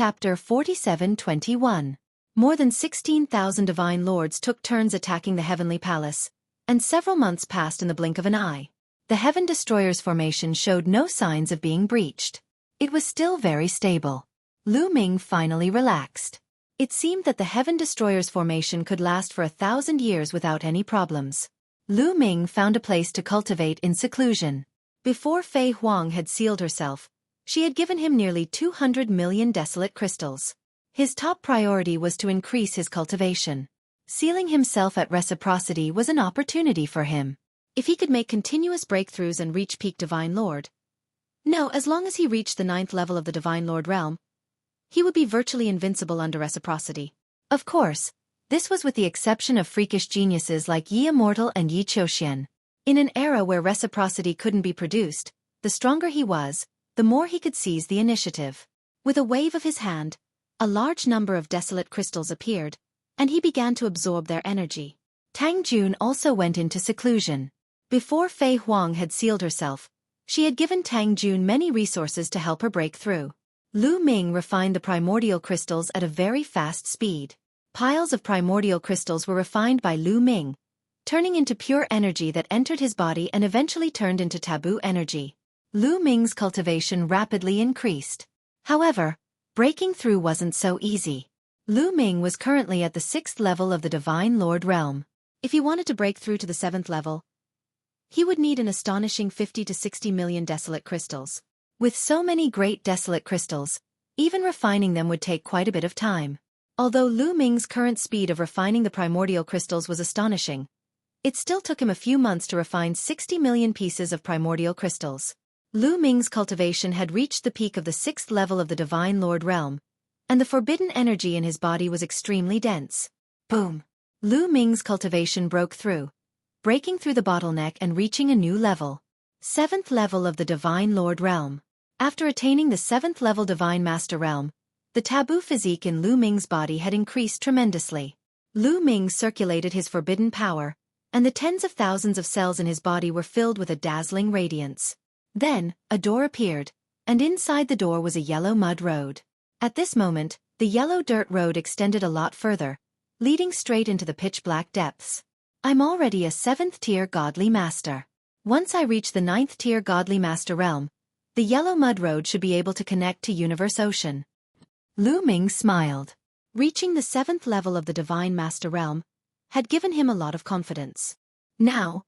Chapter 47-21. More than 16,000 divine lords took turns attacking the heavenly palace, and several months passed in the blink of an eye. The Heaven Destroyer's formation showed no signs of being breached. It was still very stable. Lu Ming finally relaxed. It seemed that the Heaven Destroyer's formation could last for 1,000 years without any problems. Lu Ming found a place to cultivate in seclusion. Before Fei Huang had sealed herself, she had given him nearly 200 million desolate crystals. His top priority was to increase his cultivation. Sealing himself at reciprocity was an opportunity for him. If he could make continuous breakthroughs and reach peak Divine Lord. No, as long as he reached the 9th level of the Divine Lord realm, he would be virtually invincible under reciprocity. Of course, this was with the exception of freakish geniuses like Yi Immortal and Yi Qiuxian. In an era where reciprocity couldn't be produced, the stronger he was, the more he could seize the initiative. With a wave of his hand, a large number of desolate crystals appeared, and he began to absorb their energy. Tang Jun also went into seclusion. Before Fei Huang had sealed herself, she had given Tang Jun many resources to help her break through. Lu Ming refined the primordial crystals at a very fast speed. Piles of primordial crystals were refined by Lu Ming, turning into pure energy that entered his body and eventually turned into taboo energy. Lu Ming's cultivation rapidly increased. However, breaking through wasn't so easy. Lu Ming was currently at the 6th level of the Divine Lord realm. If he wanted to break through to the 7th level, he would need an astonishing 50 to 60 million desolate crystals. With so many great desolate crystals, even refining them would take quite a bit of time. Although Lu Ming's current speed of refining the primordial crystals was astonishing, it still took him a few months to refine 60 million pieces of primordial crystals. Lu Ming's cultivation had reached the peak of the 6th level of the Divine Lord realm, and the forbidden energy in his body was extremely dense. Boom! Lu Ming's cultivation broke through, breaking through the bottleneck and reaching a new level. 7th level of the Divine Lord realm. After attaining the 7th level Divine Master realm, the taboo physique in Lu Ming's body had increased tremendously. Lu Ming circulated his forbidden power, and the tens of thousands of cells in his body were filled with a dazzling radiance. Then, a door appeared, and inside the door was a yellow mud road. At this moment, the yellow dirt road extended a lot further, leading straight into the pitch-black depths. I'm already a 7th-tier godly master. Once I reach the 9th-tier godly master realm, the yellow mud road should be able to connect to Universe Ocean. Lu Ming smiled. Reaching the 7th level of the Divine Master realm had given him a lot of confidence. Now,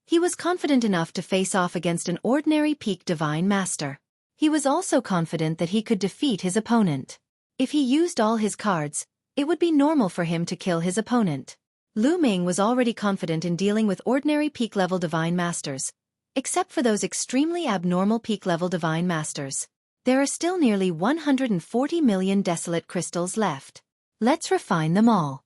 he was confident enough to face off against an ordinary peak Divine Master. He was also confident that he could defeat his opponent. If he used all his cards, it would be normal for him to kill his opponent. Lu Ming was already confident in dealing with ordinary peak-level Divine Masters, except for those extremely abnormal peak-level Divine Masters. There are still nearly 140 million desolate crystals left. Let's refine them all.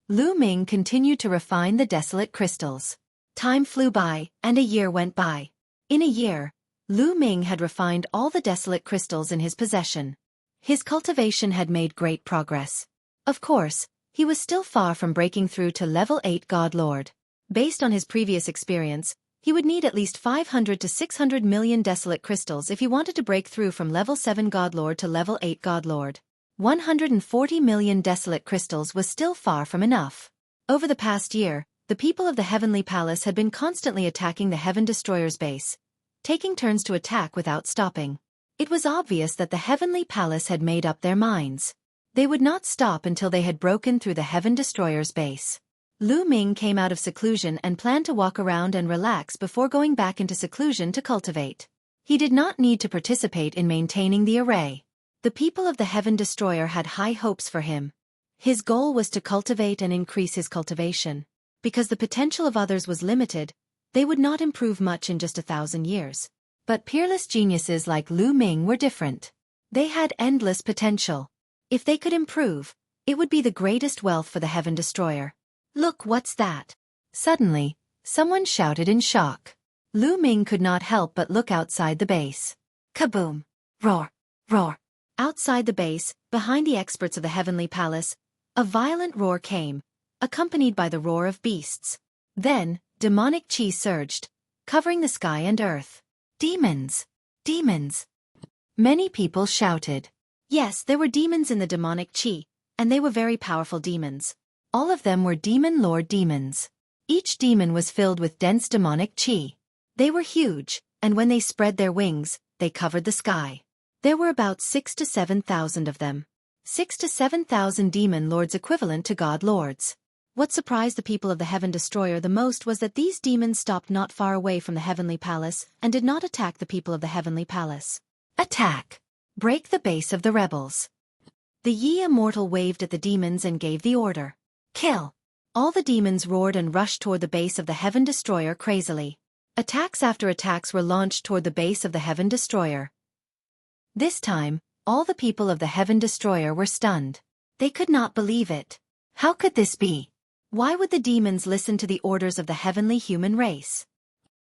Lu Ming continued to refine the desolate crystals. Time flew by, and a year went by. In a year, Lu Ming had refined all the desolate crystals in his possession. His cultivation had made great progress. Of course, he was still far from breaking through to level 8 God Lord. Based on his previous experience, he would need at least 500 to 600 million desolate crystals if he wanted to break through from level 7 God Lord to level 8 God Lord. 140 million desolate crystals was still far from enough. Over the past year, the people of the Heavenly Palace had been constantly attacking the Heaven Destroyer's base, taking turns to attack without stopping. It was obvious that the Heavenly Palace had made up their minds. They would not stop until they had broken through the Heaven Destroyer's base. Lu Ming came out of seclusion and planned to walk around and relax before going back into seclusion to cultivate. He did not need to participate in maintaining the array. The people of the Heaven Destroyer had high hopes for him. His goal was to cultivate and increase his cultivation. Because the potential of others was limited, they would not improve much in just 1,000 years. But peerless geniuses like Lu Ming were different. They had endless potential. If they could improve, it would be the greatest wealth for the Heaven Destroyer. Look, what's that? Suddenly, someone shouted in shock. Lu Ming could not help but look outside the base. Kaboom! Roar! Roar! Outside the base, behind the experts of the Heavenly Palace, a violent roar came, accompanied by the roar of beasts. Then, demonic chi surged, covering the sky and earth. Demons! Demons! Many people shouted. Yes, there were demons in the demonic chi, and they were very powerful demons. All of them were demon lord demons. Each demon was filled with dense demonic chi. They were huge, and when they spread their wings, they covered the sky. There were about 6,000 to 7,000 of them. 6,000 to 7,000 demon lords equivalent to god lords. What surprised the people of the Heaven Destroyer the most was that these demons stopped not far away from the Heavenly Palace and did not attack the people of the Heavenly Palace. Attack! Break the base of the rebels. The Yi Immortal waved at the demons and gave the order. Kill! All the demons roared and rushed toward the base of the Heaven Destroyer crazily. Attacks after attacks were launched toward the base of the Heaven Destroyer. This time, all the people of the Heaven Destroyer were stunned. They could not believe it. How could this be? Why would the demons listen to the orders of the heavenly human race?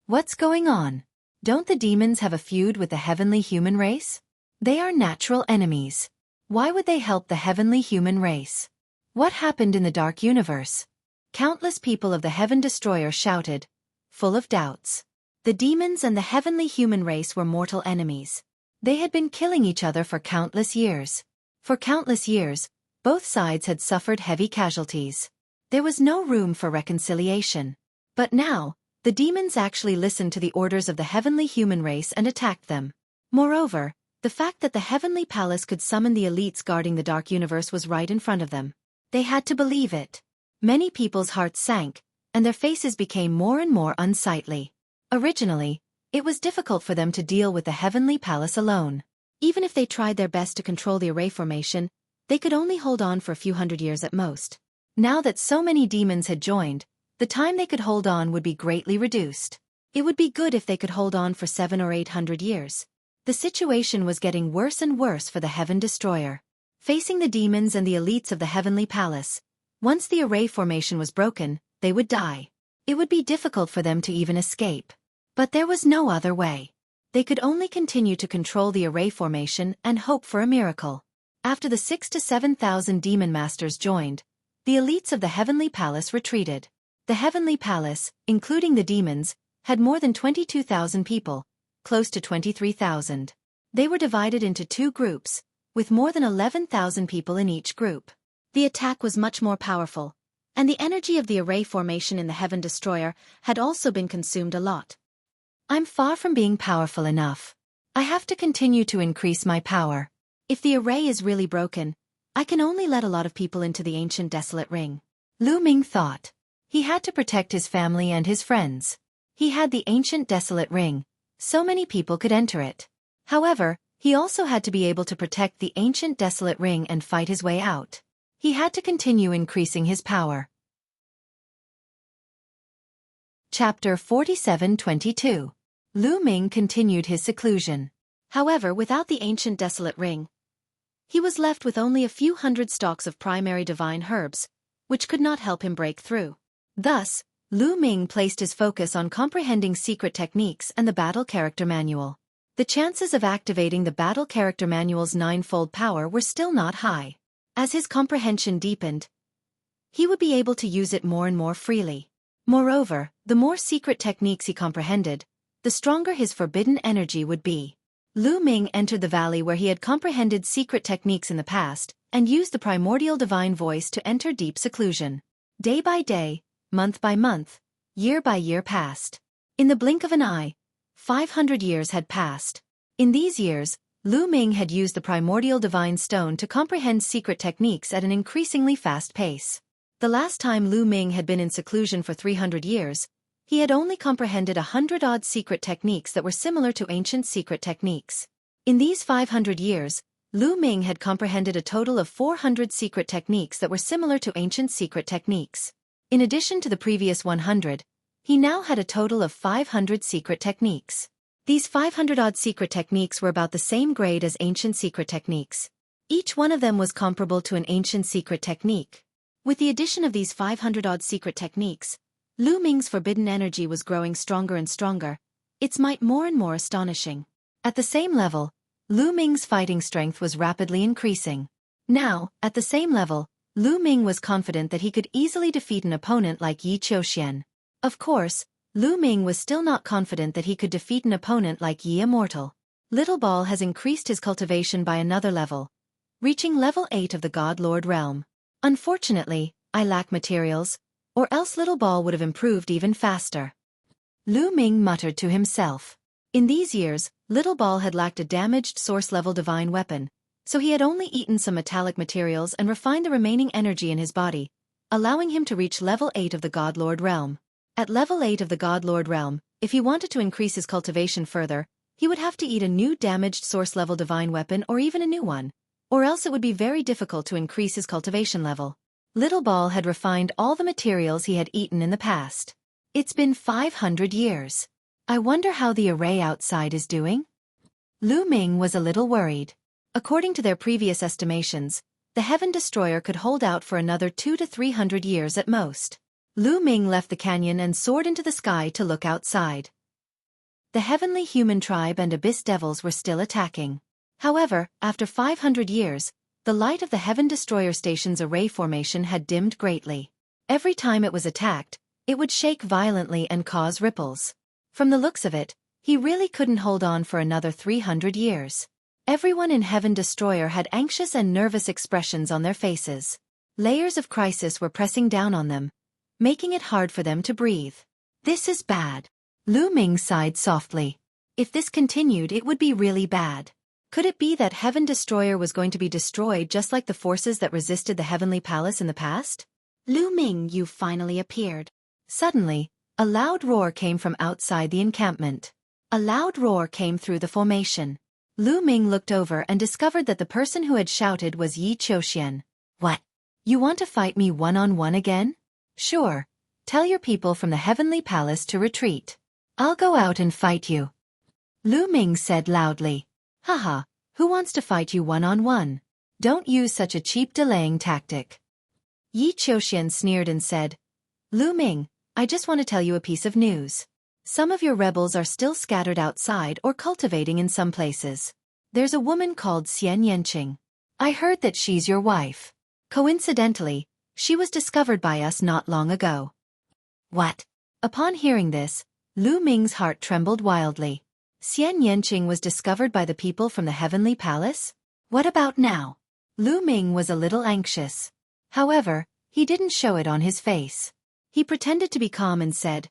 What's going on? Don't the demons have a feud with the heavenly human race? They are natural enemies. Why would they help the heavenly human race? What happened in the dark universe? Countless people of the Heaven Destroyer shouted, full of doubts. The demons and the heavenly human race were mortal enemies. They had been killing each other for countless years. For countless years, both sides had suffered heavy casualties. There was no room for reconciliation. But now, the demons actually listened to the orders of the heavenly human race and attacked them. Moreover, the fact that the Heavenly Palace could summon the elites guarding the dark universe was right in front of them. They had to believe it. Many people's hearts sank, and their faces became more and more unsightly. Originally, it was difficult for them to deal with the Heavenly Palace alone. Even if they tried their best to control the array formation, they could only hold on for a few hundred years at most. Now that so many demons had joined, the time they could hold on would be greatly reduced. It would be good if they could hold on for 700 or 800 years. The situation was getting worse and worse for the Heaven Destroyer. Facing the demons and the elites of the Heavenly Palace, once the array formation was broken, they would die. It would be difficult for them to even escape. But there was no other way. They could only continue to control the array formation and hope for a miracle. After the 6,000 to 7,000 demon masters joined, the elites of the Heavenly Palace retreated. The Heavenly Palace, including the demons, had more than 22,000 people, close to 23,000. They were divided into two groups, with more than 11,000 people in each group. The attack was much more powerful, and the energy of the array formation in the Heaven Destroyer had also been consumed a lot. I'm far from being powerful enough. I have to continue to increase my power. If the array is really broken, I can only let a lot of people into the ancient desolate ring. Lu Ming thought. He had to protect his family and his friends. He had the ancient desolate ring. So many people could enter it. However, he also had to be able to protect the ancient desolate ring and fight his way out. He had to continue increasing his power. Chapter 47:22. Lu Ming continued his seclusion. However, without the ancient desolate ring, he was left with only a few hundred stalks of primary divine herbs, which could not help him break through. Thus, Lu Ming placed his focus on comprehending secret techniques and the Battle Character Manual. The chances of activating the Battle Character Manual's ninefold power were still not high. As his comprehension deepened, he would be able to use it more and more freely. Moreover, the more secret techniques he comprehended, the stronger his forbidden energy would be. Lu Ming entered the valley where he had comprehended secret techniques in the past, and used the primordial divine voice to enter deep seclusion. Day by day, month by month, year by year passed. In the blink of an eye, 500 years had passed. In these years, Lu Ming had used the primordial divine stone to comprehend secret techniques at an increasingly fast pace. The last time Lu Ming had been in seclusion for 300 years, he had only comprehended 100-odd secret techniques that were similar to ancient secret techniques. In these 500 years, Lu Ming had comprehended a total of 400 secret techniques that were similar to ancient secret techniques. In addition to the previous 100, he now had a total of 500 secret techniques. These 500-odd secret techniques were about the same grade as ancient secret techniques. Each one of them was comparable to an ancient secret technique. With the addition of these 500-odd secret techniques, Lu Ming's forbidden energy was growing stronger and stronger, its might more and more astonishing. At the same level, Lu Ming's fighting strength was rapidly increasing. Now, at the same level, Lu Ming was confident that he could easily defeat an opponent like Yi Qiuxian. Of course, Lu Ming was still not confident that he could defeat an opponent like Yi Immortal. Little Ball has increased his cultivation by another level, reaching level 8 of the God Lord realm. Unfortunately, I lack materials, or else Little Ball would have improved even faster. Lu Ming muttered to himself. In these years, Little Ball had lacked a damaged source-level divine weapon, so he had only eaten some metallic materials and refined the remaining energy in his body, allowing him to reach level 8 of the God Lord realm. At level 8 of the God Lord realm, if he wanted to increase his cultivation further, he would have to eat a new damaged source-level divine weapon or even a new one, or else it would be very difficult to increase his cultivation level. Little Ball had refined all the materials he had eaten in the past. It's been 500 years. I wonder how the array outside is doing? Lu Ming was a little worried. According to their previous estimations, the Heaven Destroyer could hold out for another 200 to 300 years at most. Lu Ming left the canyon and soared into the sky to look outside. The heavenly human tribe and abyss devils were still attacking. However, after 500 years, the light of the Heaven Destroyer Station's array formation had dimmed greatly. Every time it was attacked, it would shake violently and cause ripples. From the looks of it, he really couldn't hold on for another 300 years. Everyone in Heaven Destroyer had anxious and nervous expressions on their faces. Layers of crisis were pressing down on them, making it hard for them to breathe. This is bad. Lu Ming sighed softly. If this continued, it would be really bad. Could it be that Heaven Destroyer was going to be destroyed just like the forces that resisted the Heavenly Palace in the past? Lu Ming, you finally appeared. Suddenly, a loud roar came from outside the encampment. A loud roar came through the formation. Lu Ming looked over and discovered that the person who had shouted was Yi Qiuxian. What? You want to fight me one-on-one again? Sure. Tell your people from the Heavenly Palace to retreat. I'll go out and fight you. Lu Ming said loudly. Haha, who wants to fight you one-on-one? Don't use such a cheap delaying tactic. Yi Qiuxian sneered and said, Lu Ming, I just want to tell you a piece of news. Some of your rebels are still scattered outside or cultivating in some places. There's a woman called Xian Yanqing. I heard that she's your wife. Coincidentally, she was discovered by us not long ago. What? Upon hearing this, Lu Ming's heart trembled wildly. Xian Yanqing was discovered by the people from the Heavenly Palace? What about now? Lu Ming was a little anxious. However, he didn't show it on his face. He pretended to be calm and said,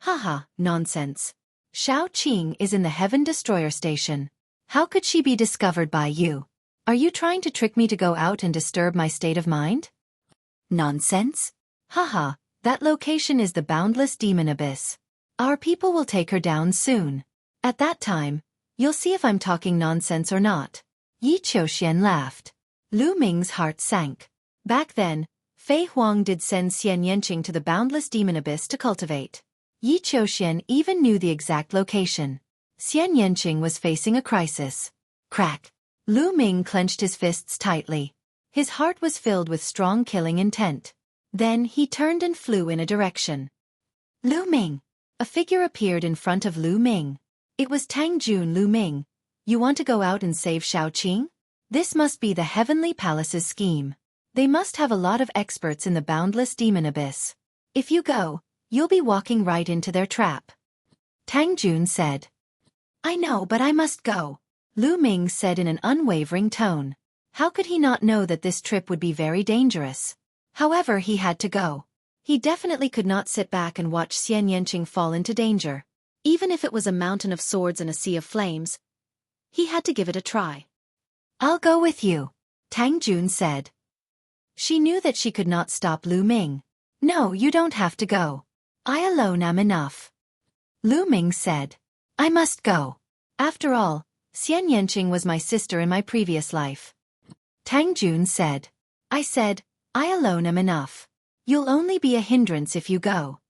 Haha, nonsense. Shao Qing is in the Heaven Destroyer Station. How could she be discovered by you? Are you trying to trick me to go out and disturb my state of mind? Nonsense? Haha, that location is the boundless demon abyss. Our people will take her down soon. At that time, you'll see if I'm talking nonsense or not. Yi Qiuxian laughed. Lu Ming's heart sank. Back then, Fei Huang did send Xian Yanqing to the boundless demon abyss to cultivate. Yi Qiuxian even knew the exact location. Xian Yanqing was facing a crisis. Crack. Lu Ming clenched his fists tightly. His heart was filled with strong killing intent. Then he turned and flew in a direction. Lu Ming. A figure appeared in front of Lu Ming. It was Tang Jun. Lu Ming, you want to go out and save Shao Qing? This must be the Heavenly Palace's scheme. They must have a lot of experts in the boundless demon abyss. If you go, you'll be walking right into their trap. Tang Jun said. I know, but I must go. Lu Ming said in an unwavering tone. How could he not know that this trip would be very dangerous? However, he had to go. He definitely could not sit back and watch Xian Yanqing fall into danger. Even if it was a mountain of swords and a sea of flames, he had to give it a try. I'll go with you, Tang Jun said. She knew that she could not stop Lu Ming. No, you don't have to go. I alone am enough. Lu Ming said. I must go. After all, Xian Yanqing was my sister in my previous life. Tang Jun said. I said, I alone am enough. You'll only be a hindrance if you go.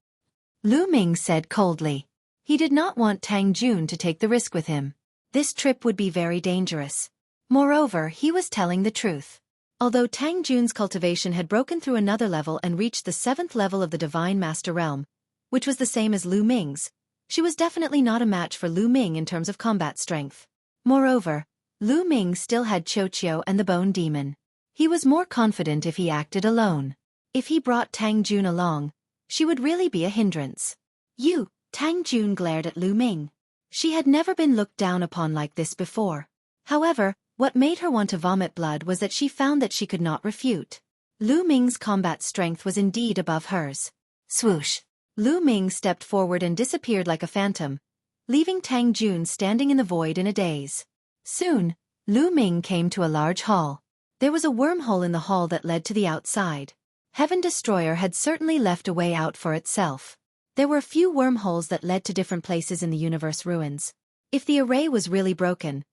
Lu Ming said coldly. He did not want Tang Jun to take the risk with him. This trip would be very dangerous. Moreover, he was telling the truth. Although Tang Jun's cultivation had broken through another level and reached the 7th level of the Divine Master Realm, which was the same as Lu Ming's, she was definitely not a match for Lu Ming in terms of combat strength. Moreover, Lu Ming still had Qiuqiu and the Bone Demon. He was more confident if he acted alone. If he brought Tang Jun along, she would really be a hindrance. You, Tang Jun glared at Lu Ming. She had never been looked down upon like this before. However, What made her want to vomit blood was that she found that she could not refute. Lu Ming's combat strength was indeed above hers. Swoosh! Lu Ming stepped forward and disappeared like a phantom, leaving Tang Jun standing in the void in a daze. Soon, Lu Ming came to a large hall. There was a wormhole in the hall that led to the outside. Heaven Destroyer had certainly left a way out for itself. There were a few wormholes that led to different places in the universe ruins. If the array was really broken,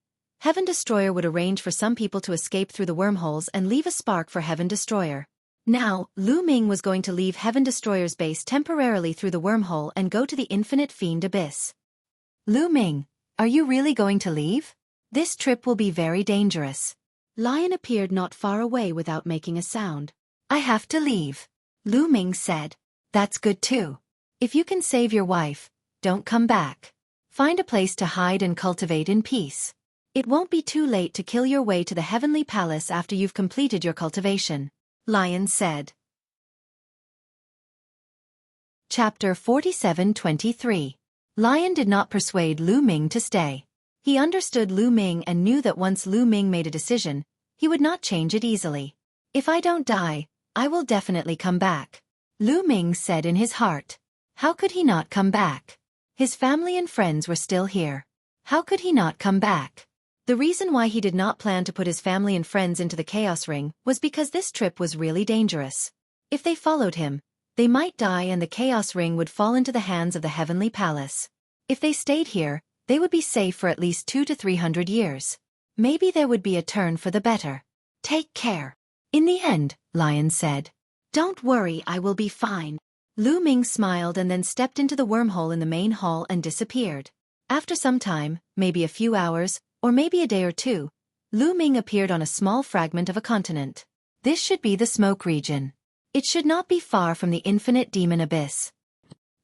Heaven Destroyer would arrange for some people to escape through the wormholes and leave a spark for Heaven Destroyer. Now, Lu Ming was going to leave Heaven Destroyer's base temporarily through the wormhole and go to the Infinite Fiend Abyss. Lu Ming, are you really going to leave? This trip will be very dangerous. Lion appeared not far away without making a sound. I have to leave. Lu Ming said. That's good too. If you can save your wife, don't come back. Find a place to hide and cultivate in peace. It won't be too late to kill your way to the Heavenly Palace after you've completed your cultivation, Lion said. Chapter 47-23. Lion did not persuade Lu Ming to stay. He understood Lu Ming and knew that once Lu Ming made a decision, he would not change it easily. If I don't die, I will definitely come back, Lu Ming said in his heart. How could he not come back? His family and friends were still here. How could he not come back? The reason why he did not plan to put his family and friends into the Chaos Ring was because this trip was really dangerous. If they followed him, they might die and the Chaos Ring would fall into the hands of the Heavenly Palace. If they stayed here, they would be safe for at least 200 to 300 years. Maybe there would be a turn for the better. Take care. In the end, Lion said. Don't worry, I will be fine. Lu Ming smiled and then stepped into the wormhole in the main hall and disappeared. After some time, maybe a few hours, or maybe a day or two, Lu Ming appeared on a small fragment of a continent. This should be the smoke region. It should not be far from the infinite demon abyss.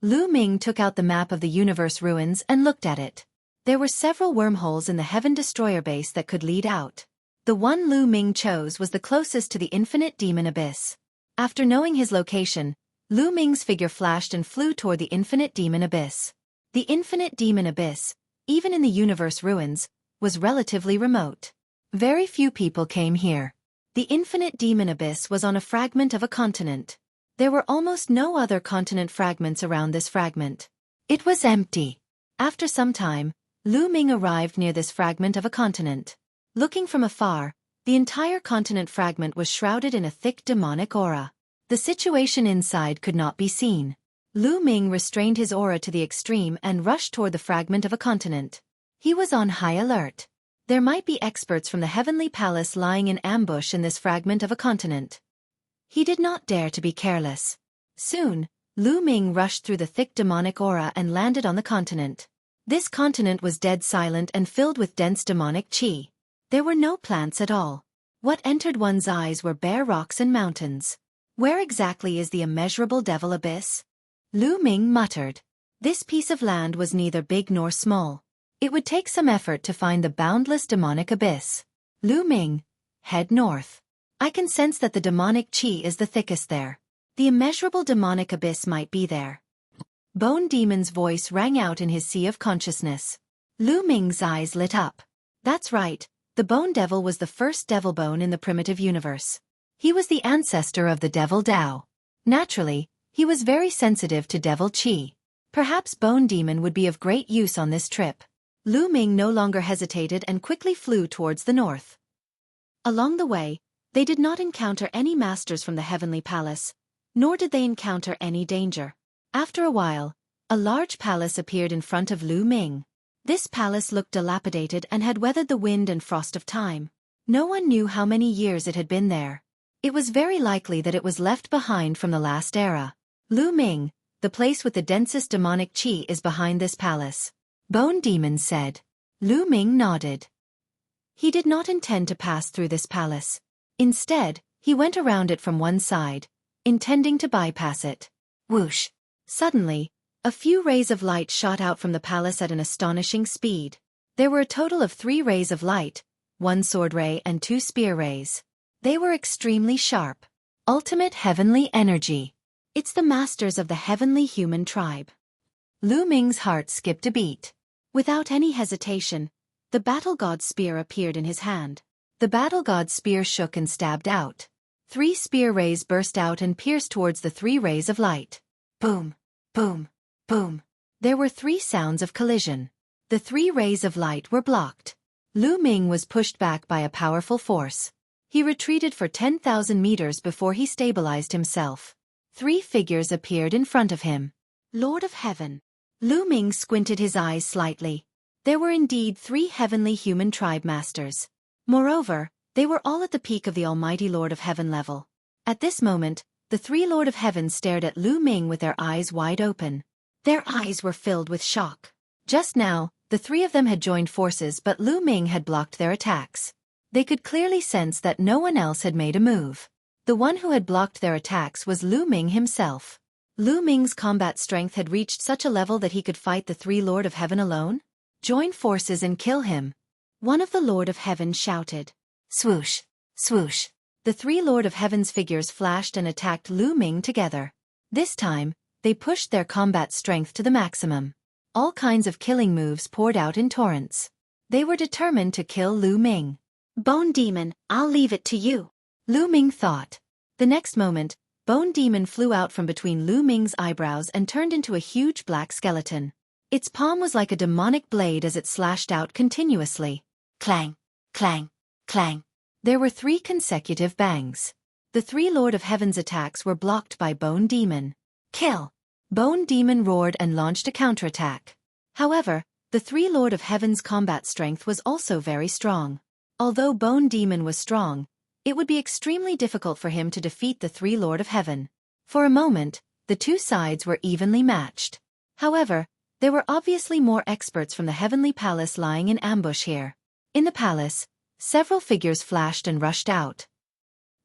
Lu Ming took out the map of the universe ruins and looked at it. There were several wormholes in the Heaven Destroyer base that could lead out. The one Lu Ming chose was the closest to the infinite demon abyss. After knowing his location, Lu Ming's figure flashed and flew toward the infinite demon abyss. The infinite demon abyss, even in the universe ruins, was relatively remote. Very few people came here. The infinite demon abyss was on a fragment of a continent. There were almost no other continent fragments around this fragment. It was empty. After some time, Lu Ming arrived near this fragment of a continent. Looking from afar, the entire continent fragment was shrouded in a thick demonic aura. The situation inside could not be seen. Lu Ming restrained his aura to the extreme and rushed toward the fragment of a continent. He was on high alert. There might be experts from the Heavenly Palace lying in ambush in this fragment of a continent. He did not dare to be careless. Soon, Lu Ming rushed through the thick demonic aura and landed on the continent. This continent was dead silent and filled with dense demonic qi. There were no plants at all. What entered one's eyes were bare rocks and mountains. Where exactly is the immeasurable devil abyss? Lu Ming muttered. This piece of land was neither big nor small. It would take some effort to find the boundless demonic abyss. Lu Ming, head north. I can sense that the demonic qi is the thickest there. The immeasurable demonic abyss might be there. Bone Demon's voice rang out in his sea of consciousness. Lu Ming's eyes lit up. That's right, the Bone Devil was the first devil bone in the primitive universe. He was the ancestor of the Devil Dao. Naturally, he was very sensitive to devil qi. Perhaps Bone Demon would be of great use on this trip. Lu Ming no longer hesitated and quickly flew towards the north. Along the way, they did not encounter any masters from the Heavenly Palace, nor did they encounter any danger. After a while, a large palace appeared in front of Lu Ming. This palace looked dilapidated and had weathered the wind and frost of time. No one knew how many years it had been there. It was very likely that it was left behind from the last era. Lu Ming, the place with the densest demonic qi is behind this palace, Bone Demon said. Lu Ming nodded. He did not intend to pass through this palace. Instead, he went around it from one side, intending to bypass it. Whoosh! Suddenly, a few rays of light shot out from the palace at an astonishing speed. There were a total of 3 rays of light, 1 sword ray and 2 spear rays. They were extremely sharp. Ultimate heavenly energy. It's the masters of the heavenly human tribe. Lu Ming's heart skipped a beat. Without any hesitation, the battle god's spear appeared in his hand. The battle god's spear shook and stabbed out. 3 spear rays burst out and pierced towards the 3 rays of light. Boom, boom, boom. There were 3 sounds of collision. The 3 rays of light were blocked. Lu Ming was pushed back by a powerful force. He retreated for 10,000 meters before he stabilized himself. 3 figures appeared in front of him. Lord of Heaven. Lu Ming squinted his eyes slightly. There were indeed 3 heavenly human tribe masters. Moreover, they were all at the peak of the almighty Lord of Heaven level. At this moment, the 3 Lord of Heaven stared at Lu Ming with their eyes wide open. Their eyes were filled with shock. Just now, the 3 of them had joined forces, but Lu Ming had blocked their attacks. They could clearly sense that no one else had made a move. The one who had blocked their attacks was Lu Ming himself. Lu Ming's combat strength had reached such a level that he could fight the 3 Lord of Heaven alone? Join forces and kill him. One of the Lord of Heaven shouted. Swoosh, swoosh. The 3 Lord of Heaven's figures flashed and attacked Lu Ming together. This time, they pushed their combat strength to the maximum. All kinds of killing moves poured out in torrents. They were determined to kill Lu Ming. Bone Demon, I'll leave it to you, Lu Ming thought. The next moment, Bone Demon flew out from between Lu Ming's eyebrows and turned into a huge black skeleton. Its palm was like a demonic blade as it slashed out continuously. Clang, clang, clang. There were 3 consecutive bangs. The 3 Lord of Heaven's attacks were blocked by Bone Demon. Kill! Bone Demon roared and launched a counterattack. However, the 3 Lord of Heaven's combat strength was also very strong. Although Bone Demon was strong, it would be extremely difficult for him to defeat the 3 Lord of Heaven. For a moment, the 2 sides were evenly matched. However, there were obviously more experts from the Heavenly Palace lying in ambush here. In the palace, several figures flashed and rushed out.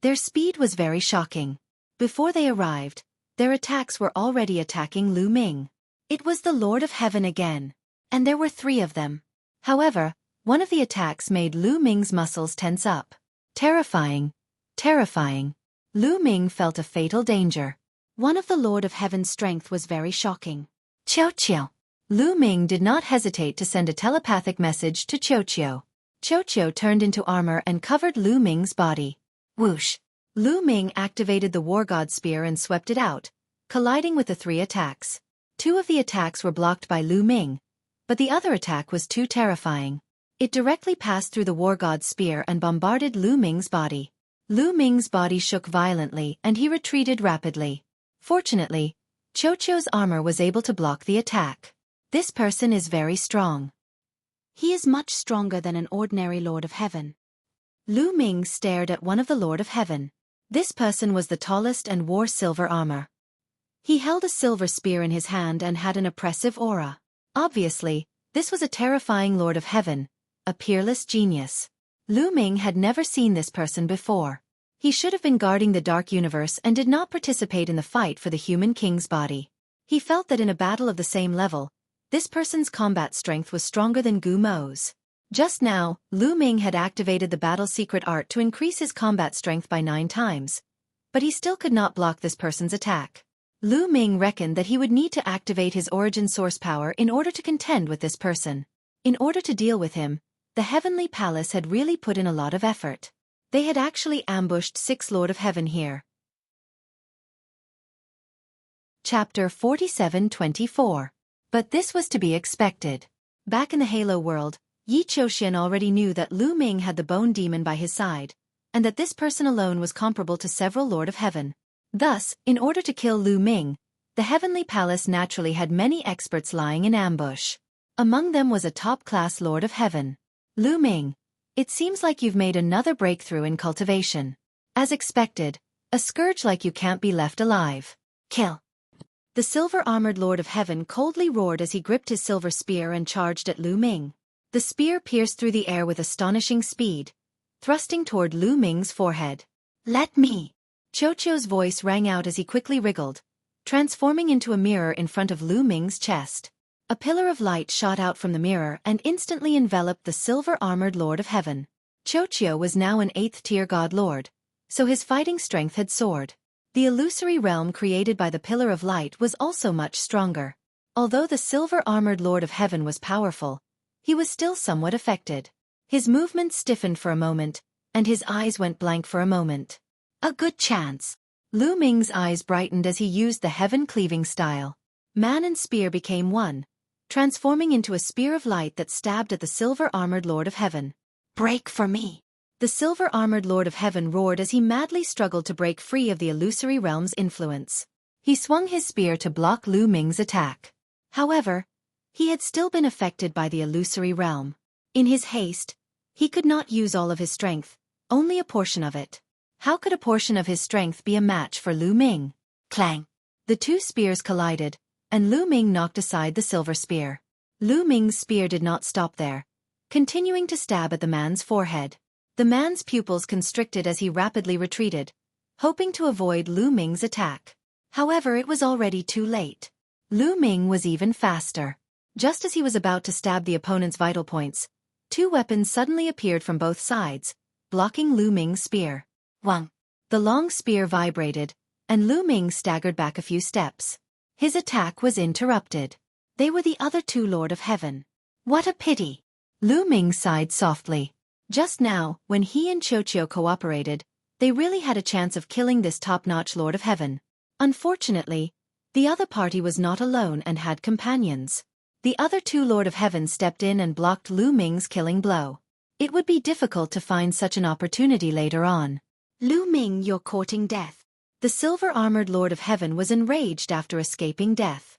Their speed was very shocking. Before they arrived, their attacks were already attacking Lu Ming. It was the Lord of Heaven again. And there were 3 of them. However, one of the attacks made Lu Ming's muscles tense up. Terrifying. Terrifying. Lu Ming felt a fatal danger. One of the Lord of Heaven's strength was very shocking. Xueqi. Lu Ming did not hesitate to send a telepathic message to Xueqi. Xueqi turned into armor and covered Lu Ming's body. Whoosh! Lu Ming activated the War God Spear and swept it out, colliding with the 3 attacks. 2 of the attacks were blocked by Lu Ming, but the other attack was too terrifying. It directly passed through the War God Spear and bombarded Lu Ming's body. Lu Ming's body shook violently and he retreated rapidly. Fortunately, Xueqi's armor was able to block the attack. This person is very strong. He is much stronger than an ordinary Lord of Heaven. Lu Ming stared at one of the Lord of Heaven. This person was the tallest and wore silver armor. He held a silver spear in his hand and had an oppressive aura. Obviously, this was a terrifying Lord of Heaven, a peerless genius. Lu Ming had never seen this person before. He should have been guarding the Dark Universe and did not participate in the fight for the human king's body. He felt that in a battle of the same level, this person's combat strength was stronger than Gu Mo's. Just now, Lu Ming had activated the battle secret art to increase his combat strength by 9 times. But he still could not block this person's attack. Lu Ming reckoned that he would need to activate his origin source power in order to contend with this person. In order to deal with him, the Heavenly Palace had really put in a lot of effort. They had actually ambushed 6 Lord of Heaven here. Chapter 47-24. But this was to be expected. Back in the Halo world, Yi Qiuxian already knew that Lu Ming had the Bone Demon by his side, and that this person alone was comparable to several Lord of Heaven. Thus, in order to kill Lu Ming, the Heavenly Palace naturally had many experts lying in ambush. Among them was a top-class Lord of Heaven. Lu Ming, it seems like you've made another breakthrough in cultivation. As expected, a scourge like you can't be left alive. Kill. The silver-armored Lord of Heaven coldly roared as he gripped his silver spear and charged at Lu Ming. The spear pierced through the air with astonishing speed, thrusting toward Lu Ming's forehead. Let me! Xueqi's voice rang out as he quickly wriggled, transforming into a mirror in front of Lu Ming's chest. A pillar of light shot out from the mirror and instantly enveloped the silver-armored Lord of Heaven. Xueqi was now an 8th-tier God Lord, so his fighting strength had soared. The illusory realm created by the Pillar of Light was also much stronger. Although the silver-armored Lord of Heaven was powerful, he was still somewhat affected. His movements stiffened for a moment, and his eyes went blank for a moment. A good chance. Lu Ming's eyes brightened as he used the heaven-cleaving style. Man and spear became one, transforming into a spear of light that stabbed at the silver-armored Lord of Heaven. "Break for me!" The silver-armored Lord of Heaven roared as he madly struggled to break free of the illusory realm's influence. He swung his spear to block Lu Ming's attack. However, he had still been affected by the illusory realm. In his haste, he could not use all of his strength, only a portion of it. How could a portion of his strength be a match for Lu Ming? Clang! The two spears collided, and Lu Ming knocked aside the silver spear. Lu Ming's spear did not stop there, continuing to stab at the man's forehead. The man's pupils constricted as he rapidly retreated, hoping to avoid Lu Ming's attack. However, it was already too late. Lu Ming was even faster. Just as he was about to stab the opponent's vital points, two weapons suddenly appeared from both sides, blocking Lu Ming's spear. Wang! The long spear vibrated, and Lu Ming staggered back a few steps. His attack was interrupted. They were the other two Lord of Heaven. What a pity! Lu Ming sighed softly. Just now, when he and Xueqi cooperated, they really had a chance of killing this top-notch Lord of Heaven. Unfortunately, the other party was not alone and had companions. The other two Lord of Heaven stepped in and blocked Lu Ming's killing blow. It would be difficult to find such an opportunity later on. "Lu Ming, you're courting death." The silver-armored Lord of Heaven was enraged after escaping death.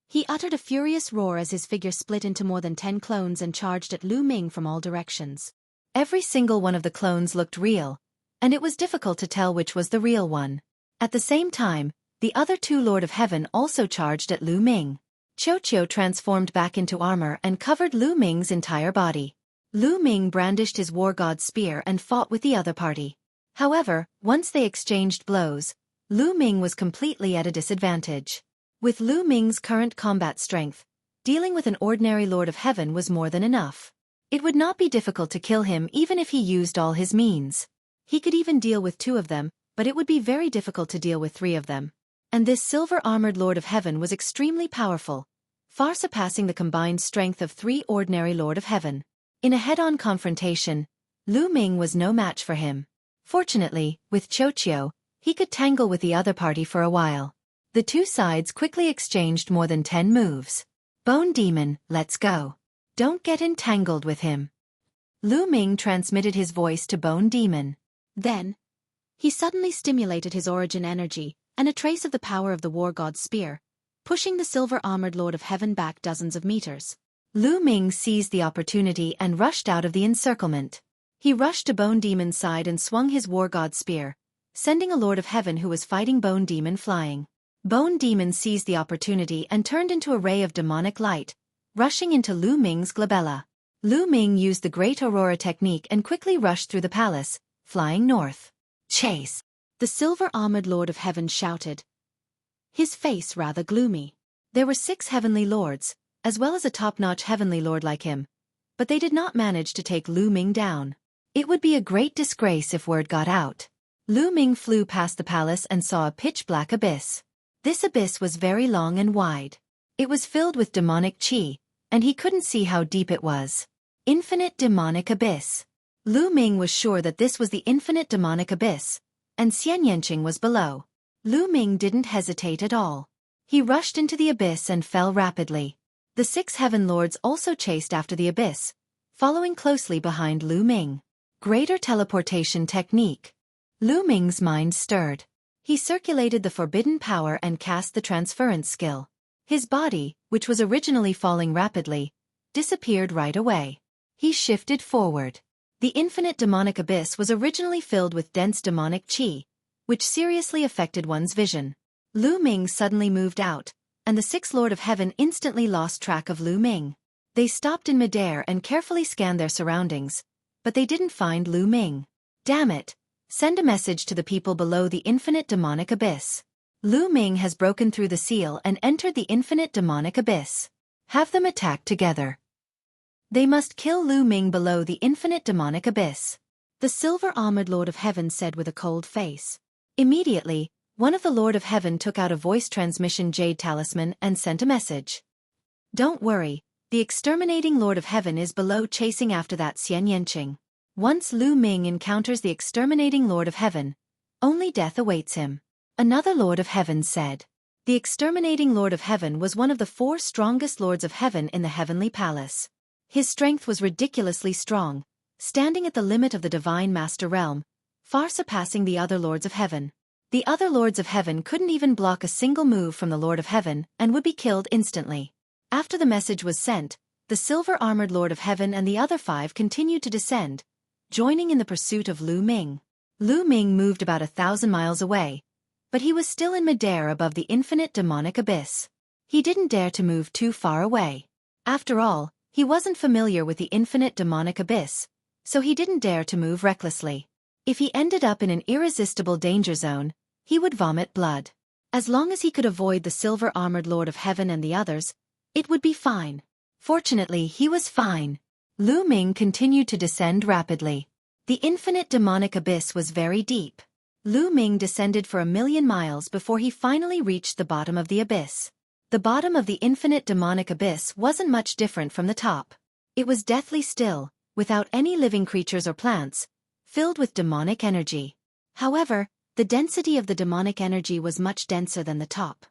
He uttered a furious roar as his figure split into more than 10 clones and charged at Lu Ming from all directions. Every single one of the clones looked real, and it was difficult to tell which was the real one. At the same time, the other two Lord of Heaven also charged at Lu Ming. Xueqi transformed back into armor and covered Lu Ming's entire body. Lu Ming brandished his war god spear and fought with the other party. However, once they exchanged blows, Lu Ming was completely at a disadvantage. With Lu Ming's current combat strength, dealing with an ordinary Lord of Heaven was more than enough. It would not be difficult to kill him even if he used all his means. He could even deal with 2 of them, but it would be very difficult to deal with 3 of them. And this silver-armored Lord of Heaven was extremely powerful, far surpassing the combined strength of 3 ordinary Lord of Heaven. In a head-on confrontation, Lu Ming was no match for him. Fortunately, with Xueqi, he could tangle with the other party for a while. The two sides quickly exchanged more than 10 moves. "Bone Demon, let's go. Don't get entangled with him." Lu Ming transmitted his voice to Bone Demon. Then, he suddenly stimulated his origin energy, and a trace of the power of the war god's spear, pushing the silver-armored Lord of Heaven back dozens of meters. Lu Ming seized the opportunity and rushed out of the encirclement. He rushed to Bone Demon's side and swung his war god spear, sending a Lord of Heaven who was fighting Bone Demon flying. Bone Demon seized the opportunity and turned into a ray of demonic light, rushing into Lu Ming's glabella. Lu Ming used the Great Aurora technique and quickly rushed through the palace, flying north. "Chase!" The silver-armored Lord of Heaven shouted, his face rather gloomy. There were 6 heavenly lords, as well as a top-notch heavenly lord like him, but they did not manage to take Lu Ming down. It would be a great disgrace if word got out. Lu Ming flew past the palace and saw a pitch-black abyss. This abyss was very long and wide. It was filled with demonic chi, and he couldn't see how deep it was. Infinite demonic abyss. Lu Ming was sure that this was the infinite demonic abyss, and Xianyanqing was below. Lu Ming didn't hesitate at all. He rushed into the abyss and fell rapidly. The 6 heaven lords also chased after the abyss, following closely behind Lu Ming. Greater teleportation technique. Lu Ming's mind stirred. He circulated the forbidden power and cast the transference skill. His body, which was originally falling rapidly, disappeared right away. He shifted forward. The infinite demonic abyss was originally filled with dense demonic chi, which seriously affected one's vision. Lu Ming suddenly moved out, and the 6 Lord of Heaven instantly lost track of Lu Ming. They stopped in midair and carefully scanned their surroundings, but they didn't find Lu Ming. "Damn it! Send a message to the people below the infinite demonic abyss. Lu Ming has broken through the seal and entered the infinite demonic abyss. Have them attack together. They must kill Lu Ming below the infinite demonic abyss," the silver-armored Lord of Heaven said with a cold face. Immediately, one of the Lord of Heaven took out a voice transmission jade talisman and sent a message. "Don't worry, the exterminating Lord of Heaven is below chasing after that Xianyanqing. Once Lu Ming encounters the exterminating Lord of Heaven, only death awaits him. Another Lord of Heaven said. The exterminating Lord of Heaven was one of the 4 strongest Lords of Heaven in the Heavenly Palace. His strength was ridiculously strong, standing at the limit of the Divine Master Realm, far surpassing the other Lords of Heaven. The other Lords of Heaven couldn't even block a single move from the Lord of Heaven and would be killed instantly. After the message was sent, the silver-armored Lord of Heaven and the other 5 continued to descend, joining in the pursuit of Lu Ming. Lu Ming moved about 1,000 miles away, but he was still in midair above the infinite demonic abyss. He didn't dare to move too far away. After all, he wasn't familiar with the infinite demonic abyss, so he didn't dare to move recklessly. If he ended up in an irresistible danger zone, he would vomit blood. As long as he could avoid the silver-armored Lord of Heaven and the others, it would be fine. Fortunately, he was fine. Lu Ming continued to descend rapidly. The infinite demonic abyss was very deep. Lu Ming descended for 1,000,000 miles before he finally reached the bottom of the abyss. The bottom of the infinite demonic abyss wasn't much different from the top. It was deathly still, without any living creatures or plants, filled with demonic energy. However, the density of the demonic energy was much denser than the top.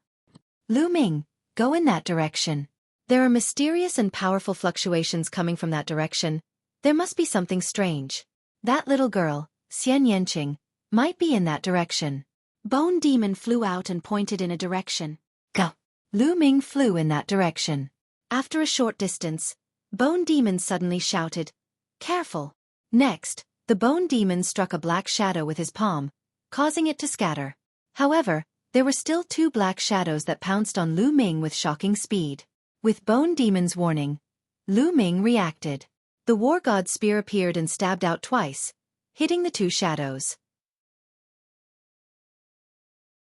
Lu Ming, go in that direction. There are mysterious and powerful fluctuations coming from that direction. There must be something strange. That little girl, Xian Yanqing, might be in that direction. Bone Demon flew out and pointed in a direction. Go. Lu Ming flew in that direction. After a short distance, Bone Demon suddenly shouted, "Careful!" Next, the Bone Demon struck a black shadow with his palm, causing it to scatter. However, there were still 2 black shadows that pounced on Lu Ming with shocking speed. With Bone Demon's warning, Lu Ming reacted. The War God's spear appeared and stabbed out twice, hitting the 2 shadows.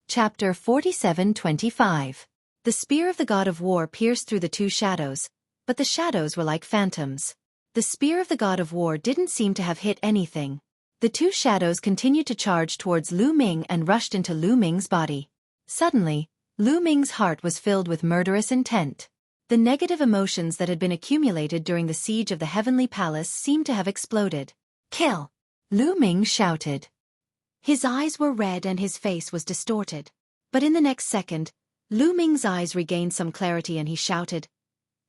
Chapter 47-25. The spear of the God of War pierced through the 2 shadows, but the shadows were like phantoms. The spear of the God of War didn't seem to have hit anything. The 2 shadows continued to charge towards Lu Ming and rushed into Lu Ming's body. Suddenly, Lu Ming's heart was filled with murderous intent. The negative emotions that had been accumulated during the siege of the Heavenly Palace seemed to have exploded. "Kill!" Lu Ming shouted. His eyes were red and his face was distorted. But in the next second, Lu Ming's eyes regained some clarity and he shouted,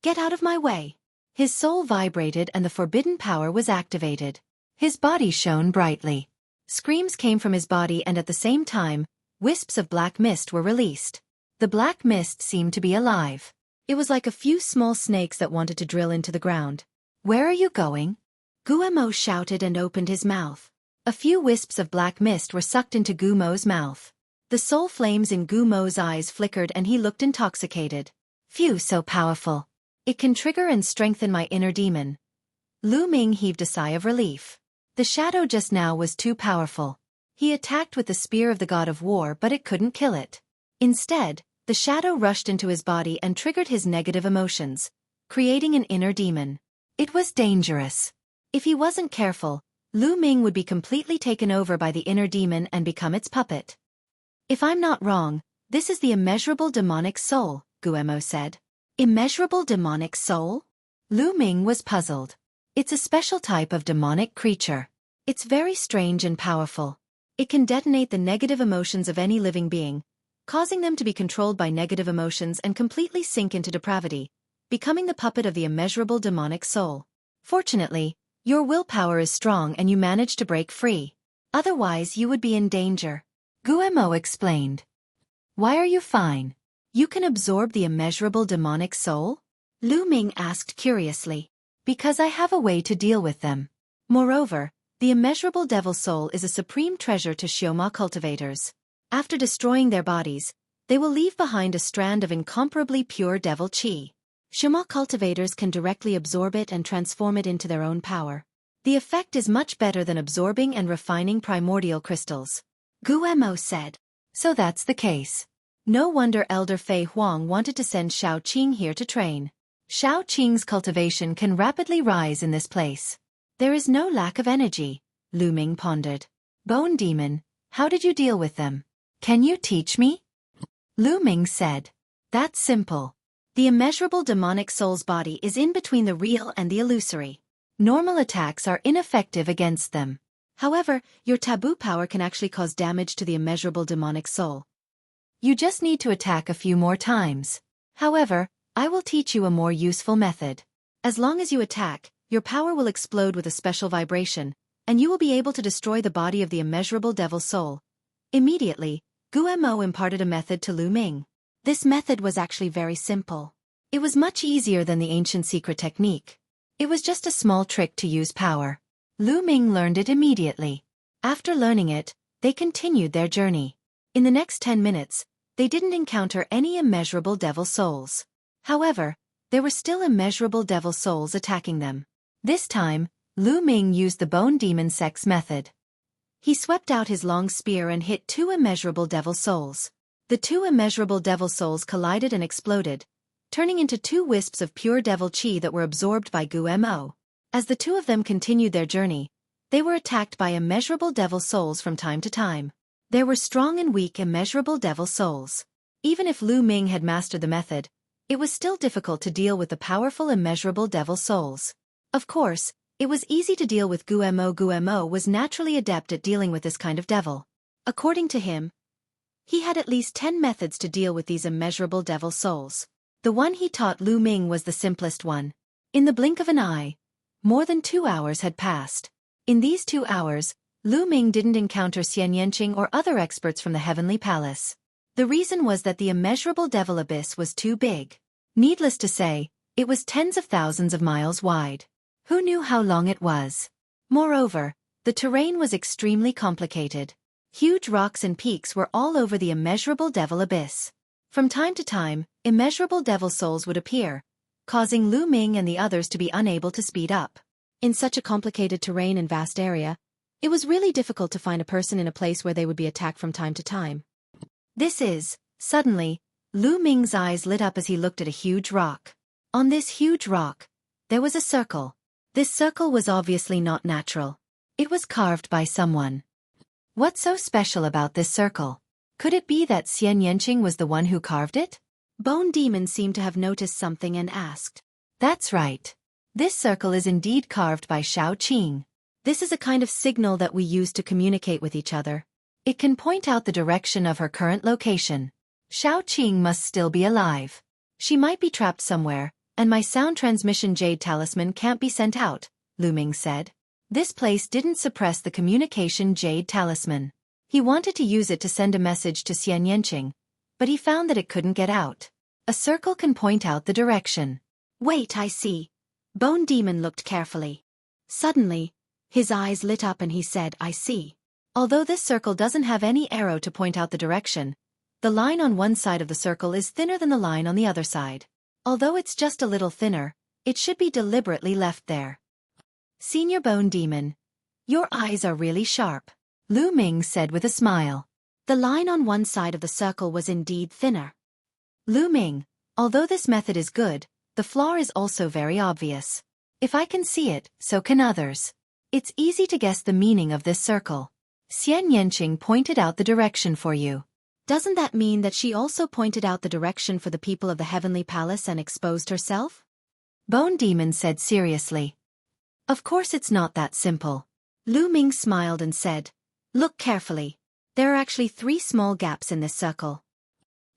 "Get out of my way!" His soul vibrated and the forbidden power was activated. His body shone brightly. Screams came from his body and at the same time, wisps of black mist were released. The black mist seemed to be alive. It was like a few small snakes that wanted to drill into the ground. "Where are you going?" Guemo shouted and opened his mouth. A few wisps of black mist were sucked into Gumo's mouth. The soul flames in Gumo's eyes flickered and he looked intoxicated. "Phew, so powerful. It can trigger and strengthen my inner demon." Lu Ming heaved a sigh of relief. The shadow just now was too powerful. He attacked with the spear of the God of War but it couldn't kill it. Instead, the shadow rushed into his body and triggered his negative emotions, creating an inner demon. It was dangerous. If he wasn't careful, Lu Ming would be completely taken over by the inner demon and become its puppet. "If I'm not wrong, this is the immeasurable demonic soul," Guemo said. "Immeasurable demonic soul?" Lu Ming was puzzled. It's a special type of demonic creature. It's very strange and powerful. It can detonate the negative emotions of any living being, causing them to be controlled by negative emotions and completely sink into depravity, becoming the puppet of the immeasurable demonic soul. Fortunately, your willpower is strong and you managed to break free. Otherwise you would be in danger. Guemo explained. "Why are you fine? You can absorb the immeasurable demonic soul?" Lu Ming asked curiously. "Because I have a way to deal with them. Moreover, the immeasurable devil soul is a supreme treasure to Xueqi cultivators. After destroying their bodies, they will leave behind a strand of incomparably pure devil qi. Xueqi cultivators can directly absorb it and transform it into their own power. The effect is much better than absorbing and refining primordial crystals." Guemo said. "So that's the case. No wonder Elder Fei Huang wanted to send Shao Qing here to train. Shao Qing's cultivation can rapidly rise in this place. There is no lack of energy," Lu Ming pondered. "Bone Demon, how did you deal with them? Can you teach me?" Lu Ming said. "That's simple. The immeasurable demonic soul's body is in between the real and the illusory. Normal attacks are ineffective against them. However, your taboo power can actually cause damage to the immeasurable demonic soul. You just need to attack a few more times. However, I will teach you a more useful method. As long as you attack, your power will explode with a special vibration, and you will be able to destroy the body of the immeasurable devil soul. Immediately, Guemo imparted a method to Lu Ming. This method was actually very simple. It was much easier than the ancient secret technique. It was just a small trick to use power. Lu Ming learned it immediately. After learning it, they continued their journey. In the next 10 minutes, they didn't encounter any immeasurable devil souls. However, there were still immeasurable devil souls attacking them. This time, Lu Ming used the Bone Demon Sex method. He swept out his long spear and hit 2 immeasurable devil souls. The 2 immeasurable devil souls collided and exploded, turning into 2 wisps of pure devil chi that were absorbed by Guemo. As the 2 of them continued their journey, they were attacked by immeasurable devil souls from time to time. There were strong and weak immeasurable devil souls. Even if Lu Ming had mastered the method, it was still difficult to deal with the powerful immeasurable devil souls. Of course, it was easy to deal with Guemo. Guemo was naturally adept at dealing with this kind of devil. According to him, he had at least 10 methods to deal with these immeasurable devil souls. The one he taught Lu Ming was the simplest one. In the blink of an eye, more than 2 hours had passed. In these 2 hours, Lu Ming didn't encounter Xian Yanqing or other experts from the Heavenly Palace. The reason was that the immeasurable devil abyss was too big. Needless to say, it was tens of thousands of miles wide. Who knew how long it was? Moreover, the terrain was extremely complicated. Huge rocks and peaks were all over the immeasurable devil abyss. From time to time, immeasurable devil souls would appear, causing Lu Ming and the others to be unable to speed up. In such a complicated terrain and vast area, it was really difficult to find a person in a place where they would be attacked from time to time. Suddenly, Lu Ming's eyes lit up as he looked at a huge rock. On this huge rock, there was a circle. This circle was obviously not natural. It was carved by someone. What's so special about this circle? Could it be that Xian Yanqing was the one who carved it? Bone Demon seemed to have noticed something and asked. That's right. This circle is indeed carved by Xueqi. This is a kind of signal that we use to communicate with each other. It can point out the direction of her current location. Xueqi must still be alive. She might be trapped somewhere, and my sound transmission jade talisman can't be sent out, Lu Ming said. This place didn't suppress the communication jade talisman. He wanted to use it to send a message to Xian Yanqing, but he found that it couldn't get out. A circle can point out the direction. Wait, I see. Bone Demon looked carefully. Suddenly, his eyes lit up and he said, I see. Although this circle doesn't have any arrow to point out the direction, the line on one side of the circle is thinner than the line on the other side. Although it's just a little thinner, it should be deliberately left there. Senior Bone Demon, your eyes are really sharp, Lu Ming said with a smile. The line on one side of the circle was indeed thinner. Lu Ming, although this method is good, the flaw is also very obvious. If I can see it, so can others. It's easy to guess the meaning of this circle. Xian Yanqing pointed out the direction for you. Doesn't that mean that she also pointed out the direction for the people of the Heavenly Palace and exposed herself? Bone Demon said seriously. Of course it's not that simple. Lu Ming smiled and said, look carefully. There are actually 3 small gaps in this circle.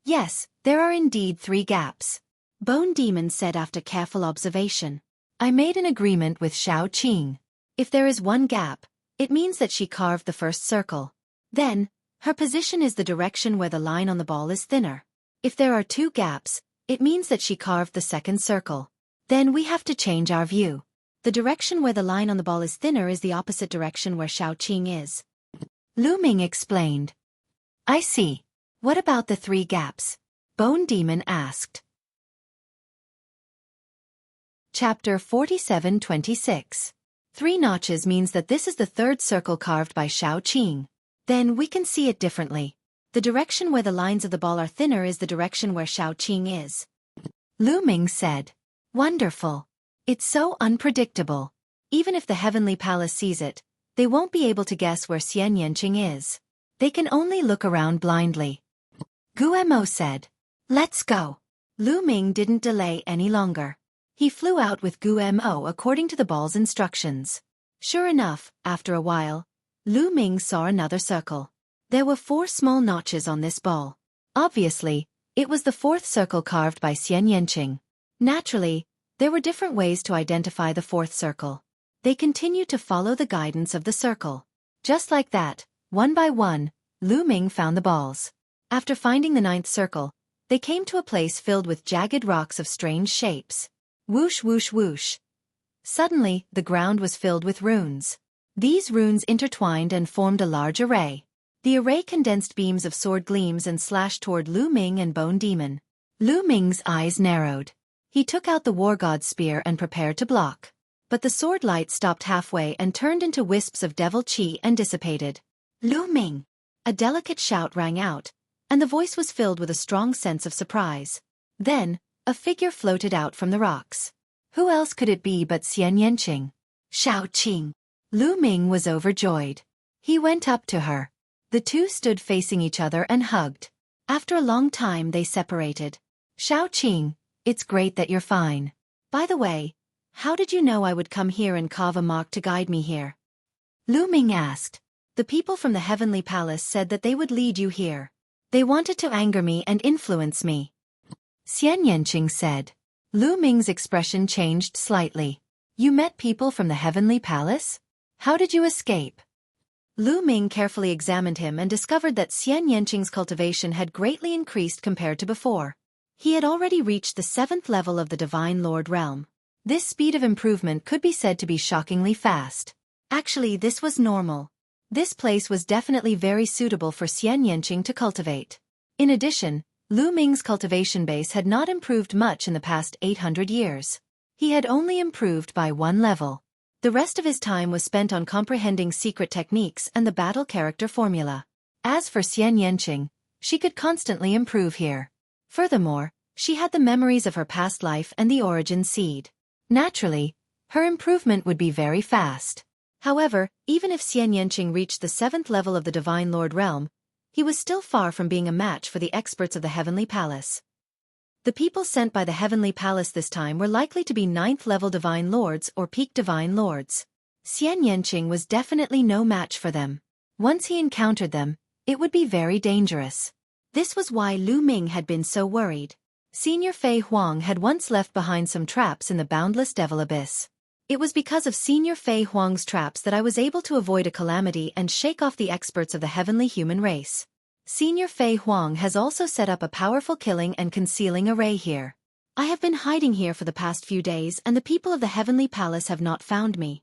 Yes, there are indeed 3 gaps. Bone Demon said after careful observation. I made an agreement with Xueqi. If there is 1 gap, it means that she carved the first circle. Then, her position is the direction where the line on the ball is thinner. If there are 2 gaps, it means that she carved the second circle. Then we have to change our view. The direction where the line on the ball is thinner is the opposite direction where Xueqi is. Lu Ming explained. I see. What about the 3 gaps? Bone Demon asked. Chapter 47-26. 3 notches means that this is the 3rd circle carved by Xueqi. Then we can see it differently. The direction where the lines of the ball are thinner is the direction where Xueqi is. Lu Ming said. Wonderful. It's so unpredictable. Even if the Heavenly Palace sees it, they won't be able to guess where Xian Yanqing is. They can only look around blindly. Guemo said. Let's go. Lu Ming didn't delay any longer. He flew out with Guo according to the ball's instructions. Sure enough, after a while, Lu Ming saw another circle. There were 4 small notches on this ball. Obviously, it was the 4th circle carved by Xian Yanqing. Naturally, there were different ways to identify the 4th circle. They continued to follow the guidance of the circle. Just like that, one by one, Lu Ming found the balls. After finding the 9th circle, they came to a place filled with jagged rocks of strange shapes. Whoosh whoosh whoosh. Suddenly, the ground was filled with runes. These runes intertwined and formed a large array. The array condensed beams of sword gleams and slashed toward Lu Ming and Bone Demon. Lu Ming's eyes narrowed. He took out the war god's spear and prepared to block. But the sword light stopped halfway and turned into wisps of devil chi and dissipated. Lu Ming! A delicate shout rang out, and the voice was filled with a strong sense of surprise. Then, a figure floated out from the rocks. Who else could it be but Xian Yanqing? Shaoqing! Lu Ming was overjoyed. He went up to her. The two stood facing each other and hugged. After a long time they separated. Shaoqing, it's great that you're fine. By the way, how did you know I would come here and carve a mark to guide me here? Lu Ming asked. The people from the Heavenly Palace said that they would lead you here. They wanted to anger me and influence me. Xian Yanqing said. Lu Ming's expression changed slightly. You met people from the Heavenly Palace? How did you escape? Lu Ming carefully examined him and discovered that Xian Yanqing's cultivation had greatly increased compared to before. He had already reached the 7th level of the Divine Lord realm. This speed of improvement could be said to be shockingly fast. Actually, this was normal. This place was definitely very suitable for Xian Yanqing to cultivate. In addition, Lu Ming's cultivation base had not improved much in the past 800 years. He had only improved by 1 level. The rest of his time was spent on comprehending secret techniques and the battle character formula. As for Xian Yanqing, she could constantly improve here. Furthermore, she had the memories of her past life and the origin seed. Naturally, her improvement would be very fast. However, even if Xian Yanqing reached the 7th level of the Divine Lord realm, he was still far from being a match for the experts of the Heavenly Palace. The people sent by the Heavenly Palace this time were likely to be 9th level Divine Lords or peak Divine Lords. Xian Yanqing was definitely no match for them. Once he encountered them, it would be very dangerous. This was why Lu Ming had been so worried. Senior Fei Huang had once left behind some traps in the boundless devil abyss. It was because of Senior Fei Huang's traps that I was able to avoid a calamity and shake off the experts of the heavenly human race. Senior Fei Huang has also set up a powerful killing and concealing array here. I have been hiding here for the past few days and the people of the Heavenly Palace have not found me.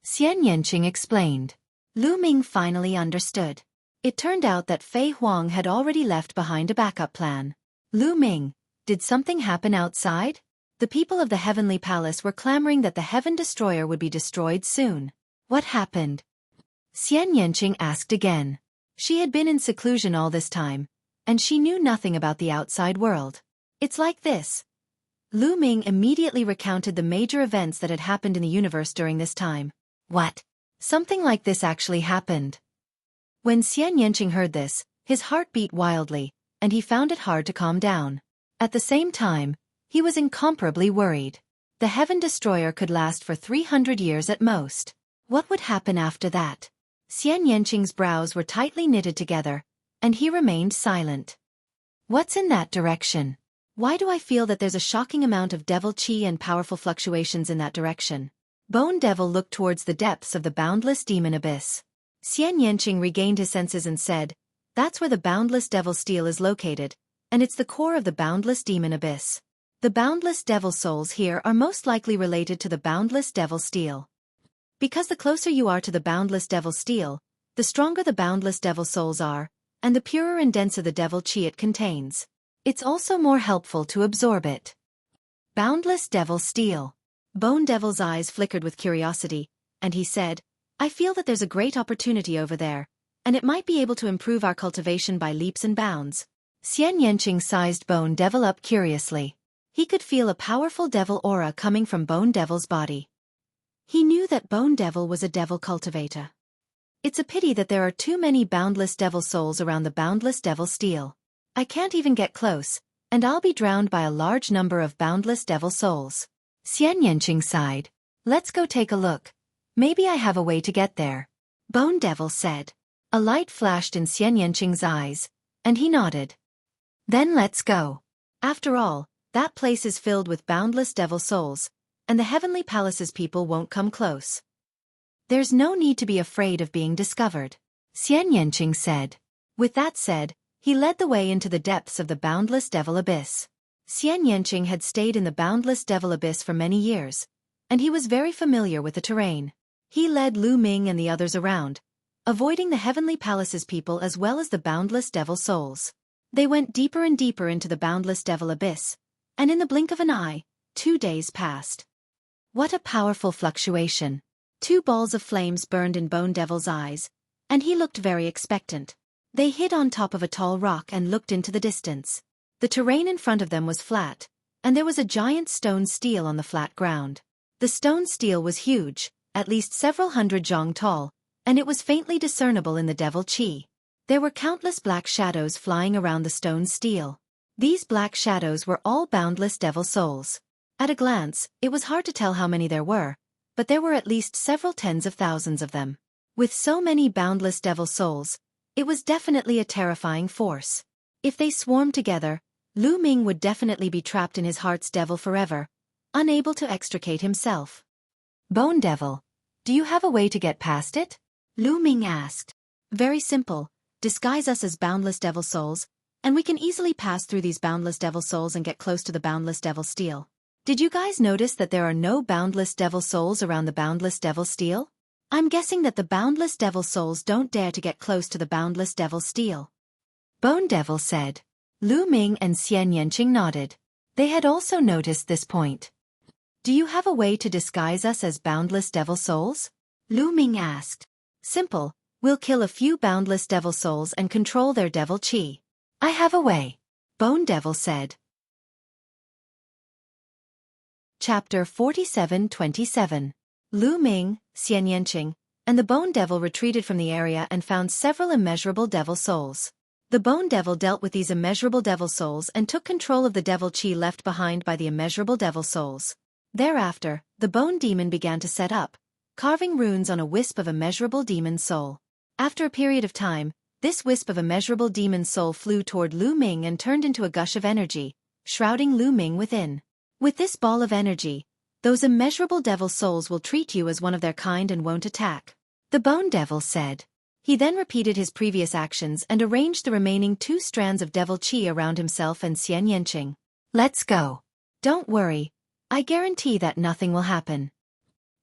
Xian Yanqing explained. Lu Ming finally understood. It turned out that Fei Huang had already left behind a backup plan. Lu Ming, did something happen outside? The people of the Heavenly Palace were clamoring that the Heaven Destroyer would be destroyed soon. What happened? Xian Yanqing asked again. She had been in seclusion all this time, and she knew nothing about the outside world. It's like this. Lu Ming immediately recounted the major events that had happened in the universe during this time. What? Something like this actually happened. When Xian Yanqing heard this, his heart beat wildly, and he found it hard to calm down. At the same time, he was incomparably worried. The Heaven Destroyer could last for 300 years at most. What would happen after that? Xian Yanqing's brows were tightly knitted together, and he remained silent. What's in that direction? Why do I feel that there's a shocking amount of devil chi and powerful fluctuations in that direction? Bone Devil looked towards the depths of the boundless demon abyss. Xian Yanqing regained his senses and said, that's where the boundless devil steel is located, and it's the core of the boundless demon abyss. The boundless devil souls here are most likely related to the boundless devil steel. Because the closer you are to the boundless devil steel, the stronger the boundless devil souls are, and the purer and denser the devil chi it contains. It's also more helpful to absorb it. Boundless devil steel. Bone Devil's eyes flickered with curiosity, and he said, I feel that there's a great opportunity over there, and it might be able to improve our cultivation by leaps and bounds. Xian Yanqing sized Bone Devil up curiously. He could feel a powerful devil aura coming from Bone Devil's body. He knew that Bone Devil was a devil cultivator. It's a pity that there are too many boundless devil souls around the boundless devil steel. I can't even get close, and I'll be drowned by a large number of boundless devil souls. Xian Yanqing sighed. Let's go take a look. Maybe I have a way to get there. Bone Devil said. A light flashed in Xian Yanqing's eyes, and he nodded. Then let's go. After all, that place is filled with boundless devil souls, and the Heavenly Palace's people won't come close. There's no need to be afraid of being discovered, Xian Yanqing said. With that said, he led the way into the depths of the boundless devil abyss. Xian Yanqing had stayed in the boundless devil abyss for many years, and he was very familiar with the terrain. He led Lu Ming and the others around, avoiding the Heavenly Palace's people as well as the boundless devil souls. They went deeper and deeper into the boundless devil abyss, and in the blink of an eye, 2 days passed. What a powerful fluctuation. 2 balls of flames burned in Bone Devil's eyes, and he looked very expectant. They hid on top of a tall rock and looked into the distance. The terrain in front of them was flat, and there was a giant stone stele on the flat ground. The stone stele was huge, at least several hundred zhang tall, and it was faintly discernible in the devil chi. There were countless black shadows flying around the stone stele. These black shadows were all boundless devil souls. At a glance, it was hard to tell how many there were, but there were at least several tens of thousands of them. With so many boundless devil souls, it was definitely a terrifying force. If they swarmed together, Lu Ming would definitely be trapped in his heart's devil forever, unable to extricate himself. Bone Devil, do you have a way to get past it? Lu Ming asked. Very simple, disguise us as boundless devil souls, and we can easily pass through these boundless devil souls and get close to the boundless devil stele. Did you guys notice that there are no boundless devil souls around the boundless devil stele? I'm guessing that the boundless devil souls don't dare to get close to the boundless devil stele. Bone Devil said. Lu Ming and Xian Yanqing nodded. They had also noticed this point. Do you have a way to disguise us as boundless devil souls? Lu Ming asked. Simple, we'll kill a few boundless devil souls and control their devil chi. I have a way. Bone Devil said. Chapter 47-27. Lu Ming, Xian Yanqing, and the Bone Devil retreated from the area and found several immeasurable devil souls. The Bone Devil dealt with these immeasurable devil souls and took control of the devil chi left behind by the immeasurable devil souls. Thereafter, the Bone Demon began to set up, carving runes on a wisp of immeasurable demon soul. After a period of time, this wisp of immeasurable demon soul flew toward Lu Ming and turned into a gush of energy, shrouding Lu Ming within. With this ball of energy, those immeasurable devil souls will treat you as one of their kind and won't attack. The Bone Devil said. He then repeated his previous actions and arranged the remaining 2 strands of devil chi around himself and Xian Yanqing. Let's go. Don't worry. I guarantee that nothing will happen.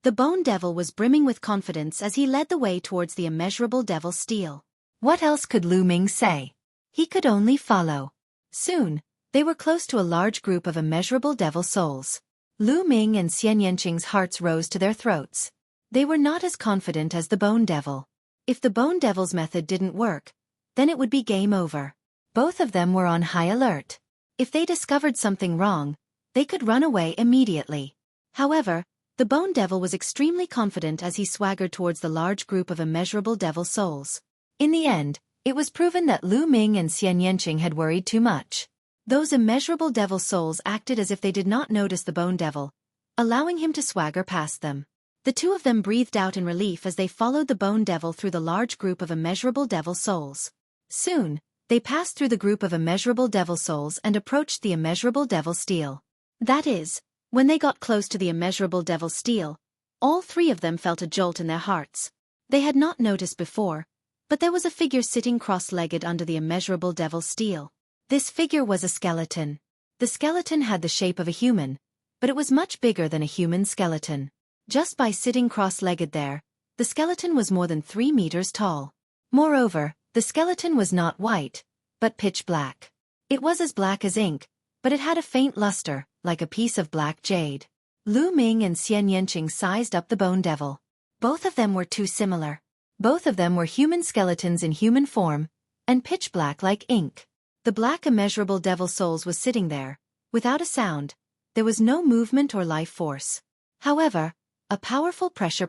The Bone Devil was brimming with confidence as he led the way towards the immeasurable devil stele. What else could Lu Ming say? He could only follow. Soon, they were close to a large group of immeasurable devil souls. Lu Ming and Xian Yanqing's hearts rose to their throats. They were not as confident as the Bone Devil. If the Bone Devil's method didn't work, then it would be game over. Both of them were on high alert. If they discovered something wrong, they could run away immediately. However, the Bone Devil was extremely confident as he swaggered towards the large group of immeasurable devil souls. In the end, it was proven that Lu Ming and Xian Yanqing had worried too much. Those immeasurable devil souls acted as if they did not notice the Bone Devil, allowing him to swagger past them. The 2 of them breathed out in relief as they followed the Bone Devil through the large group of immeasurable devil souls. Soon, they passed through the group of immeasurable devil souls and approached the immeasurable devil stele. That is, when they got close to the immeasurable devil stele, all 3 of them felt a jolt in their hearts. They had not noticed before, but there was a figure sitting cross-legged under the immeasurable devil stele. This figure was a skeleton. The skeleton had the shape of a human, but it was much bigger than a human skeleton. Just by sitting cross-legged there, the skeleton was more than 3 meters tall. Moreover, the skeleton was not white, but pitch black. It was as black as ink, but it had a faint luster, like a piece of black jade. Lu Ming and Xian Yanqing sized up the Bone Devil. Both of them were too similar. Both of them were human skeletons in human form, and pitch black like ink. The black immeasurable devil souls was sitting there, without a sound. There was no movement or life force. However, a powerful pressure.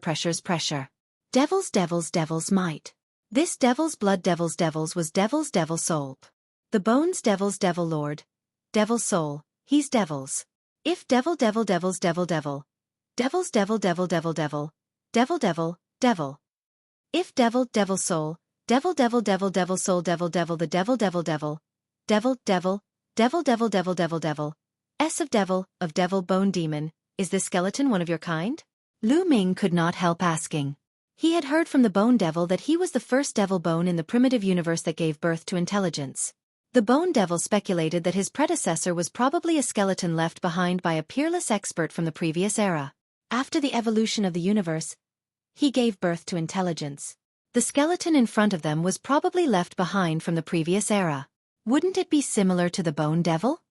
Devil's might. This devil's blood devils was devil's devil soul. The bones devil's devil lord. Devil soul, he's devils. If devil devil devils devil devil. Devils devil devil devil devil. Devil devil, devil. If devil devil soul. Devil devil devil devil soul devil devil the devil devil devil. Devil devil. Devil devil devil devil devil. S of devil bone demon. Is this skeleton one of your kind? Lu Ming could not help asking. He had heard from the bone devil that he was the first devil bone in the primitive universe that gave birth to intelligence. The bone devil speculated that his predecessor was probably a skeleton left behind by a peerless expert from the previous era. After the evolution of the universe, he gave birth to intelligence. The skeleton in front of them was probably left behind from the previous era. Wouldn't it be similar to the bone devil?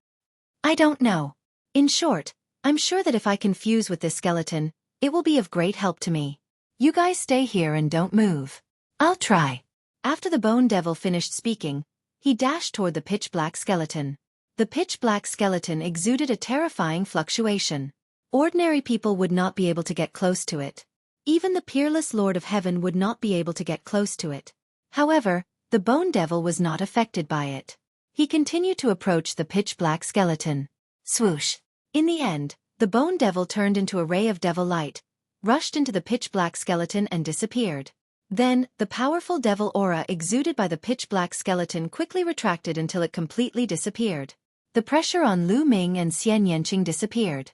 I don't know. In short, I'm sure that if I can fuse with this skeleton, it will be of great help to me. You guys stay here and don't move. I'll try. After the bone devil finished speaking, he dashed toward the pitch-black skeleton. The pitch-black skeleton exuded a terrifying fluctuation. Ordinary people would not be able to get close to it. Even the peerless Lord of Heaven would not be able to get close to it. However, the bone devil was not affected by it. He continued to approach the pitch-black skeleton. Swoosh! In the end, the bone devil turned into a ray of devil light, rushed into the pitch-black skeleton and disappeared. Then, the powerful devil aura exuded by the pitch-black skeleton quickly retracted until it completely disappeared. The pressure on Lu Ming and Xian Yanqing disappeared.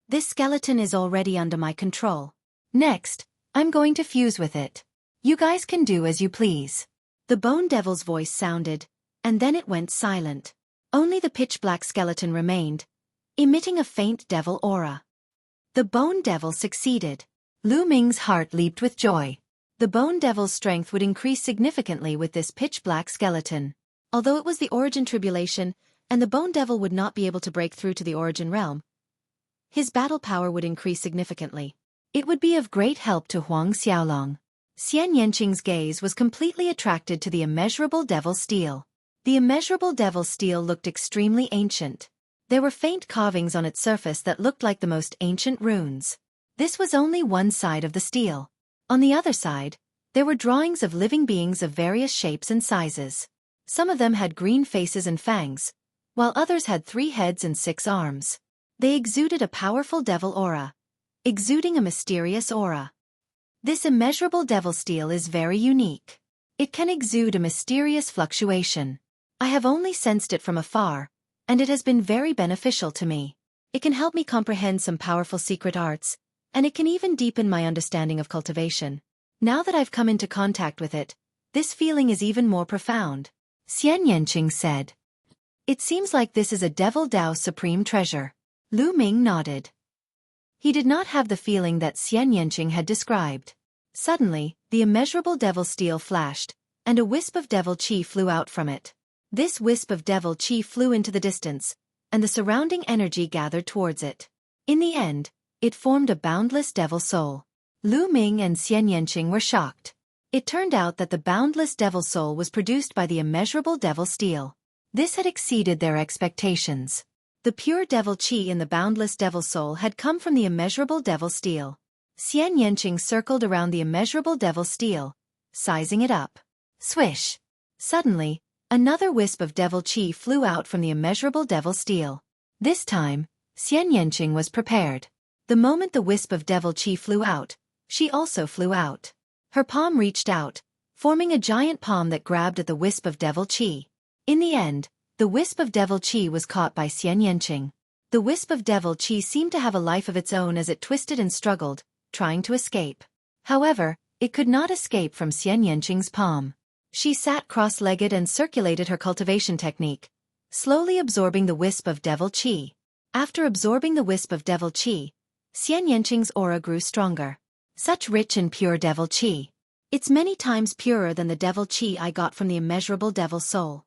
This skeleton is already under my control. Next, I'm going to fuse with it. You guys can do as you please. The bone devil's voice sounded, and then it went silent. Only the pitch-black skeleton remained, emitting a faint devil aura. The bone devil succeeded. Lu Ming's heart leaped with joy. The bone devil's strength would increase significantly with this pitch-black skeleton. Although it was the origin tribulation, and the bone devil would not be able to break through to the origin realm, his battle power would increase significantly. It would be of great help to Huang Xiaolong. Xian Yanqing's gaze was completely attracted to the immeasurable devil steel. The immeasurable devil steel looked extremely ancient. There were faint carvings on its surface that looked like the most ancient runes. This was only one side of the steel. On the other side, there were drawings of living beings of various shapes and sizes. Some of them had green faces and fangs, while others had 3 heads and 6 arms. They exuded a powerful devil aura, exuding a mysterious aura. This immeasurable devil steel is very unique. It can exude a mysterious fluctuation. I have only sensed it from afar, and it has been very beneficial to me. It can help me comprehend some powerful secret arts, and it can even deepen my understanding of cultivation. Now that I've come into contact with it, this feeling is even more profound. Xian Yanqing said. It seems like this is a Devil Dao supreme treasure. Lu Ming nodded. He did not have the feeling that Xian Yanqing had described. Suddenly, the immeasurable devil steel flashed, and a wisp of devil chi flew out from it. This wisp of devil chi flew into the distance, and the surrounding energy gathered towards it. In the end, it formed a boundless devil soul. Lu Ming and Xian Yanqing were shocked. It turned out that the boundless devil soul was produced by the immeasurable devil steel. This had exceeded their expectations. The pure devil chi in the boundless devil soul had come from the immeasurable devil steel. Xian Yanqing circled around the immeasurable devil steel, sizing it up. Swish! Suddenly, another wisp of devil chi flew out from the immeasurable devil steel. This time, Xian Yanqing was prepared. The moment the wisp of devil chi flew out, she also flew out. Her palm reached out, forming a giant palm that grabbed at the wisp of devil chi. In the end, the wisp of devil chi was caught by Xian Yanqing. The wisp of devil chi seemed to have a life of its own as it twisted and struggled, trying to escape. However, it could not escape from Xian Yanqing's palm. She sat cross-legged and circulated her cultivation technique, slowly absorbing the wisp of devil chi. After absorbing the wisp of devil chi, Xian Yanqing's aura grew stronger. Such rich and pure devil chi. It's many times purer than the devil chi I got from the immeasurable devil soul.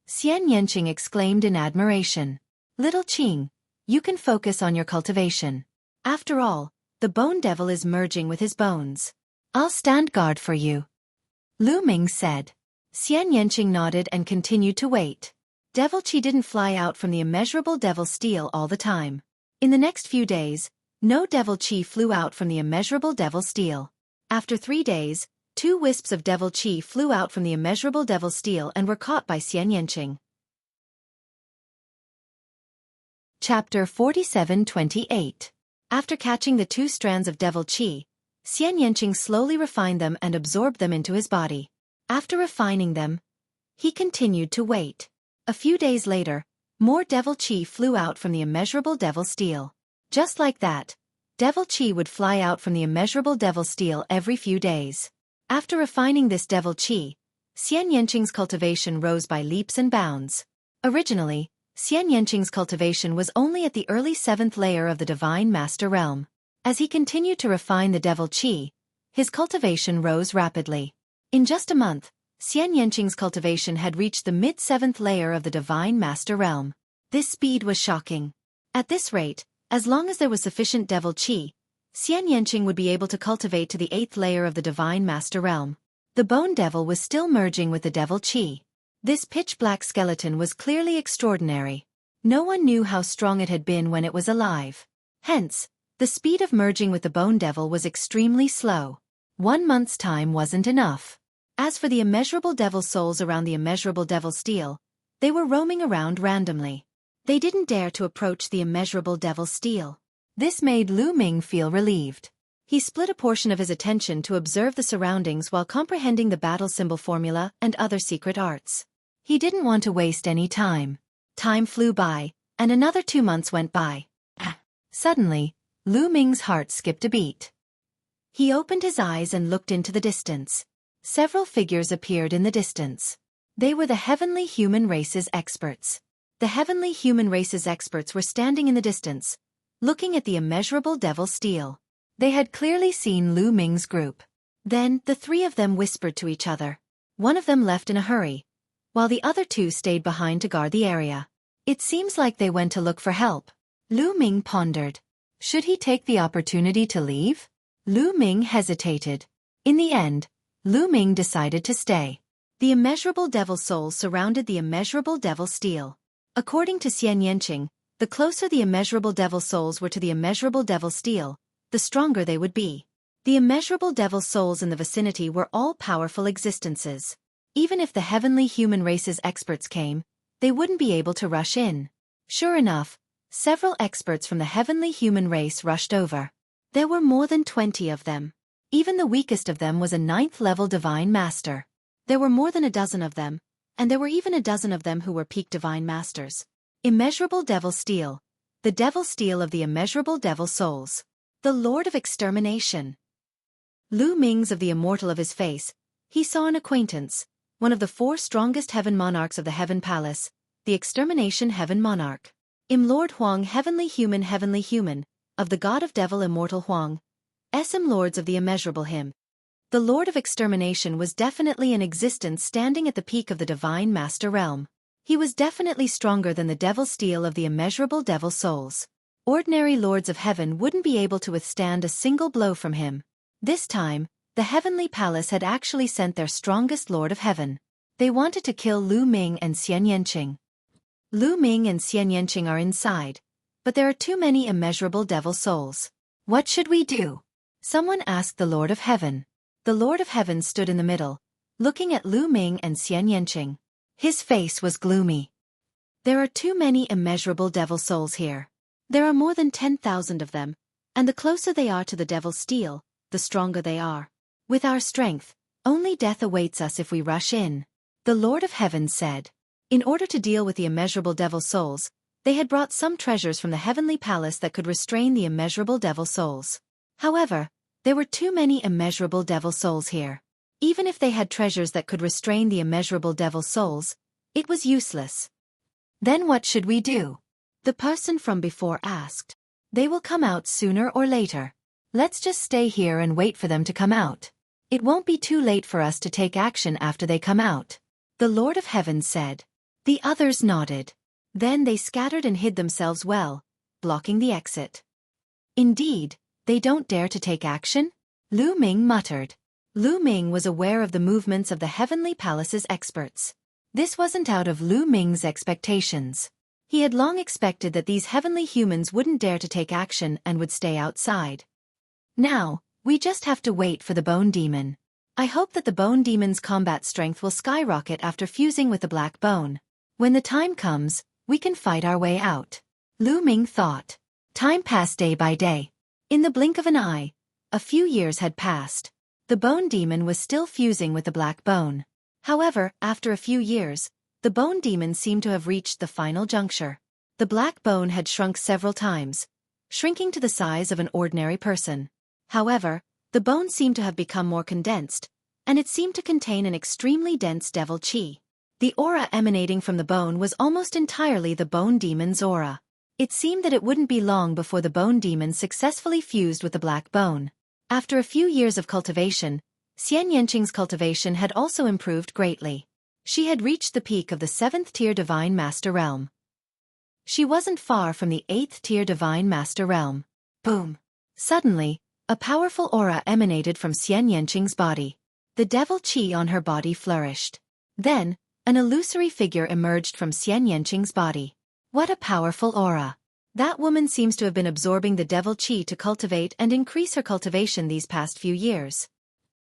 Xian Yanqing exclaimed in admiration. Little Qing, you can focus on your cultivation. After all, the bone devil is merging with his bones. I'll stand guard for you. Lu Ming said. Xian Yanqing nodded and continued to wait. Devil chi didn't fly out from the immeasurable devil steel all the time. In the next few days, no devil chi flew out from the immeasurable devil steel. After 3 days, 2 wisps of devil chi flew out from the immeasurable devil steel and were caught by Xian Yanqing. Chapter 47-28. After catching the 2 strands of devil qi, Xian Yanqing slowly refined them and absorbed them into his body. After refining them, he continued to wait. A few days later, more devil qi flew out from the immeasurable devil steel. Just like that, devil qi would fly out from the immeasurable devil steel every few days. After refining this devil qi, Xian Yanqing's cultivation rose by leaps and bounds. Originally, Xian Yanqing's cultivation was only at the early 7th layer of the Divine Master Realm. As he continued to refine the devil qi, his cultivation rose rapidly. In just a month, Xian Yanqing's cultivation had reached the mid-7th layer of the Divine Master Realm. This speed was shocking. At this rate, as long as there was sufficient devil qi, Xian Yanqing would be able to cultivate to the 8th layer of the Divine Master Realm. The Bone Devil was still merging with the devil qi. This pitch-black skeleton was clearly extraordinary. No one knew how strong it had been when it was alive. Hence, the speed of merging with the Bone Devil was extremely slow. 1 month's time wasn't enough. As for the immeasurable devil souls around the immeasurable devil steel, they were roaming around randomly. They didn't dare to approach the immeasurable devil steel. This made Lu Ming feel relieved. He split a portion of his attention to observe the surroundings while comprehending the battle symbol formula and other secret arts. He didn't want to waste any time. Time flew by, and another 2 months went by. Suddenly, Lu Ming's heart skipped a beat. He opened his eyes and looked into the distance. Several figures appeared in the distance. They were the heavenly human race's experts. The heavenly human race's experts were standing in the distance, looking at the immeasurable devil steel. They had clearly seen Lu Ming's group. Then, the 3 of them whispered to each other. One of them left in a hurry, while the other 2 stayed behind to guard the area. It seems like they went to look for help. Lu Ming pondered. Should he take the opportunity to leave? Lu Ming hesitated. In the end, Lu Ming decided to stay. The immeasurable devil souls surrounded the immeasurable devil steel. According to Xian Yanqing, the closer the immeasurable devil souls were to the immeasurable devil steel, the stronger they would be. The immeasurable devil souls in the vicinity were all powerful existences. Even if the heavenly human race's experts came, they wouldn't be able to rush in. Sure enough, several experts from the heavenly human race rushed over. There were more than 20 of them. Even the weakest of them was a 9th-level Divine Master. There were more than a dozen of them, and there were even a dozen of them who were peak Divine Masters. Immeasurable Devil Steel. The Devil Steel of the immeasurable Devil Souls. The Lord of Extermination. Lu Ming's of the immortal of his face, he saw an acquaintance, one of the 4 strongest heaven monarchs of the Heaven Palace, the Extermination Heaven Monarch. Lord Huang heavenly human, of the God of Devil Immortal Huang. Lords of the Immeasurable Him. The Lord of Extermination was definitely in existence standing at the peak of the Divine Master Realm. He was definitely stronger than the Devil Steel of the immeasurable Devil Souls. Ordinary Lords of Heaven wouldn't be able to withstand a single blow from him. This time, the Heavenly Palace had actually sent their strongest Lord of Heaven. They wanted to kill Lu Ming and Xian Yanqing. Lu Ming and Xian Yanqing are inside, but there are too many immeasurable devil souls. What should we do? Someone asked the Lord of Heaven. The Lord of Heaven stood in the middle, looking at Lu Ming and Xian Yanqing. His face was gloomy. There are too many immeasurable devil souls here. There are more than 10,000 of them, and the closer they are to the Devil Steel, the stronger they are. With our strength, only death awaits us if we rush in. The Lord of Heaven said. In order to deal with the immeasurable devil souls, they had brought some treasures from the heavenly palace that could restrain the immeasurable devil souls. However, there were too many immeasurable devil souls here. Even if they had treasures that could restrain the immeasurable devil souls, it was useless. Then what should we do? The person from before asked. They will come out sooner or later. Let's just stay here and wait for them to come out. It won't be too late for us to take action after they come out. The Lord of Heaven said. The others nodded. Then they scattered and hid themselves well, blocking the exit. Indeed, they don't dare to take action? Lu Ming muttered. Lu Ming was aware of the movements of the Heavenly Palace's experts. This wasn't out of Lu Ming's expectations. He had long expected that these heavenly humans wouldn't dare to take action and would stay outside. Now, we just have to wait for the Bone Demon. I hope that the Bone Demon's combat strength will skyrocket after fusing with the Black Bone. When the time comes, we can fight our way out. Lu Ming thought. Time passed day by day. In the blink of an eye, a few years had passed. The bone demon was still fusing with the black bone. However, after a few years, the bone demon seemed to have reached the final juncture. The black bone had shrunk several times, shrinking to the size of an ordinary person. However, the bone seemed to have become more condensed, and it seemed to contain an extremely dense devil chi. The aura emanating from the bone was almost entirely the bone demon's aura. It seemed that it wouldn't be long before the bone demon successfully fused with the black bone. After a few years of cultivation, Xian Yanqing's cultivation had also improved greatly. She had reached the peak of the 7th tier Divine Master Realm. She wasn't far from the 8th tier Divine Master Realm. Boom! Suddenly, a powerful aura emanated from Xian Yanqing's body. The devil chi on her body flourished. Then, an illusory figure emerged from Xian Yanqing's body. What a powerful aura! That woman seems to have been absorbing the devil chi to cultivate and increase her cultivation these past few years.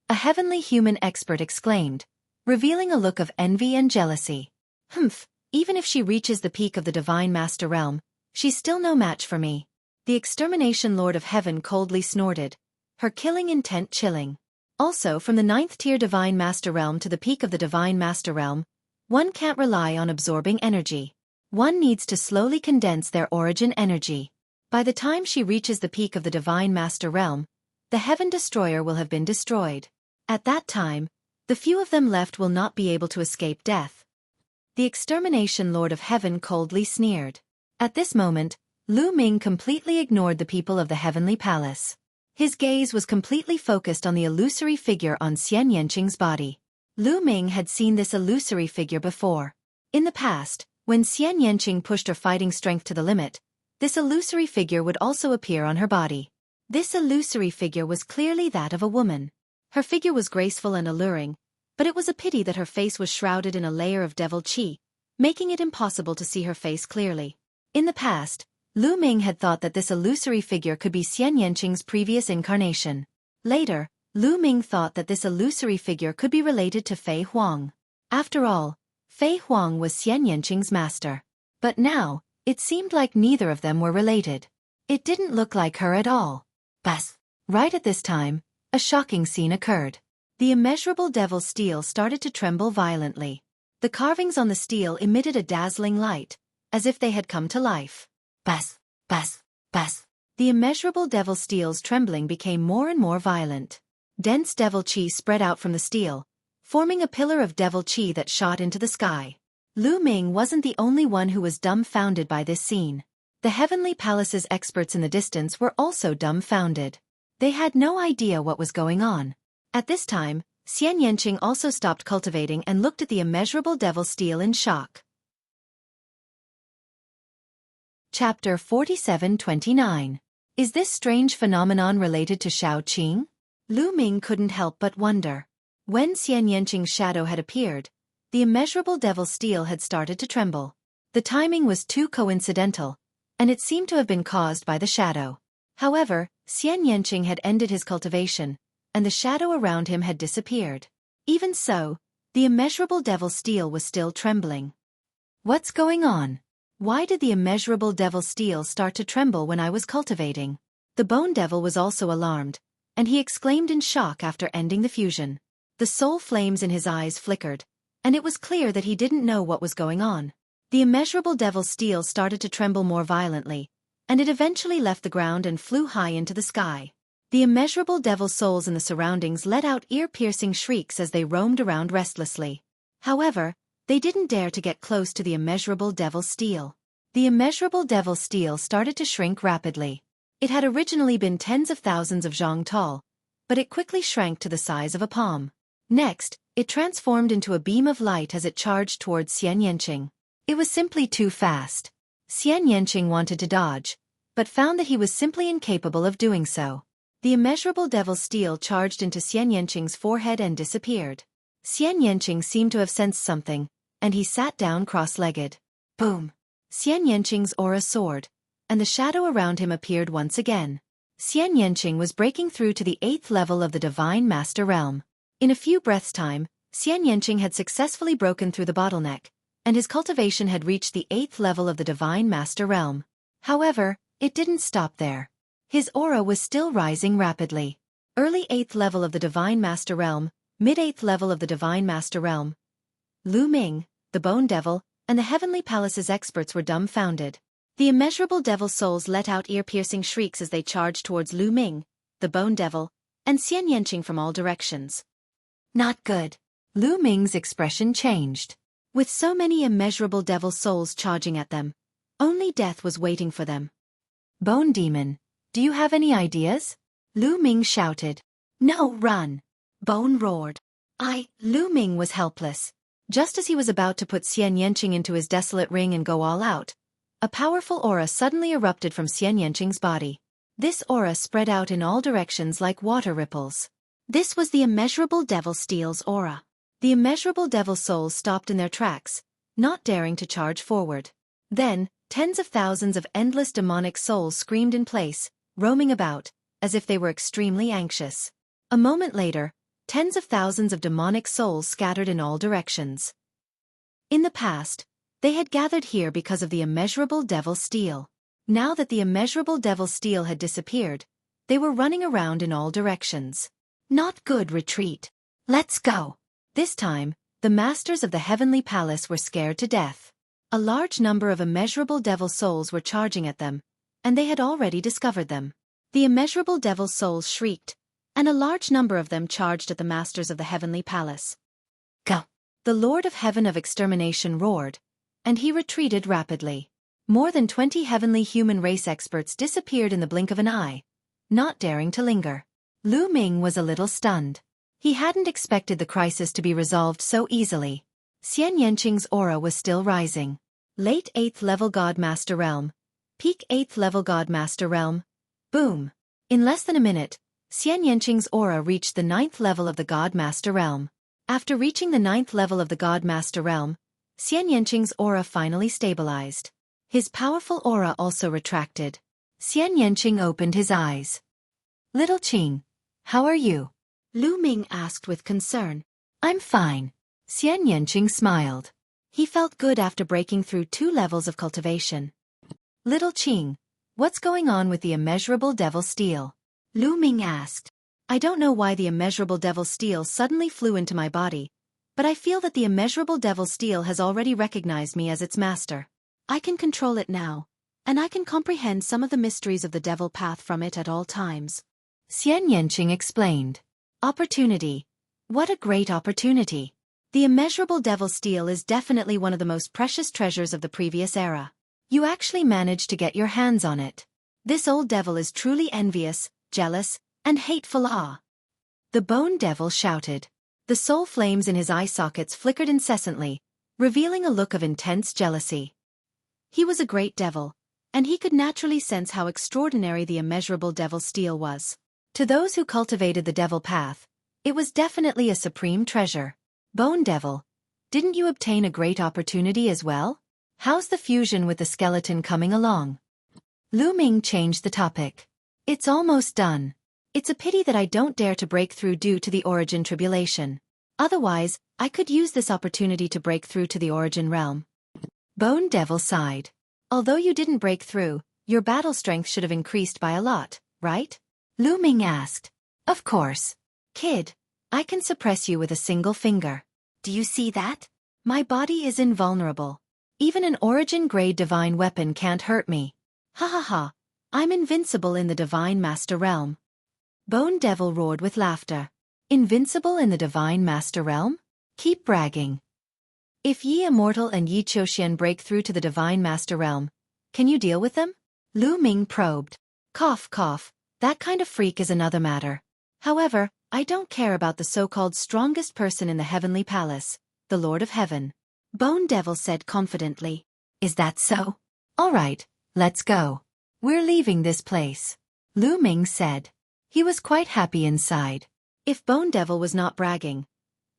A heavenly human expert exclaimed, revealing a look of envy and jealousy. Even if she reaches the peak of the Divine Master Realm, she's still no match for me. The Extermination Lord of Heaven coldly snorted, her killing intent chilling. Also, from the 9th tier Divine Master Realm to the peak of the Divine Master Realm, one can't rely on absorbing energy. One needs to slowly condense their origin energy. By the time she reaches the peak of the Divine Master Realm, the Heaven Destroyer will have been destroyed. At that time, the few of them left will not be able to escape death. The Extermination Lord of Heaven coldly sneered. At this moment, Lu Ming completely ignored the people of the Heavenly Palace. His gaze was completely focused on the illusory figure on Xian Yanqing's body. Lu Ming had seen this illusory figure before. In the past, when Xian Yanqing pushed her fighting strength to the limit, this illusory figure would also appear on her body. This illusory figure was clearly that of a woman. Her figure was graceful and alluring, but it was a pity that her face was shrouded in a layer of devil chi, making it impossible to see her face clearly. In the past, Lu Ming had thought that this illusory figure could be Xian Yanqing's previous incarnation. Later, Lu Ming thought that this illusory figure could be related to Fei Huang. After all, Fei Huang was Xian Yanqing's master. But now, it seemed like neither of them were related. It didn't look like her at all. Bas! Right at this time, a shocking scene occurred. The immeasurable devil steel started to tremble violently. The carvings on the steel emitted a dazzling light, as if they had come to life. Bas! Bas! Bas! The immeasurable devil steel's trembling became more and more violent. Dense devil chi spread out from the steel, forming a pillar of devil chi that shot into the sky. Lu Ming wasn't the only one who was dumbfounded by this scene. The Heavenly Palace's experts in the distance were also dumbfounded. They had no idea what was going on. At this time, Xian Yanqing also stopped cultivating and looked at the immeasurable devil steel in shock. Chapter 47-29. Is this strange phenomenon related to Shaoqing? Lu Ming couldn't help but wonder. When Xian Yanqing's shadow had appeared, the immeasurable devil steel had started to tremble. The timing was too coincidental, and it seemed to have been caused by the shadow. However, Xian Yanqing had ended his cultivation, and the shadow around him had disappeared. Even so, the immeasurable devil steel was still trembling. What's going on? Why did the immeasurable devil steel start to tremble when I was cultivating? The bone devil was also alarmed, and he exclaimed in shock after ending the fusion. The soul flames in his eyes flickered, and it was clear that he didn't know what was going on. The immeasurable devil steel started to tremble more violently, and it eventually left the ground and flew high into the sky. The immeasurable devil souls in the surroundings let out ear-piercing shrieks as they roamed around restlessly. However, they didn't dare to get close to the immeasurable devil steel. The immeasurable devil steel started to shrink rapidly. It had originally been tens of thousands of zhang tall, but it quickly shrank to the size of a palm. Next, it transformed into a beam of light as it charged towards Xian Yanqing. It was simply too fast. Xian Yanqing wanted to dodge, but found that he was simply incapable of doing so. The immeasurable devil steel charged into Xian Yanqing's forehead and disappeared. Xian Yanqing seemed to have sensed something, and he sat down cross-legged. Boom! Xian Yanqing's aura soared, and the shadow around him appeared once again. Xian Yanqing was breaking through to the 8th level of the Divine Master Realm. In a few breaths' time, Xian Yanqing had successfully broken through the bottleneck, and his cultivation had reached the 8th level of the Divine Master Realm. However, it didn't stop there. His aura was still rising rapidly. Early 8th level of the Divine Master Realm, mid-8th level of the Divine Master Realm. Lu Ming, the Bone Devil, and the Heavenly Palace's experts were dumbfounded. The immeasurable devil souls let out ear-piercing shrieks as they charged towards Lu Ming, the Bone Devil, and Xian Yanqing from all directions. Not good. Lu Ming's expression changed. With so many immeasurable devil souls charging at them, only death was waiting for them. Bone Demon, do you have any ideas? Lu Ming shouted. No, run. Bone roared. Lu Ming was helpless. Just as he was about to put Xian Yanqing into his desolate ring and go all out, a powerful aura suddenly erupted from Xian Yanqing's body. This aura spread out in all directions like water ripples. This was the immeasurable devil steel's aura. The immeasurable devil souls stopped in their tracks, not daring to charge forward. Then, tens of thousands of endless demonic souls screamed in place, roaming about, as if they were extremely anxious. A moment later, tens of thousands of demonic souls scattered in all directions. In the past, they had gathered here because of the immeasurable devil steel. Now that the immeasurable devil steel had disappeared, they were running around in all directions. Not good. Retreat. Let's go. This time, the masters of the Heavenly Palace were scared to death. A large number of immeasurable devil souls were charging at them, and they had already discovered them. The immeasurable devil souls shrieked, and a large number of them charged at the masters of the Heavenly Palace. Go! The Lord of Heaven of Extermination roared, and he retreated rapidly. More than 20 heavenly human race experts disappeared in the blink of an eye, not daring to linger. Lu Ming was a little stunned. He hadn't expected the crisis to be resolved so easily. Xian Yanqing's aura was still rising. Late 8th level God Master Realm. Peak 8th level God Master Realm. Boom! In less than a minute, Xian Yanqing's aura reached the 9th level of the God Master Realm. After reaching the 9th level of the God Master Realm, Xian Yanqing's aura finally stabilized. His powerful aura also retracted. Xian Yanqing opened his eyes. Little Qing, how are you? Lu Ming asked with concern. I'm fine. Xian Yanqing smiled. He felt good after breaking through 2 levels of cultivation. Little Qing, what's going on with the immeasurable devil steel? Lu Ming asked. I don't know why the immeasurable devil steel suddenly flew into my body, but I feel that the immeasurable devil steel has already recognized me as its master. I can control it now, and I can comprehend some of the mysteries of the devil path from it at all times. Xian Yanqing explained. Opportunity. What a great opportunity. The immeasurable devil steel is definitely one of the most precious treasures of the previous era. You actually managed to get your hands on it. This old devil is truly envious, jealous, and hateful. The Bone Devil shouted. The soul flames in his eye sockets flickered incessantly, revealing a look of intense jealousy. He was a great devil, and he could naturally sense how extraordinary the immeasurable devil steel was. To those who cultivated the devil path, it was definitely a supreme treasure. Bone Devil, didn't you obtain a great opportunity as well? How's the fusion with the skeleton coming along? Lu Ming changed the topic. It's almost done. It's a pity that I don't dare to break through due to the origin tribulation. Otherwise, I could use this opportunity to break through to the origin realm. Bone Devil sighed. Although you didn't break through, your battle strength should have increased by a lot, right? Lu Ming asked. Of course. Kid, I can suppress you with a single finger. Do you see that? My body is invulnerable. Even an origin-grade divine weapon can't hurt me. Ha ha ha. I'm invincible in the Divine Master Realm. Bone Devil roared with laughter. Invincible in the Divine Master Realm? Keep bragging. If Yi Immortal and Yi Qiuxian break through to the Divine Master Realm, can you deal with them? Lu Ming probed. Cough cough, that kind of freak is another matter. However, I don't care about the so-called strongest person in the Heavenly Palace, the Lord of Heaven. Bone Devil said confidently. Is that so? All right, let's go. We're leaving this place. Lu Ming said. He was quite happy inside. If Bone Devil was not bragging,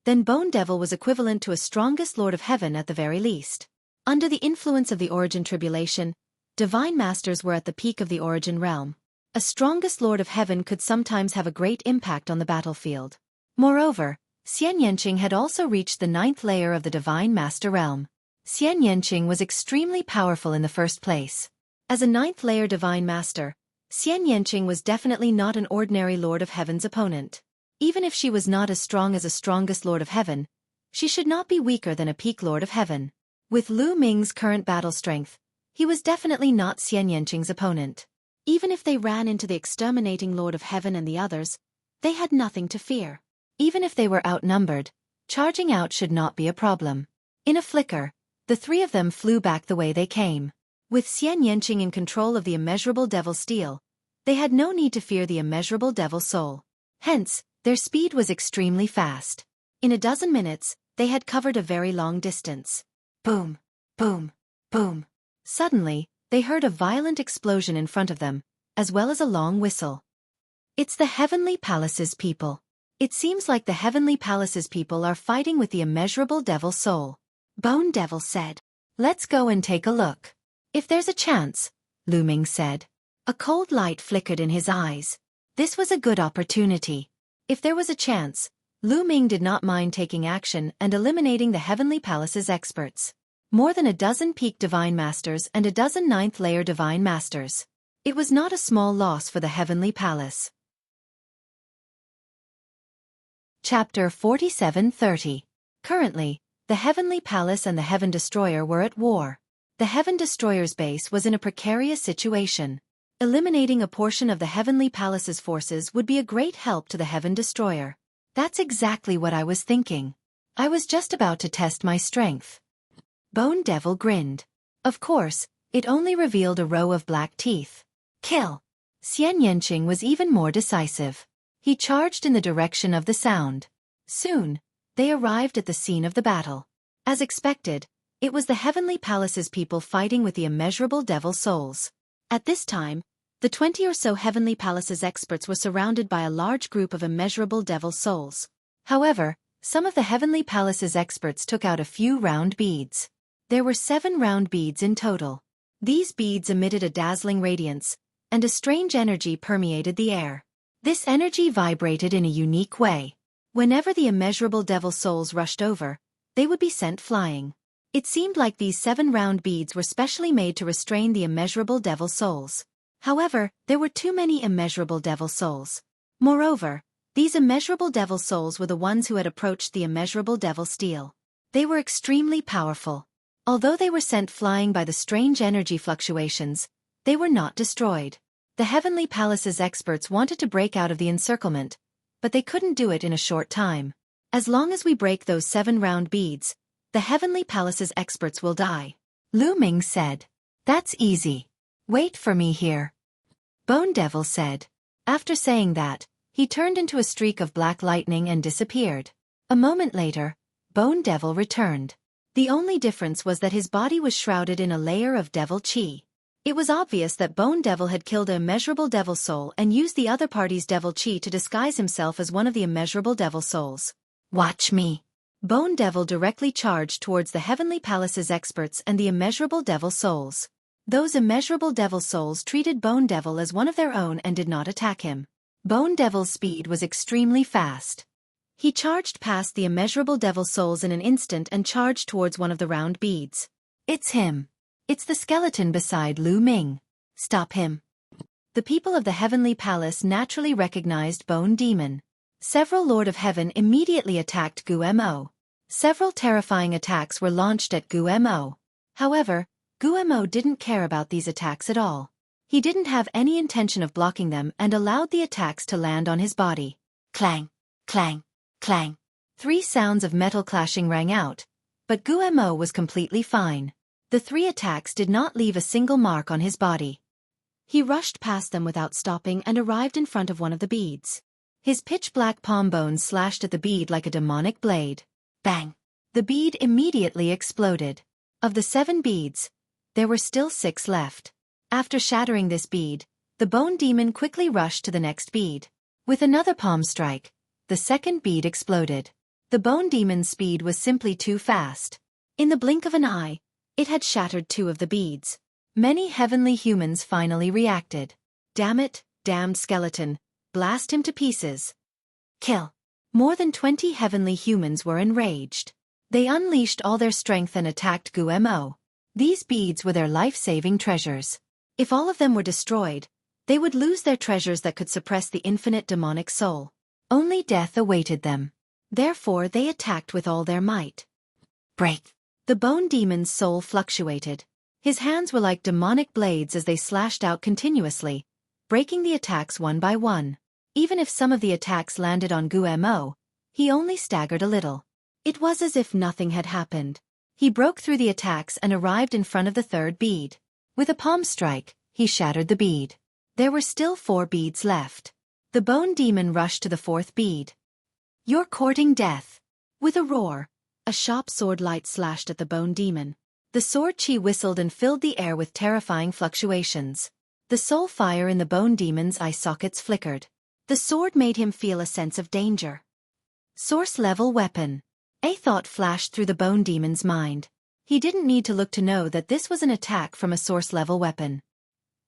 then Bone Devil was equivalent to a strongest Lord of Heaven at the very least. Under the influence of the origin tribulation, divine masters were at the peak of the origin realm. A strongest Lord of Heaven could sometimes have a great impact on the battlefield. Moreover, Xian Yanqing had also reached the 9th layer of the Divine Master Realm. Xian Yanqing was extremely powerful in the first place. As a ninth-layer divine master, Xian Yanqing was definitely not an ordinary Lord of Heaven's opponent. Even if she was not as strong as a strongest Lord of Heaven, she should not be weaker than a peak Lord of Heaven. With Lu Ming's current battle strength, he was definitely not Xian Yanqing's opponent. Even if they ran into the exterminating Lord of Heaven and the others, they had nothing to fear. Even if they were outnumbered, charging out should not be a problem. In a flicker, the three of them flew back the way they came. With Xian Yanqing in control of the immeasurable devil steel, they had no need to fear the immeasurable devil soul. Hence, their speed was extremely fast. In a dozen minutes, they had covered a very long distance. Boom, boom, boom. Suddenly, they heard a violent explosion in front of them, as well as a long whistle. It's the Heavenly Palace's people. It seems like the Heavenly Palace's people are fighting with the immeasurable devil soul. Bone Devil said. Let's go and take a look. If there's a chance, Lu Ming said. A cold light flickered in his eyes. This was a good opportunity. If there was a chance, Lu Ming did not mind taking action and eliminating the Heavenly Palace's experts. More than a dozen peak divine masters and a dozen ninth-layer divine masters. It was not a small loss for the Heavenly Palace. Chapter 47:30. Currently, the Heavenly Palace and the Heaven Destroyer were at war. The Heaven Destroyer's base was in a precarious situation. Eliminating a portion of the Heavenly Palace's forces would be a great help to the Heaven Destroyer. That's exactly what I was thinking. I was just about to test my strength. Bone Devil grinned. Of course, it only revealed a row of black teeth. Kill! Xian Yanqing was even more decisive. He charged in the direction of the sound. Soon, they arrived at the scene of the battle. As expected, it was the Heavenly Palace's people fighting with the immeasurable devil souls. At this time, the 20 or so Heavenly Palace's experts were surrounded by a large group of immeasurable devil souls. However, some of the Heavenly Palace's experts took out a few round beads. There were 7 round beads in total. These beads emitted a dazzling radiance, and a strange energy permeated the air. This energy vibrated in a unique way. Whenever the immeasurable devil souls rushed over, they would be sent flying. It seemed like these 7 round beads were specially made to restrain the immeasurable devil souls. However, there were too many immeasurable devil souls. Moreover, these immeasurable devil souls were the ones who had approached the immeasurable devil steel. They were extremely powerful. Although they were sent flying by the strange energy fluctuations, they were not destroyed. The Heavenly Palace's experts wanted to break out of the encirclement, but they couldn't do it in a short time. As long as we break those 7 round beads, the Heavenly Palace's experts will die. Lu Ming said. That's easy. Wait for me here. Bone Devil said. After saying that, he turned into a streak of black lightning and disappeared. A moment later, Bone Devil returned. The only difference was that his body was shrouded in a layer of devil chi. It was obvious that Bone Devil had killed an immeasurable devil soul and used the other party's devil chi to disguise himself as one of the immeasurable devil souls. Watch me. Bone Devil directly charged towards the Heavenly Palace's experts and the immeasurable devil souls. Those immeasurable devil souls treated Bone Devil as one of their own and did not attack him. Bone Devil's speed was extremely fast. He charged past the immeasurable devil souls in an instant and charged towards one of the round beads. It's him. It's the skeleton beside Lu Ming. Stop him. The people of the Heavenly Palace naturally recognized Bone Demon. Several Lord of Heaven immediately attacked Guo. Several terrifying attacks were launched at Guo. However, Guo didn't care about these attacks at all. He didn't have any intention of blocking them and allowed the attacks to land on his body. Clang, clang, clang. 3 sounds of metal clashing rang out, but Guo was completely fine. The 3 attacks did not leave a single mark on his body. He rushed past them without stopping and arrived in front of one of the beads. His pitch-black palm bones slashed at the bead like a demonic blade. Bang! The bead immediately exploded. Of the 7 beads, there were still 6 left. After shattering this bead, the Bone Demon quickly rushed to the next bead. With another palm strike, the second bead exploded. The Bone Demon's speed was simply too fast. In the blink of an eye, it had shattered 2 of the beads. Many heavenly humans finally reacted. Damn it, damned skeleton. Blast him to pieces. Kill. More than 20 heavenly humans were enraged. They unleashed all their strength and attacked Guo. These beads were their life-saving treasures. If all of them were destroyed, they would lose their treasures that could suppress the infinite demonic soul. Only death awaited them. Therefore they attacked with all their might. Break! The bone demon's soul fluctuated. His hands were like demonic blades as they slashed out continuously, breaking the attacks one by one. Even if some of the attacks landed on Guemo, he only staggered a little. It was as if nothing had happened. He broke through the attacks and arrived in front of the third bead. With a palm strike, he shattered the bead. There were still 4 beads left. The bone demon rushed to the 4th bead. "You're courting death." With a roar, a sharp sword light slashed at the bone demon. The sword chi whistled and filled the air with terrifying fluctuations. The soul fire in the bone demon's eye sockets flickered. The sword made him feel a sense of danger. Source-level weapon. A thought flashed through the bone demon's mind. He didn't need to look to know that this was an attack from a source-level weapon.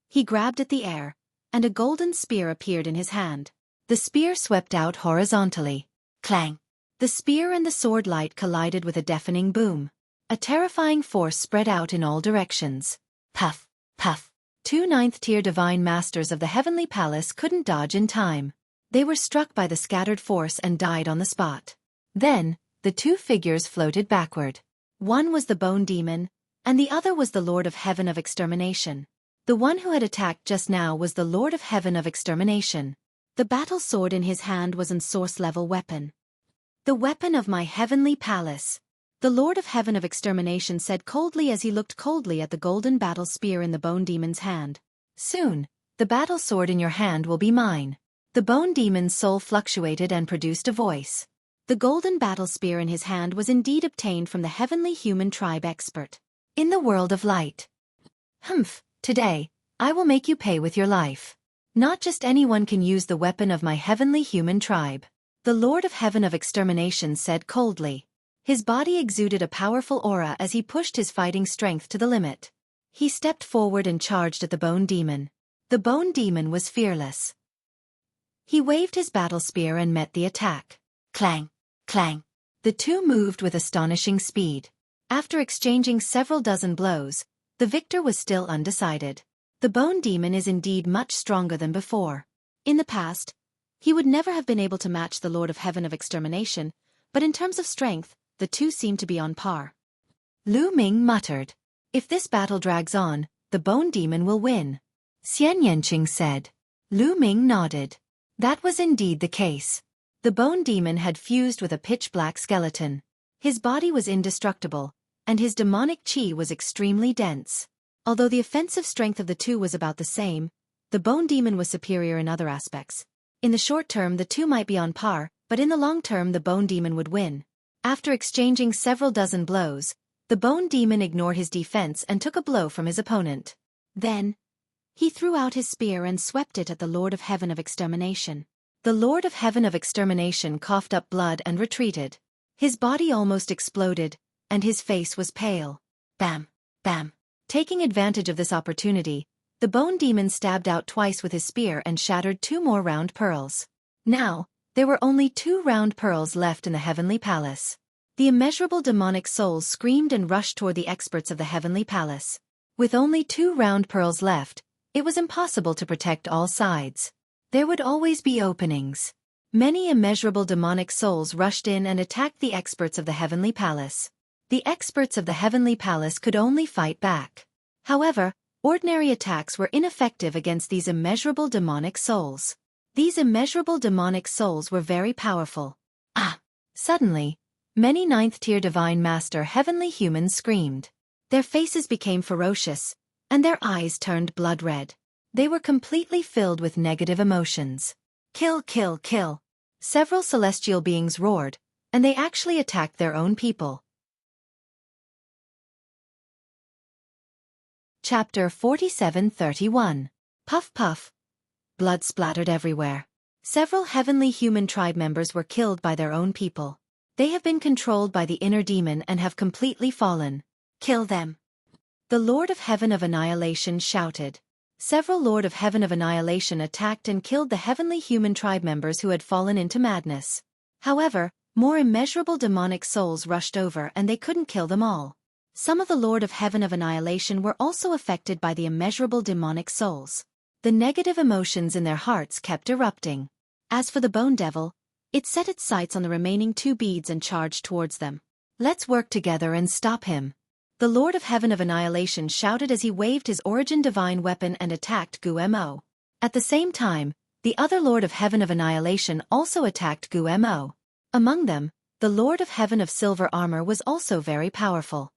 He grabbed at the air, and a golden spear appeared in his hand. The spear swept out horizontally. Clang! The spear and the sword light collided with a deafening boom. A terrifying force spread out in all directions. Puff! Puff! 2 9th-tier divine masters of the heavenly palace couldn't dodge in time. They were struck by the scattered force and died on the spot. Then, the 2 figures floated backward. One was the bone demon, and the other was the Lord of Heaven of Extermination. The one who had attacked just now was the Lord of Heaven of Extermination. The battle sword in his hand was a source-level weapon. "The weapon of my heavenly palace," the Lord of Heaven of Extermination said coldly as he looked coldly at the golden battle spear in the bone demon's hand. "Soon, the battle sword in your hand will be mine." The bone demon's soul fluctuated and produced a voice. The golden battle spear in his hand was indeed obtained from the heavenly human tribe expert. "In the world of light. Humph, today, I will make you pay with your life. Not just anyone can use the weapon of my heavenly human tribe," the Lord of Heaven of Extermination said coldly. His body exuded a powerful aura as he pushed his fighting strength to the limit. He stepped forward and charged at the bone demon. The bone demon was fearless. He waved his battle spear and met the attack. Clang! Clang! The 2 moved with astonishing speed. After exchanging several dozen blows, the victor was still undecided. The bone demon is indeed much stronger than before. In the past, he would never have been able to match the Lord of Heaven of Extermination, but in terms of strength, the 2 seemed to be on par. Lu Ming muttered, "If this battle drags on, the bone demon will win." Xian Yanqing said. Lu Ming nodded. That was indeed the case. The bone demon had fused with a pitch-black skeleton. His body was indestructible, and his demonic qi was extremely dense. Although the offensive strength of the 2 was about the same, the bone demon was superior in other aspects. In the short term the 2 might be on par, but in the long term the bone demon would win. After exchanging several dozen blows, the bone demon ignored his defense and took a blow from his opponent. Then, he threw out his spear and swept it at the Lord of Heaven of Extermination. The Lord of Heaven of Extermination coughed up blood and retreated. His body almost exploded, and his face was pale. Bam! Bam! Taking advantage of this opportunity, the bone demon stabbed out twice with his spear and shattered 2 more round pearls. Now, there were only 2 round pearls left in the heavenly palace. The immeasurable demonic souls screamed and rushed toward the experts of the heavenly palace. With only 2 round pearls left, it was impossible to protect all sides. There would always be openings. Many immeasurable demonic souls rushed in and attacked the experts of the heavenly palace. The experts of the heavenly palace could only fight back. However, ordinary attacks were ineffective against these immeasurable demonic souls. These immeasurable demonic souls were very powerful. Ah! Suddenly, many 9th-tier divine master heavenly humans screamed. Their faces became ferocious, and their eyes turned blood red. They were completely filled with negative emotions. Kill, kill, kill! Several celestial beings roared, and they actually attacked their own people. Chapter 47-31. Puff puff. Blood splattered everywhere. Several heavenly human tribe members were killed by their own people. They have been controlled by the inner demon and have completely fallen. Kill them! The Lord of Heaven of Annihilation shouted. Several Lord of Heaven of Annihilation attacked and killed the heavenly human tribe members who had fallen into madness. However, more immeasurable demonic souls rushed over and they couldn't kill them all. Some of the Lord of Heaven of Annihilation were also affected by the immeasurable demonic souls. The negative emotions in their hearts kept erupting. As for the Bone Devil, it set its sights on the remaining 2 beads and charged towards them. "Let's work together and stop him," the Lord of Heaven of Annihilation shouted as he waved his origin divine weapon and attacked Gumo. At the same time, the other Lord of Heaven of Annihilation also attacked Gumo. Among them, the Lord of Heaven of Silver Armor was also very powerful.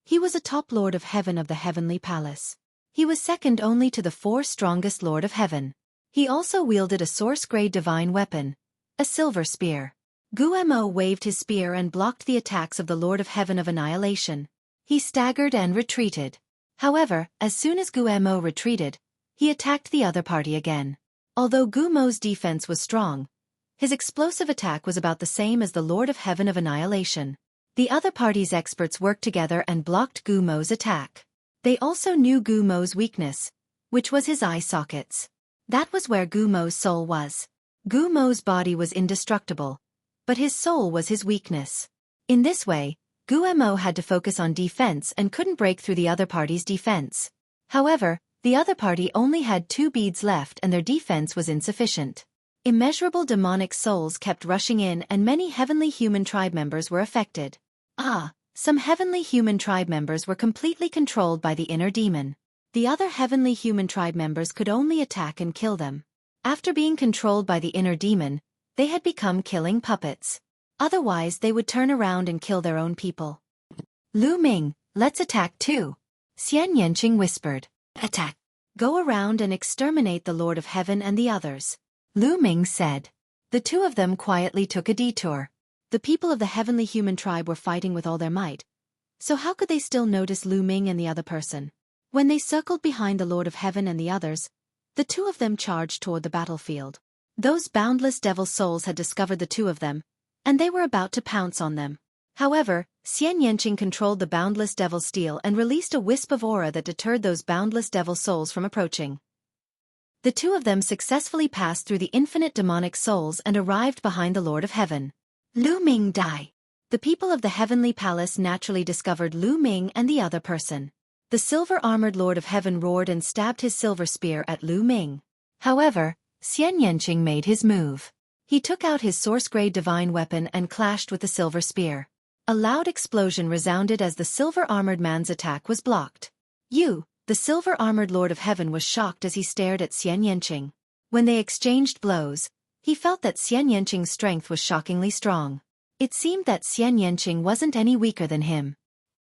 He was a top Lord of Heaven of the Heavenly Palace. He was second only to the 4 strongest Lord of Heaven. He also wielded a source-grade divine weapon, a silver spear. Gumo waved his spear and blocked the attacks of the Lord of Heaven of Annihilation. He staggered and retreated. However, as soon as Gumo retreated, he attacked the other party again. Although Gumo's defense was strong, his explosive attack was about the same as the Lord of Heaven of Annihilation. The other party's experts worked together and blocked Gumo's attack. They also knew Gumo's weakness, which was his eye sockets. That was where Gumo's soul was. Gumo's body was indestructible, but his soul was his weakness. In this way, Gumo had to focus on defense and couldn't break through the other party's defense. However, the other party only had 2 beads left and their defense was insufficient. Immeasurable demonic souls kept rushing in and many heavenly human tribe members were affected. Some heavenly human tribe members were completely controlled by the inner demon. The other heavenly human tribe members could only attack and kill them. After being controlled by the inner demon, they had become killing puppets. Otherwise they would turn around and kill their own people. "Lu Ming, let's attack too," Xian Yanqing whispered. "Attack. Go around and exterminate the Lord of Heaven and the others," Lu Ming said. The 2 of them quietly took a detour. The people of the heavenly human tribe were fighting with all their might, so how could they still notice Lu Ming and the other person? When they circled behind the Lord of Heaven and the others, the 2 of them charged toward the battlefield. Those boundless devil souls had discovered the 2 of them, and they were about to pounce on them. However, Xian Yanqing controlled the boundless devil steel and released a wisp of aura that deterred those boundless devil souls from approaching. The 2 of them successfully passed through the infinite demonic souls and arrived behind the Lord of Heaven. Lu Ming die. The people of the Heavenly Palace naturally discovered Lu Ming and the other person. The silver-armored Lord of Heaven roared and stabbed his silver spear at Lu Ming. However, Xian Yanqing made his move. He took out his source-grade divine weapon and clashed with the silver spear. A loud explosion resounded as the silver-armored man's attack was blocked. The silver-armored Lord of Heaven was shocked as he stared at Xian Yanqing. When they exchanged blows, he felt that Xian Yanqing's strength was shockingly strong. It seemed that Xian Yanqing wasn't any weaker than him.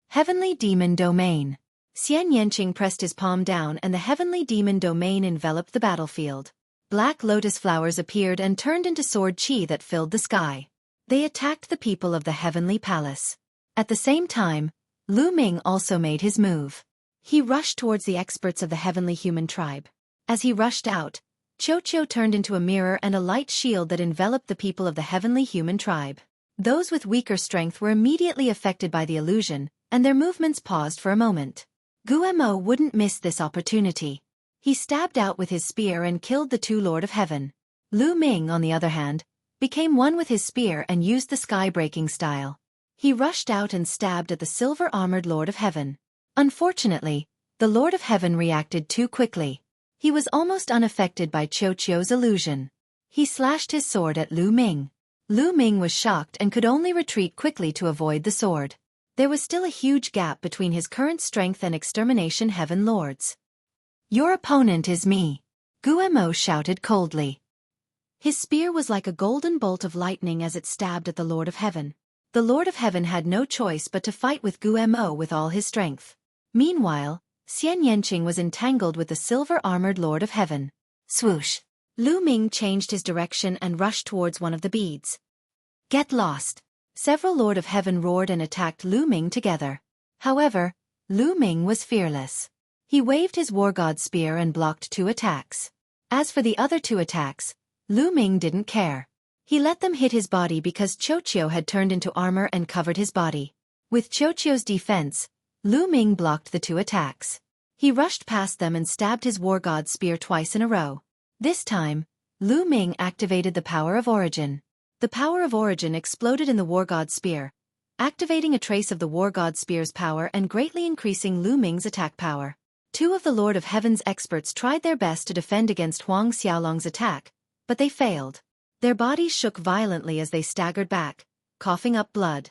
Heavenly Demon Domain. Xian Yanqing pressed his palm down and the Heavenly Demon Domain enveloped the battlefield. Black lotus flowers appeared and turned into sword chi that filled the sky. They attacked the people of the Heavenly Palace. At the same time, Lu Ming also made his move. He rushed towards the experts of the Heavenly Human Tribe. As he rushed out, Xueqi turned into a mirror and a light shield that enveloped the people of the Heavenly Human Tribe. Those with weaker strength were immediately affected by the illusion, and their movements paused for a moment. Gumo wouldn't miss this opportunity. He stabbed out with his spear and killed the 2 Lord of Heaven. Lu Ming, on the other hand, became one with his spear and used the sky-breaking style. He rushed out and stabbed at the silver-armored Lord of Heaven. Unfortunately, the Lord of Heaven reacted too quickly. He was almost unaffected by Xueqi's illusion. He slashed his sword at Lu Ming. Lu Ming was shocked and could only retreat quickly to avoid the sword. There was still a huge gap between his current strength and extermination heaven lords. "Your opponent is me," Gumo shouted coldly. His spear was like a golden bolt of lightning as it stabbed at the Lord of Heaven. The Lord of Heaven had no choice but to fight with Gumo with all his strength. Meanwhile, Xian Yanqing was entangled with the silver-armored Lord of Heaven. Swoosh! Lu Ming changed his direction and rushed towards one of the beads. "Get lost!" Several Lord of Heaven roared and attacked Lu Ming together. However, Lu Ming was fearless. He waved his war god spear and blocked 2 attacks. As for the other 2 attacks, Lu Ming didn't care. He let them hit his body because Xueqi had turned into armor and covered his body. With Xueqi's defense, Lu Ming blocked the 2 attacks. He rushed past them and stabbed his war god spear twice in a row. This time, Lu Ming activated the power of origin. The power of origin exploded in the war god spear, activating a trace of the War God Spear's power and greatly increasing Lu Ming's attack power. Two of the Lord of Heaven's experts tried their best to defend against Huang Xiaolong's attack, but they failed. Their bodies shook violently as they staggered back, coughing up blood.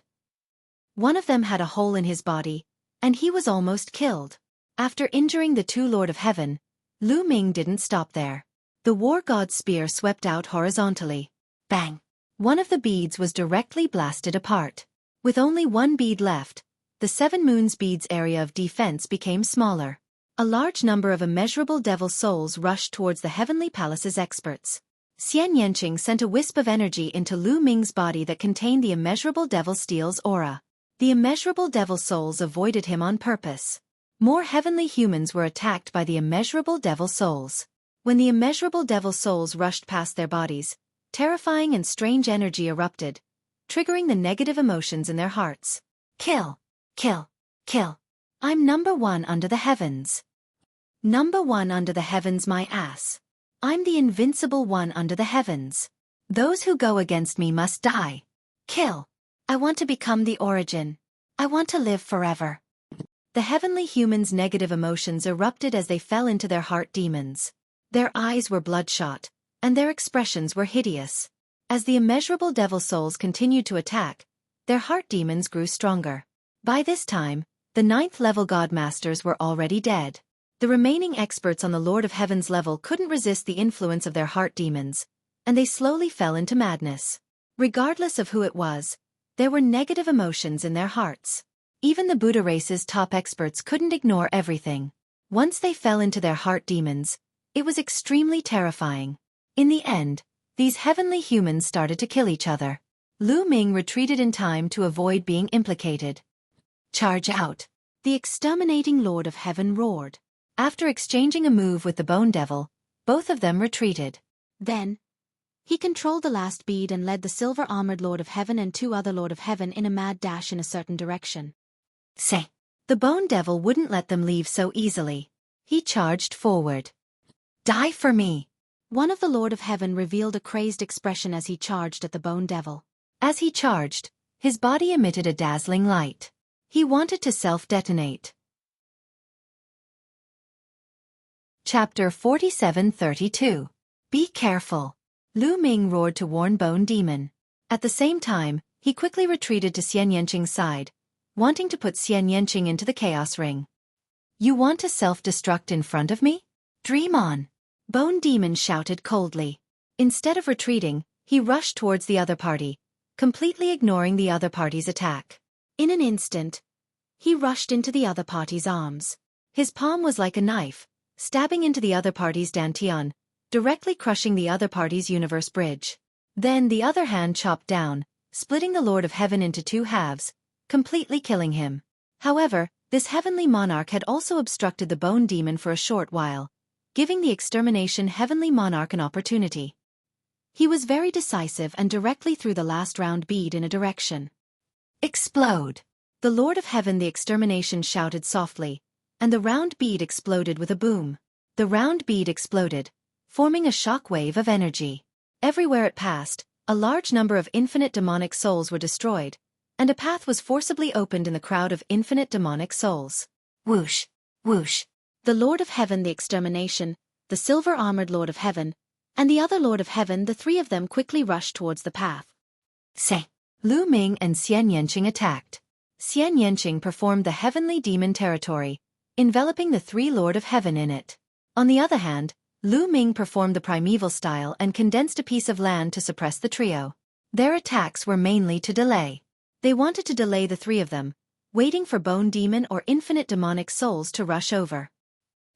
One of them had a hole in his body, and he was almost killed. After injuring the two Lord of Heaven, Lu Ming didn't stop there. The War God Spear swept out horizontally. Bang! One of the beads was directly blasted apart. With only one bead left, the Seven Moons bead's area of defense became smaller. A large number of immeasurable devil souls rushed towards the Heavenly Palace's experts. Xian Yanqing sent a wisp of energy into Lu Ming's body that contained the immeasurable devil steel's aura. The immeasurable devil souls avoided him on purpose. More heavenly humans were attacked by the immeasurable devil souls. When the immeasurable devil souls rushed past their bodies, terrifying and strange energy erupted, triggering the negative emotions in their hearts. Kill! Kill! Kill! I'm number one under the heavens. Number one under the heavens, my ass. I'm the invincible one under the heavens. Those who go against me must die. Kill! I want to become the origin. I want to live forever. The heavenly humans' negative emotions erupted as they fell into their heart demons. Their eyes were bloodshot, and their expressions were hideous. As the immeasurable devil souls continued to attack, their heart demons grew stronger. By this time, the 9th-level God Masters were already dead. The remaining experts on the Lord of Heaven's level couldn't resist the influence of their heart demons, and they slowly fell into madness. Regardless of who it was, there were negative emotions in their hearts. Even the Buddha race's top experts couldn't ignore everything. Once they fell into their heart demons, it was extremely terrifying. In the end, these heavenly humans started to kill each other. Lu Ming retreated in time to avoid being implicated. Charge out! The exterminating Lord of Heaven roared. After exchanging a move with the Bone Devil, both of them retreated. Then, he controlled the last bead and led the silver-armored Lord of Heaven and two other Lord of Heaven in a mad dash in a certain direction. Say! The Bone Devil wouldn't let them leave so easily. He charged forward. Die for me! One of the Lord of Heaven revealed a crazed expression as he charged at the Bone Devil. As he charged, his body emitted a dazzling light. He wanted to self-detonate. Chapter 47-32. Be careful! Lu Ming roared to warn Bone Demon. At the same time, he quickly retreated to Xian Yanqing's side, wanting to put Xian Yanqing into the Chaos Ring. You want to self-destruct in front of me? Dream on! Bone Demon shouted coldly. Instead of retreating, he rushed towards the other party, completely ignoring the other party's attack. In an instant, he rushed into the other party's arms. His palm was like a knife, stabbing into the other party's dantian, directly crushing the other party's universe bridge. Then the other hand chopped down, splitting the Lord of Heaven into two halves, completely killing him. However, this heavenly monarch had also obstructed the Bone Demon for a short while, giving the extermination heavenly monarch an opportunity. He was very decisive and directly threw the last round bead in a direction. Explode! The Lord of Heaven the extermination shouted softly, and the round bead exploded with a boom. The round bead exploded, forming a shock wave of energy. Everywhere it passed, a large number of infinite demonic souls were destroyed, and a path was forcibly opened in the crowd of infinite demonic souls. Whoosh! Whoosh! The Lord of Heaven the extermination, the silver-armored Lord of Heaven, and the other Lord of Heaven, the three of them quickly rushed towards the path. Say! Lu Ming and Xian Yanqing attacked. Xian Yanqing performed the heavenly demon territory, enveloping the three Lord of Heaven in it. On the other hand, Lu Ming performed the primeval style and condensed a piece of land to suppress the trio. Their attacks were mainly to delay. They wanted to delay the three of them, waiting for Bone Demon or infinite demonic souls to rush over.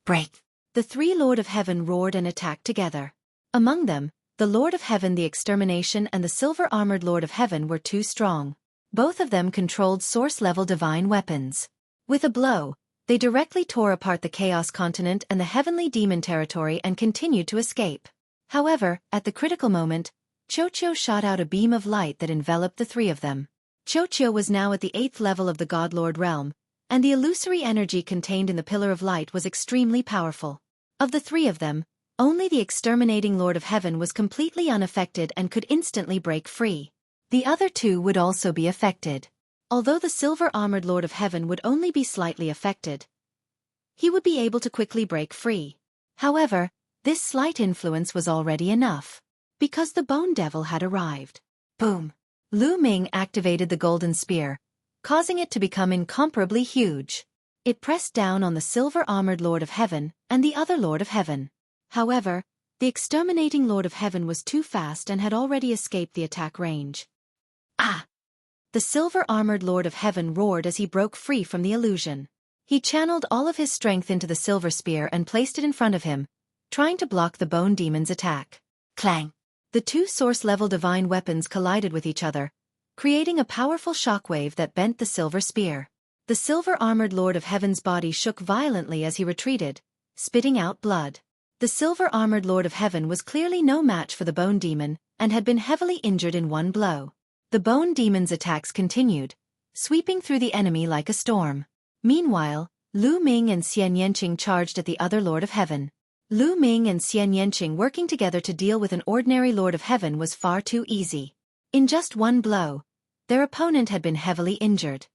Break! The three Lord of Heaven roared and attacked together. Among them, the Lord of Heaven the extermination and the silver-armored Lord of Heaven were too strong. Both of them controlled source-level divine weapons. With a blow, they directly tore apart the Chaos Continent and the heavenly demon territory and continued to escape. However, at the critical moment, Xueqi shot out a beam of light that enveloped the three of them. Xueqi was now at the 8th level of the God-Lord realm, and the illusory energy contained in the Pillar of Light was extremely powerful. Of the three of them, only the exterminating Lord of Heaven was completely unaffected and could instantly break free. The other two would also be affected. Although the silver-armored Lord of Heaven would only be slightly affected, he would be able to quickly break free. However, this slight influence was already enough, because the Bone Devil had arrived. Boom! Lu Ming activated the golden spear, causing it to become incomparably huge. It pressed down on the silver-armored Lord of Heaven and the other Lord of Heaven. However, the exterminating Lord of Heaven was too fast and had already escaped the attack range. Ah! The silver-armored Lord of Heaven roared as he broke free from the illusion. He channeled all of his strength into the silver spear and placed it in front of him, trying to block the Bone Demon's attack. Clang! The two source-level divine weapons collided with each other, creating a powerful shockwave that bent the silver spear. The silver-armored Lord of Heaven's body shook violently as he retreated, spitting out blood. The silver-armored Lord of Heaven was clearly no match for the Bone Demon and had been heavily injured in one blow. The Bone Demon's attacks continued, sweeping through the enemy like a storm. Meanwhile, Lu Ming and Xian Yanqing charged at the other Lord of Heaven. Lu Ming and Xian Yanqing working together to deal with an ordinary Lord of Heaven was far too easy. In just one blow, their opponent had been heavily injured.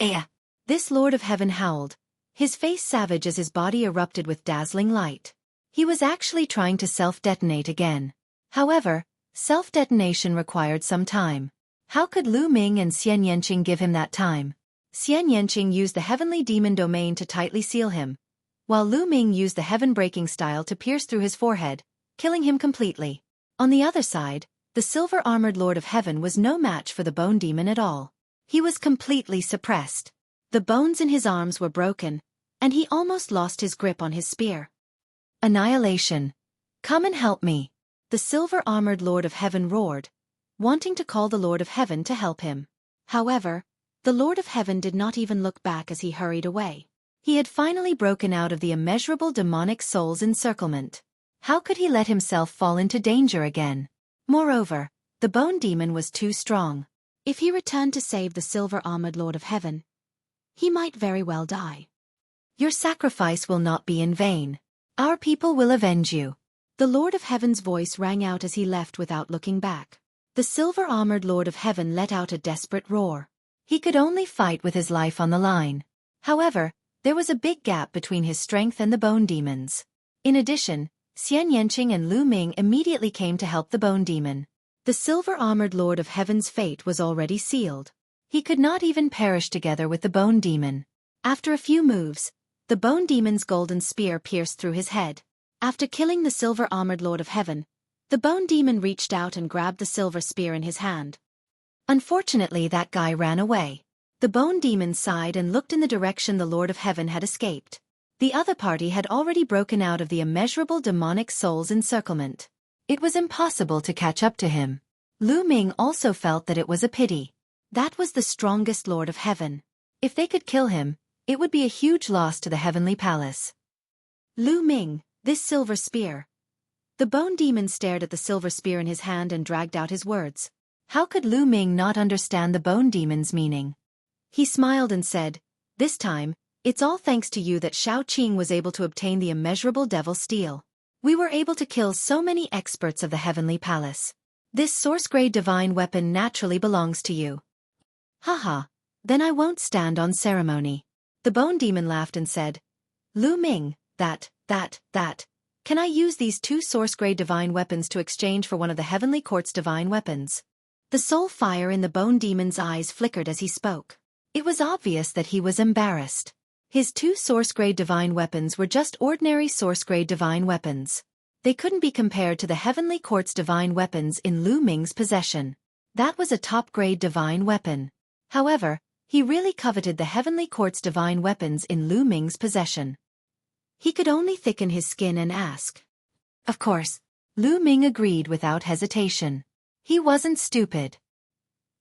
"Aya!" This Lord of Heaven howled, his face savage as his body erupted with dazzling light. He was actually trying to self-detonate again. However, self-detonation required some time. How could Lu Ming and Xian Yanqing give him that time? Xian Yanqing used the heavenly demon domain to tightly seal him, while Lu Ming used the heaven-breaking style to pierce through his forehead, killing him completely. On the other side, the silver-armored Lord of Heaven was no match for the Bone Demon at all. He was completely suppressed. The bones in his arms were broken, and he almost lost his grip on his spear. Annihilation! Come and help me! The silver-armored Lord of Heaven roared, wanting to call the Lord of Heaven to help him. However, the Lord of Heaven did not even look back as he hurried away. He had finally broken out of the immeasurable demonic soul's encirclement. How could he let himself fall into danger again? Moreover, the Bone Demon was too strong. If he returned to save the silver-armored Lord of Heaven, he might very well die. Your sacrifice will not be in vain. Our people will avenge you. The Lord of Heaven's voice rang out as he left without looking back. The silver-armored Lord of Heaven let out a desperate roar. He could only fight with his life on the line. However, there was a big gap between his strength and the Bone Demon's. In addition, Xian Yanqing and Lu Ming immediately came to help the Bone Demon. The silver-armored Lord of Heaven's fate was already sealed. He could not even perish together with the Bone Demon. After a few moves, the Bone Demon's golden spear pierced through his head. After killing the silver-armored Lord of Heaven, the Bone Demon reached out and grabbed the silver spear in his hand. Unfortunately, that guy ran away. The Bone Demon sighed and looked in the direction the Lord of Heaven had escaped. The other party had already broken out of the immeasurable demonic soul's encirclement. It was impossible to catch up to him. Lu Ming also felt that it was a pity. That was the strongest Lord of Heaven. If they could kill him, it would be a huge loss to the Heavenly Palace. Lu Ming, this silver spear. The Bone Demon stared at the silver spear in his hand and dragged out his words. How could Lu Ming not understand the Bone Demon's meaning? He smiled and said, "This time, it's all thanks to you that Xueqi was able to obtain the immeasurable devil steel. We were able to kill so many experts of the Heavenly Palace. This source-grade divine weapon naturally belongs to you." "Haha, then I won't stand on ceremony." The Bone Demon laughed and said, "Lu Ming, can I use these two source-grade divine weapons to exchange for one of the Heavenly Court's divine weapons?" The soul fire in the Bone Demon's eyes flickered as he spoke. It was obvious that he was embarrassed. His two source-grade divine weapons were just ordinary source-grade divine weapons. They couldn't be compared to the Heavenly Court's divine weapons in Lu Ming's possession. That was a top-grade divine weapon. However, he really coveted the Heavenly Court's divine weapons in Lu Ming's possession. He could only thicken his skin and ask. Of course. Lu Ming agreed without hesitation. He wasn't stupid.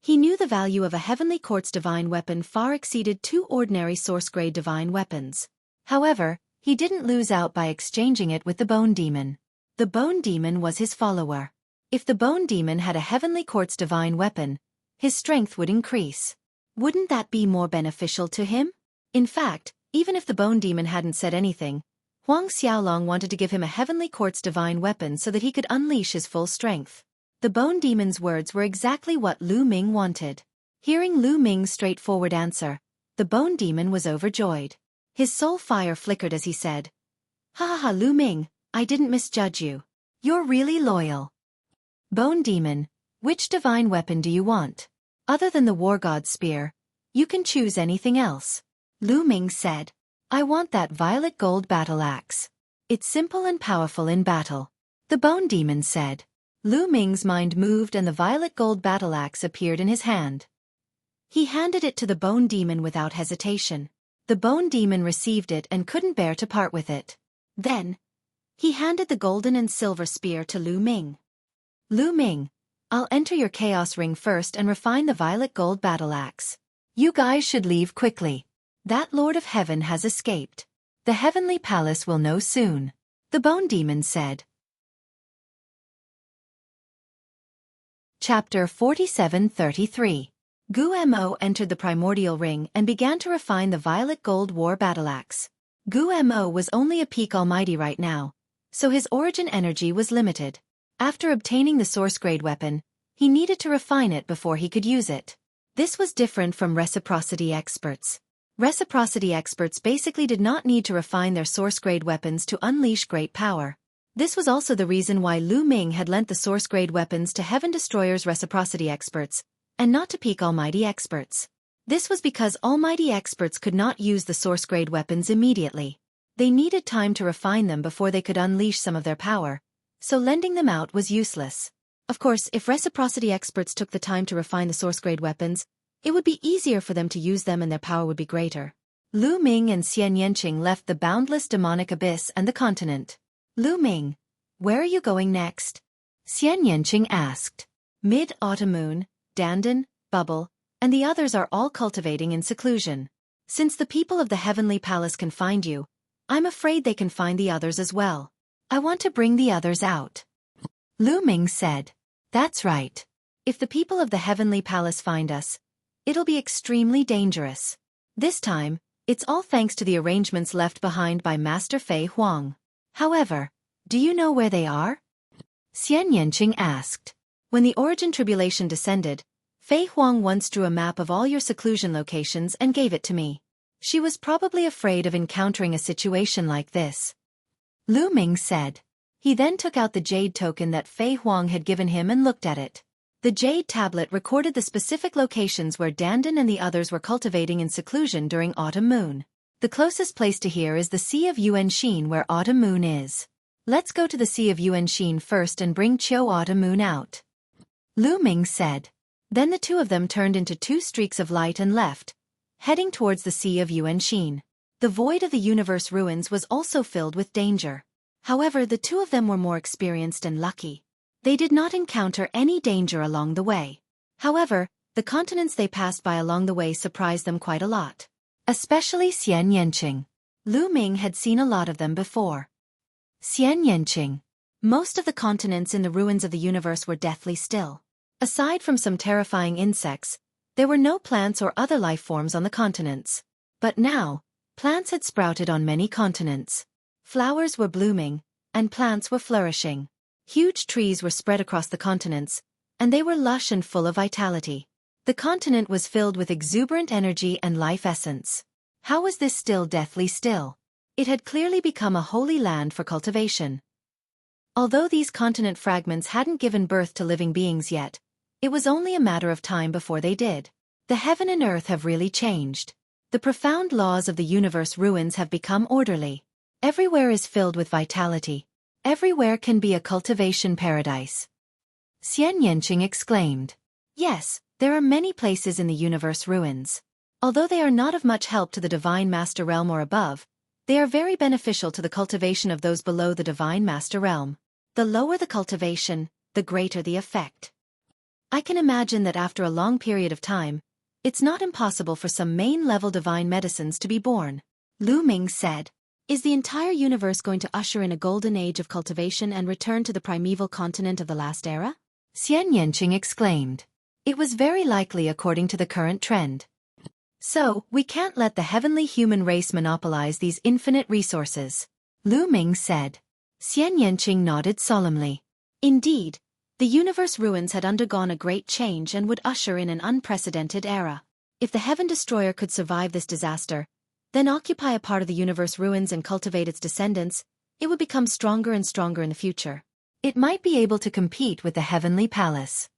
He knew the value of a Heavenly Court's divine weapon far exceeded two ordinary source-grade divine weapons. However, he didn't lose out by exchanging it with the Bone Demon. The Bone Demon was his follower. If the Bone Demon had a Heavenly Court's divine weapon, his strength would increase. Wouldn't that be more beneficial to him? In fact, even if the Bone Demon hadn't said anything, Huang Xiaolong wanted to give him a Heavenly Court's divine weapon so that he could unleash his full strength. The Bone Demon's words were exactly what Lu Ming wanted. Hearing Lu Ming's straightforward answer, the Bone Demon was overjoyed. His soul fire flickered as he said, "Ha ha ha, Lu Ming, I didn't misjudge you. You're really loyal." Bone Demon, which divine weapon do you want? Other than the War God's spear, you can choose anything else. Lu Ming said, "I want that violet gold battle axe. It's simple and powerful in battle." The Bone Demon said. Lu Ming's mind moved and the violet gold battle axe appeared in his hand. He handed it to the Bone Demon without hesitation. The Bone Demon received it and couldn't bear to part with it. Then, he handed the golden and silver spear to Lu Ming. "Lu Ming, I'll enter your chaos ring first and refine the violet gold battle axe. You guys should leave quickly. That Lord of Heaven has escaped. The Heavenly Palace will know soon," the Bone Demon said. Chapter 47-33. Gu Mo entered the primordial ring and began to refine the violet gold war battle axe. Gu Mo was only a peak almighty right now, so his origin energy was limited. After obtaining the source-grade weapon, he needed to refine it before he could use it. This was different from reciprocity experts. Reciprocity experts basically did not need to refine their source-grade weapons to unleash great power. This was also the reason why Lu Ming had lent the source-grade weapons to Heaven Destroyer's reciprocity experts, and not to peak almighty experts. This was because almighty experts could not use the source-grade weapons immediately. They needed time to refine them before they could unleash some of their power, so lending them out was useless. Of course, if reciprocity experts took the time to refine the source-grade weapons, it would be easier for them to use them and their power would be greater. Lu Ming and Xian Yanqing left the boundless demonic abyss and the continent. "Lu Ming, where are you going next?" Xian Yanqing asked. Mid-Autumn Moon, Dandan, Bubble, and the others are all cultivating in seclusion. Since the people of the Heavenly Palace can find you, I'm afraid they can find the others as well. I want to bring the others out. Lu Ming said. That's right. If the people of the Heavenly Palace find us, it'll be extremely dangerous. This time, it's all thanks to the arrangements left behind by Master Fei Huang. However, do you know where they are? Xian Yanqing asked. When the Origin Tribulation descended, Fei Huang once drew a map of all your seclusion locations and gave it to me. She was probably afraid of encountering a situation like this. Lu Ming said. He then took out the jade token that Fei Huang had given him and looked at it. The jade tablet recorded the specific locations where Dandan and the others were cultivating in seclusion during Autumn Moon. The closest place to here is the Sea of Yuanxin where Autumn Moon is. Let's go to the Sea of Yuanxin first and bring Qiu Autumn Moon out. Lu Ming said. Then the two of them turned into two streaks of light and left, heading towards the Sea of Yuanxin. The void of the universe ruins was also filled with danger. However, the two of them were more experienced and lucky. They did not encounter any danger along the way. However, the continents they passed by along the way surprised them quite a lot. Especially Xian Yanqing. Lu Ming had seen a lot of them before. Xian Yanqing. Most of the continents in the ruins of the universe were deathly still. Aside from some terrifying insects, there were no plants or other life forms on the continents. But now, plants had sprouted on many continents. Flowers were blooming, and plants were flourishing. Huge trees were spread across the continents, and they were lush and full of vitality. The continent was filled with exuberant energy and life essence. How was this still deathly still? It had clearly become a holy land for cultivation. Although these continent fragments hadn't given birth to living beings yet, it was only a matter of time before they did. The heaven and earth have really changed. The profound laws of the universe ruins have become orderly. Everywhere is filled with vitality. Everywhere can be a cultivation paradise. Xian Yanqing exclaimed. Yes, there are many places in the universe ruins. Although they are not of much help to the Divine Master Realm or above, they are very beneficial to the cultivation of those below the Divine Master Realm. The lower the cultivation, the greater the effect. I can imagine that after a long period of time, it's not impossible for some main-level divine medicines to be born. Lu Ming said. Is the entire universe going to usher in a golden age of cultivation and return to the primeval continent of the last era? Xian Yanqing exclaimed. It was very likely according to the current trend. So, we can't let the heavenly human race monopolize these infinite resources. Lu Ming said. Xian Yanqing nodded solemnly. Indeed, the The universe ruins had undergone a great change and would usher in an unprecedented era. If the Heaven Destroyer could survive this disaster, then occupy a part of the universe ruins and cultivate its descendants, it would become stronger and stronger in the future. It might be able to compete with the Heavenly Palace.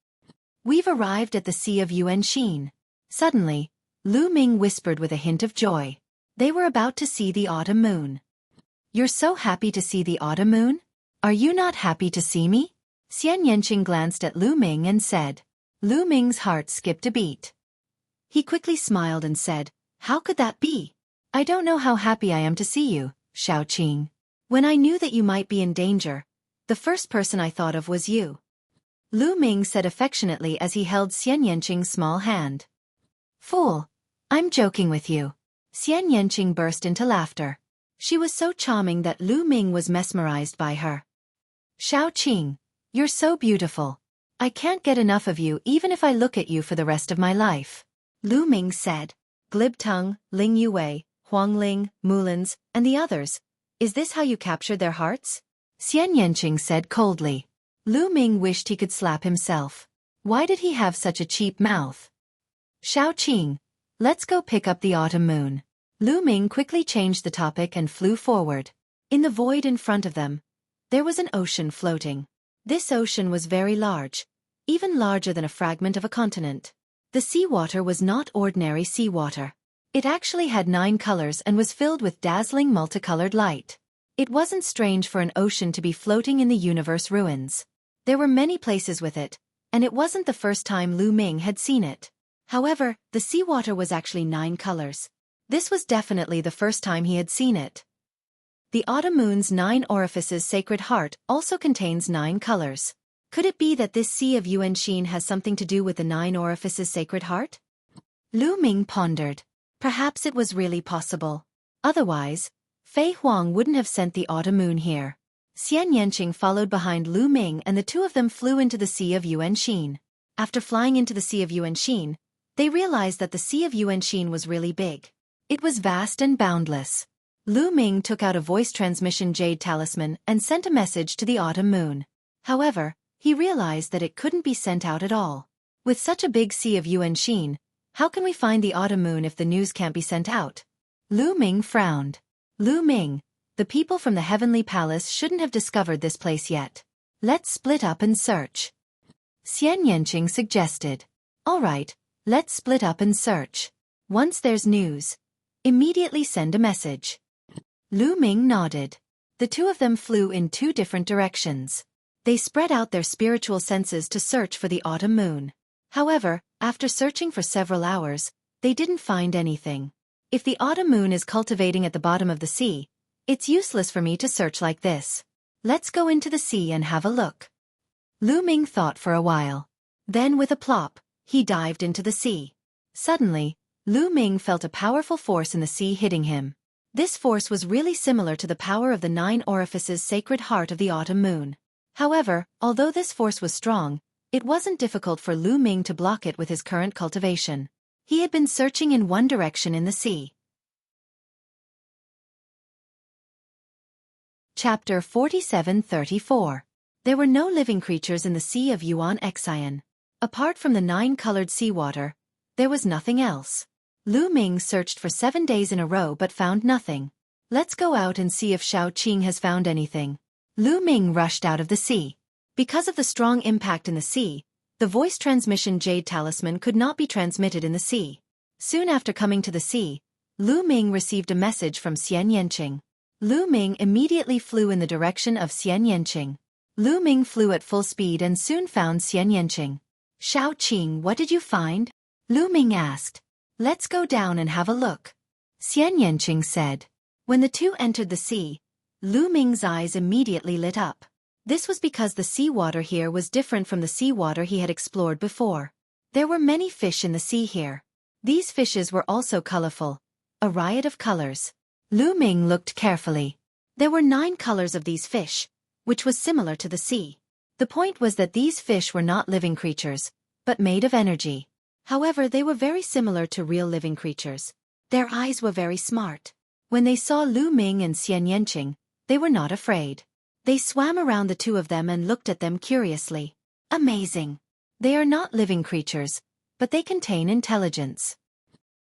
We've arrived at the Sea of Yuan-Shin. Suddenly, Lu Ming whispered with a hint of joy. They were about to see the autumn moon. You're so happy to see the autumn moon? Are you not happy to see me? Xian Yanqing glanced at Lu Ming and said. Lu Ming's heart skipped a beat. He quickly smiled and said, how could that be? I don't know how happy I am to see you, Xueqi. When I knew that you might be in danger, the first person I thought of was you. Lu Ming said affectionately as he held Xian Yanqing's small hand. Fool! I'm joking with you. Xian Yanqing burst into laughter. She was so charming that Lu Ming was mesmerized by her. Xueqi, you're so beautiful. I can't get enough of you even if I look at you for the rest of my life. Lu Ming said. Glibtung, Ling Yue, Huang Ling, Mulins, and the others. Is this how you captured their hearts? Xian Yanqing said coldly. Lu Ming wished he could slap himself. Why did he have such a cheap mouth? Xueqi, let's go pick up the autumn moon. Lu Ming quickly changed the topic and flew forward. In the void in front of them, there was an ocean floating. This ocean was very large, even larger than a fragment of a continent. The seawater was not ordinary seawater. It actually had 9 colors and was filled with dazzling multicolored light. It wasn't strange for an ocean to be floating in the universe ruins. There were many places with it, and it wasn't the first time Lu Ming had seen it. However, the seawater was actually 9 colors. This was definitely the first time he had seen it. The autumn moon's 9 orifices sacred heart also contains 9 colors. Could it be that this Sea of Yuan-Shin has something to do with the 9 orifices sacred heart? Lu Ming pondered. Perhaps it was really possible. Otherwise, Fei Huang wouldn't have sent the autumn moon here. Xian Yanqing followed behind Lu Ming and the two of them flew into the Sea of Yuan-Shin. After flying into the Sea of Yuan-Shin, they realized that the Sea of Yuan-Shin was really big. It was vast and boundless. Lu Ming took out a voice transmission jade talisman and sent a message to the autumn moon. However, he realized that it couldn't be sent out at all. With such a big Sea of Yuan-Shin, how can we find the autumn moon if the news can't be sent out? Lu Ming frowned. Lu Ming, the people from the Heavenly Palace shouldn't have discovered this place yet. Let's split up and search. Xian Yanqing suggested. All right, let's split up and search. Once there's news, immediately send a message. Lu Ming nodded. The two of them flew in 2 different directions. They spread out their spiritual senses to search for the autumn moon. However, after searching for several hours, they didn't find anything. If the autumn moon is cultivating at the bottom of the sea, it's useless for me to search like this. Let's go into the sea and have a look. Lu Ming thought for a while. Then with a plop, he dived into the sea. Suddenly, Lu Ming felt a powerful force in the sea hitting him. This force was really similar to the power of the 9 orifices sacred heart of the autumn moon. However, although this force was strong, it wasn't difficult for Lu Ming to block it with his current cultivation. He had been searching in one direction in the sea. Chapter 47-34. There were no living creatures in the Sea of Yuan-Xian. Apart from the 9-colored seawater, there was nothing else. Lu Ming searched for 7 days in a row but found nothing. Let's go out and see if Xueqi has found anything. Lu Ming rushed out of the sea. Because of the strong impact in the sea, the voice transmission jade talisman could not be transmitted in the sea. Soon after coming to the sea, Lu Ming received a message from Xian Yanqing. Lu Ming immediately flew in the direction of Xian Yanqing. Lu Ming flew at full speed and soon found Xian Yanqing. Xueqi, what did you find? Lu Ming asked. Let's go down and have a look. Xian Yanqing said. When the two entered the sea, Lu Ming's eyes immediately lit up. This was because the seawater here was different from the seawater he had explored before. There were many fish in the sea here. These fishes were also colorful, a riot of colors. Lu Ming looked carefully. There were 9 colors of these fish, which was similar to the sea. The point was that these fish were not living creatures, but made of energy. However, they were very similar to real living creatures. Their eyes were very smart. When they saw Lu Ming and Xian Yanqing, they were not afraid. They swam around the two of them and looked at them curiously. Amazing. They are not living creatures, but they contain intelligence.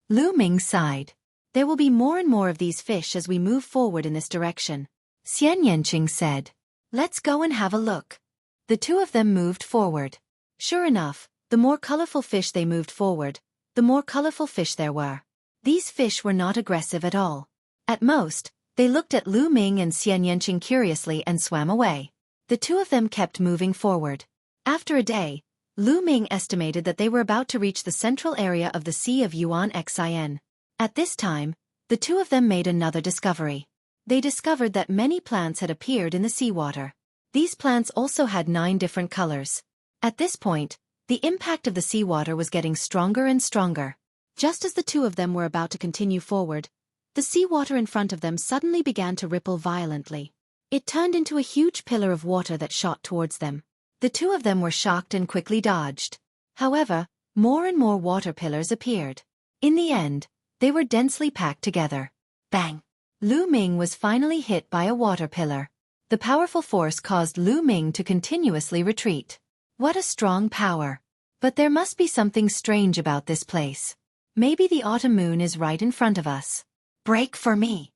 Lu Ming sighed. There will be more and more of these fish as we move forward in this direction. Xian Yanqing said. Let's go and have a look. The two of them moved forward. Sure enough, the more colorful fish they moved forward, the more colorful fish there were. These fish were not aggressive at all. At most, they looked at Lu Ming and Xian Yanqing curiously and swam away. The two of them kept moving forward. After a day, Lu Ming estimated that they were about to reach the central area of the Sea of Yuan Xin. At this time, the two of them made another discovery. They discovered that many plants had appeared in the seawater. These plants also had 9 different colors. At this point, the impact of the seawater was getting stronger and stronger. Just as the two of them were about to continue forward, the seawater in front of them suddenly began to ripple violently. It turned into a huge pillar of water that shot towards them. The two of them were shocked and quickly dodged. However, more and more water pillars appeared. In the end, they were densely packed together. Bang! Lu Ming was finally hit by a water pillar. The powerful force caused Lu Ming to continuously retreat. What a strong power! But there must be something strange about this place. Maybe the autumn moon is right in front of us. Break for me!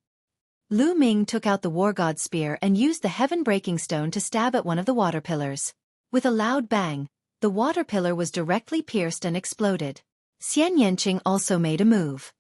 Lu Ming took out the war god spear and used the heaven-breaking stone to stab at one of the water pillars. With a loud bang, the water pillar was directly pierced and exploded. Xian Yanqing also made a move.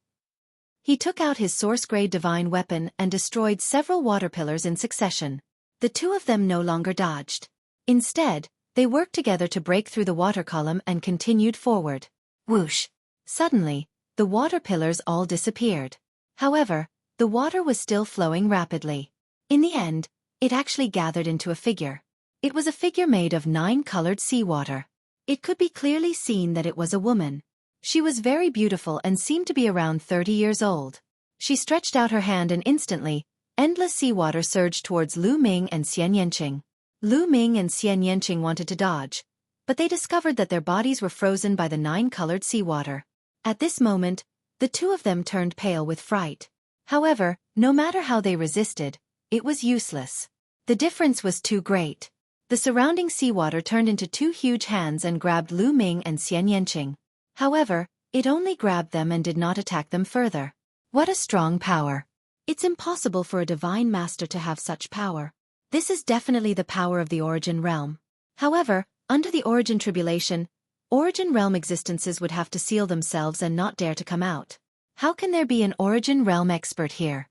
He took out his source-grade divine weapon and destroyed several water pillars in succession. The two of them no longer dodged. Instead, they worked together to break through the water column and continued forward. Whoosh! Suddenly, the water pillars all disappeared. However, the water was still flowing rapidly. In the end, it actually gathered into a figure. It was a figure made of 9 colored seawater. It could be clearly seen that it was a woman. She was very beautiful and seemed to be around 30 years old. She stretched out her hand and instantly, endless seawater surged towards Lu Ming and Xian Yanqing. Lu Ming and Xian Yanqing wanted to dodge, but they discovered that their bodies were frozen by the 9-colored seawater. At this moment, the two of them turned pale with fright. However, no matter how they resisted, it was useless. The difference was too great. The surrounding seawater turned into 2 huge hands and grabbed Lu Ming and Xian Yanqing. However, it only grabbed them and did not attack them further. What a strong power! It's impossible for a divine master to have such power. This is definitely the power of the Origin Realm. However, under the Origin Tribulation, Origin Realm existences would have to seal themselves and not dare to come out. How can there be an Origin Realm expert here?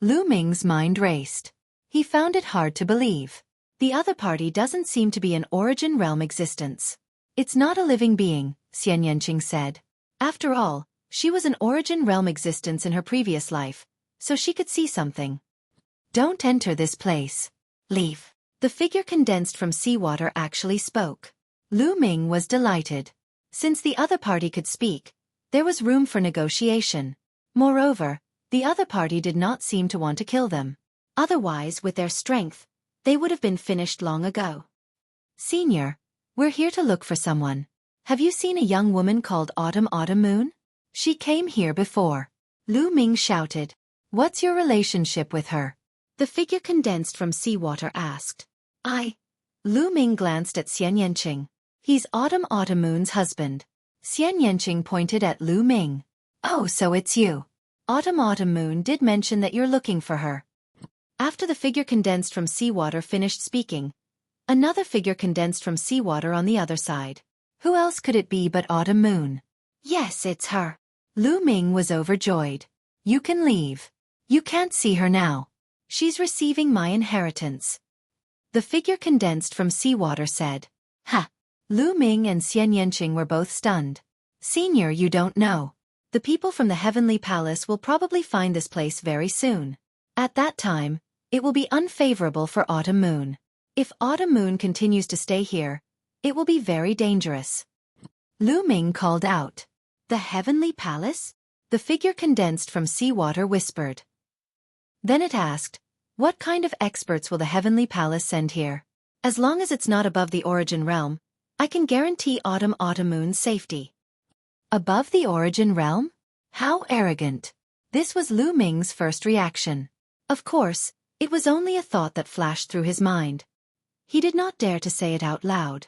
Lu Ming's mind raced. He found it hard to believe. The other party doesn't seem to be an Origin Realm existence. It's not a living being, Xian Yanqing said. After all, she was an Origin Realm existence in her previous life, so she could see something. Don't enter this place. Leave. The figure condensed from seawater actually spoke. Lu Ming was delighted. Since the other party could speak, there was room for negotiation. Moreover, the other party did not seem to want to kill them. Otherwise, with their strength, they would have been finished long ago. Senior, we're here to look for someone. Have you seen a young woman called Autumn Moon? She came here before. Lu Ming shouted. What's your relationship with her? The figure condensed from seawater asked. Lu Ming glanced at Xian Yanqing. He's Autumn Moon's husband. Xian Yanqing pointed at Lu Ming. Oh, so it's you. Autumn Moon did mention that you're looking for her. After the figure condensed from seawater finished speaking, another figure condensed from seawater on the other side. Who else could it be but Autumn Moon? Yes, it's her. Lu Ming was overjoyed. You can leave. You can't see her now. She's receiving my inheritance. The figure condensed from seawater said. Ha! Lu Ming and Xian Yanqing were both stunned. Senior, you don't know. The people from the Heavenly Palace will probably find this place very soon. At that time, it will be unfavorable for Autumn Moon. If Autumn Moon continues to stay here, it will be very dangerous. Lu Ming called out. The Heavenly Palace? The figure condensed from seawater whispered. Then it asked, what kind of experts will the Heavenly Palace send here? As long as it's not above the Origin Realm, I can guarantee Autumn Moon's safety. Above the Origin Realm? How arrogant! This was Lu Ming's first reaction. Of course, it was only a thought that flashed through his mind. He did not dare to say it out loud.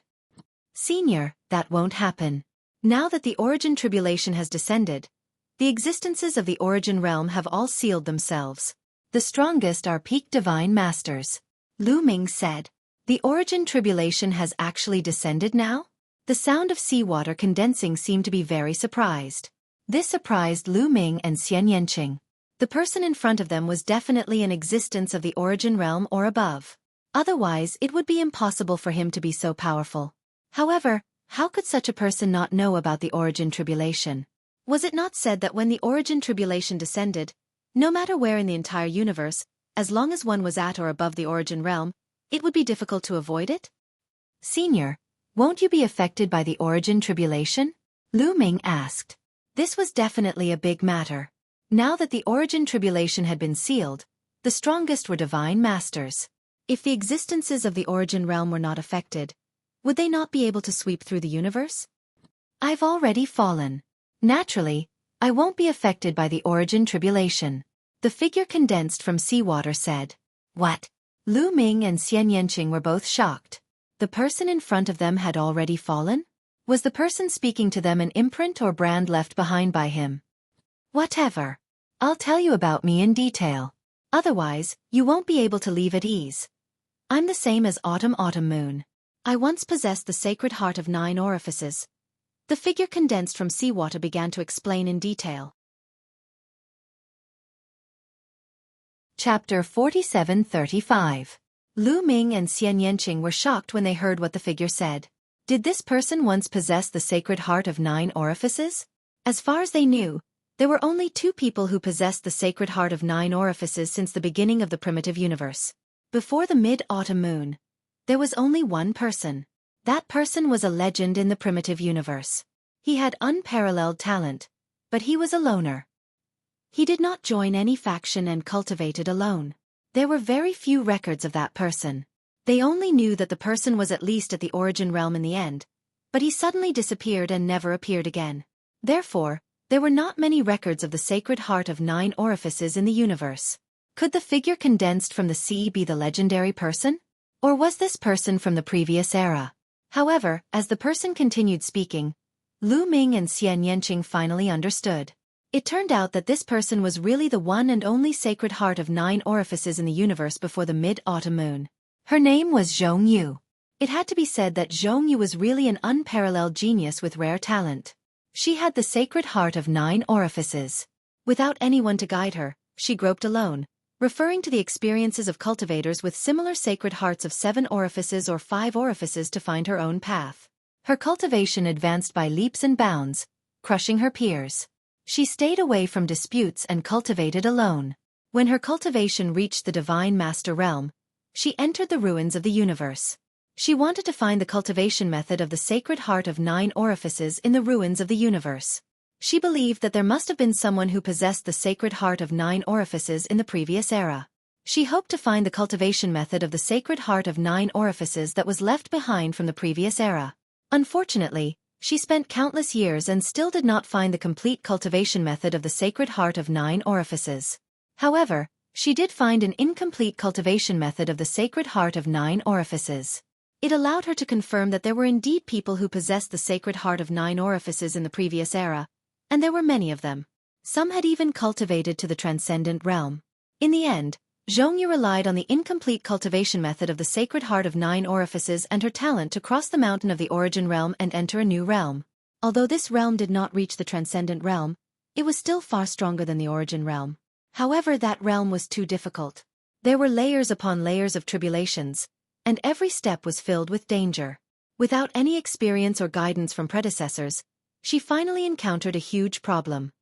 Senior, that won't happen. Now that the origin tribulation has descended, the existences of the origin realm have all sealed themselves. The strongest are peak divine masters. Lu Ming said. The origin tribulation has actually descended now? The sound of seawater condensing seemed to be very surprised. This surprised Lu Ming and Xian Yanqing. The person in front of them was definitely an existence of the origin realm or above. Otherwise, it would be impossible for him to be so powerful. However, how could such a person not know about the origin tribulation? Was it not said that when the origin tribulation descended, no matter where in the entire universe, as long as one was at or above the origin realm, it would be difficult to avoid it? Senior, won't you be affected by the origin tribulation? Lu Ming asked. This was definitely a big matter. Now that the origin tribulation had been sealed, the strongest were divine masters. If the existences of the origin realm were not affected, would they not be able to sweep through the universe? I've already fallen. Naturally, I won't be affected by the origin tribulation. The figure condensed from seawater said. What? Lu Ming and Xian Yanqing were both shocked. The person in front of them had already fallen? Was the person speaking to them an imprint or brand left behind by him? Whatever. I'll tell you about me in detail. Otherwise, you won't be able to leave at ease. I'm the same as Autumn Moon. I once possessed the sacred heart of 9 orifices. The figure condensed from seawater began to explain in detail. Chapter 47-35. Lu Ming and Xian Yanqing were shocked when they heard what the figure said. Did this person once possess the sacred heart of 9 orifices? As far as they knew, there were only 2 people who possessed the sacred heart of 9 orifices since the beginning of the primitive universe. Before the mid-autumn moon, there was only one person. That person was a legend in the primitive universe. He had unparalleled talent, but he was a loner. He did not join any faction and cultivated alone. There were very few records of that person. They only knew that the person was at least at the origin realm in the end, but he suddenly disappeared and never appeared again. Therefore, there were not many records of the sacred heart of 9 orifices in the universe. Could the figure condensed from the sea be the legendary person? Or was this person from the previous era? However, as the person continued speaking, Lu Ming and Xian Yanqing finally understood. It turned out that this person was really the one and only sacred heart of 9 orifices in the universe before the mid-autumn moon. Her name was Xueqi. It had to be said that Xueqi was really an unparalleled genius with rare talent. She had the sacred heart of 9 orifices. Without anyone to guide her, she groped alone, referring to the experiences of cultivators with similar sacred hearts of 7 orifices or 5 orifices to find her own path. Her cultivation advanced by leaps and bounds, crushing her peers. She stayed away from disputes and cultivated alone. When her cultivation reached the divine master realm, she entered the ruins of the universe. She wanted to find the cultivation method of the sacred heart of 9 orifices in the ruins of the universe. She believed that there must have been someone who possessed the sacred heart of 9 orifices in the previous era. She hoped to find the cultivation method of the sacred heart of 9 orifices that was left behind from the previous era. Unfortunately, she spent countless years and still did not find the complete cultivation method of the sacred heart of 9 orifices. However, she did find an incomplete cultivation method of the sacred heart of 9 orifices. It allowed her to confirm that there were indeed people who possessed the sacred heart of 9 orifices in the previous era, and there were many of them. Some had even cultivated to the transcendent realm. In the end, Xueqi relied on the incomplete cultivation method of the sacred heart of 9 orifices and her talent to cross the mountain of the origin realm and enter a new realm. Although this realm did not reach the transcendent realm, it was still far stronger than the origin realm. However, that realm was too difficult. There were layers upon layers of tribulations, and every step was filled with danger. Without any experience or guidance from predecessors, she finally encountered a huge problem.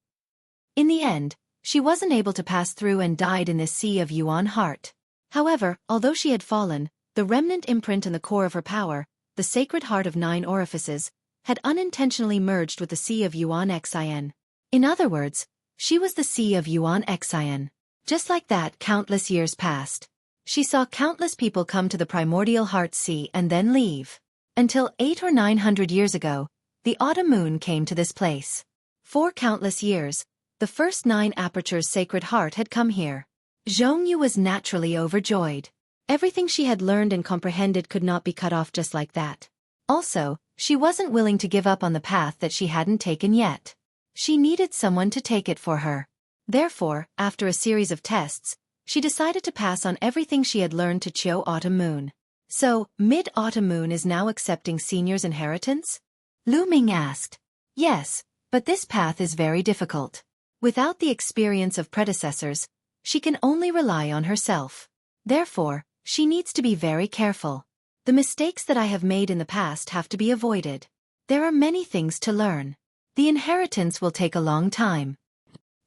In the end, she wasn't able to pass through and died in this sea of Yuan heart. However, although she had fallen, the remnant imprint in the core of her power, the sacred heart of 9 orifices, had unintentionally merged with the sea of Yuan Xin. In other words, she was the sea of Yuan Xin. Just like that, countless years passed. She saw countless people come to the primordial heart sea and then leave. Until 800 or 900 years ago, the autumn moon came to this place. For countless years, the first 9 apertures sacred heart had come here. Xueqi was naturally overjoyed. Everything she had learned and comprehended could not be cut off just like that. Also, She wasn't willing to give up on the path that she hadn't taken yet. She needed someone to take it for her. Therefore, after a series of tests, she decided to pass on everything she had learned to Qiu Autumn Moon. So, Mid-Autumn Moon is now accepting seniors' inheritance? Lu Ming asked. Yes, but this path is very difficult. Without the experience of predecessors, she can only rely on herself. Therefore, she needs to be very careful. The mistakes that I have made in the past have to be avoided. There are many things to learn. The inheritance will take a long time.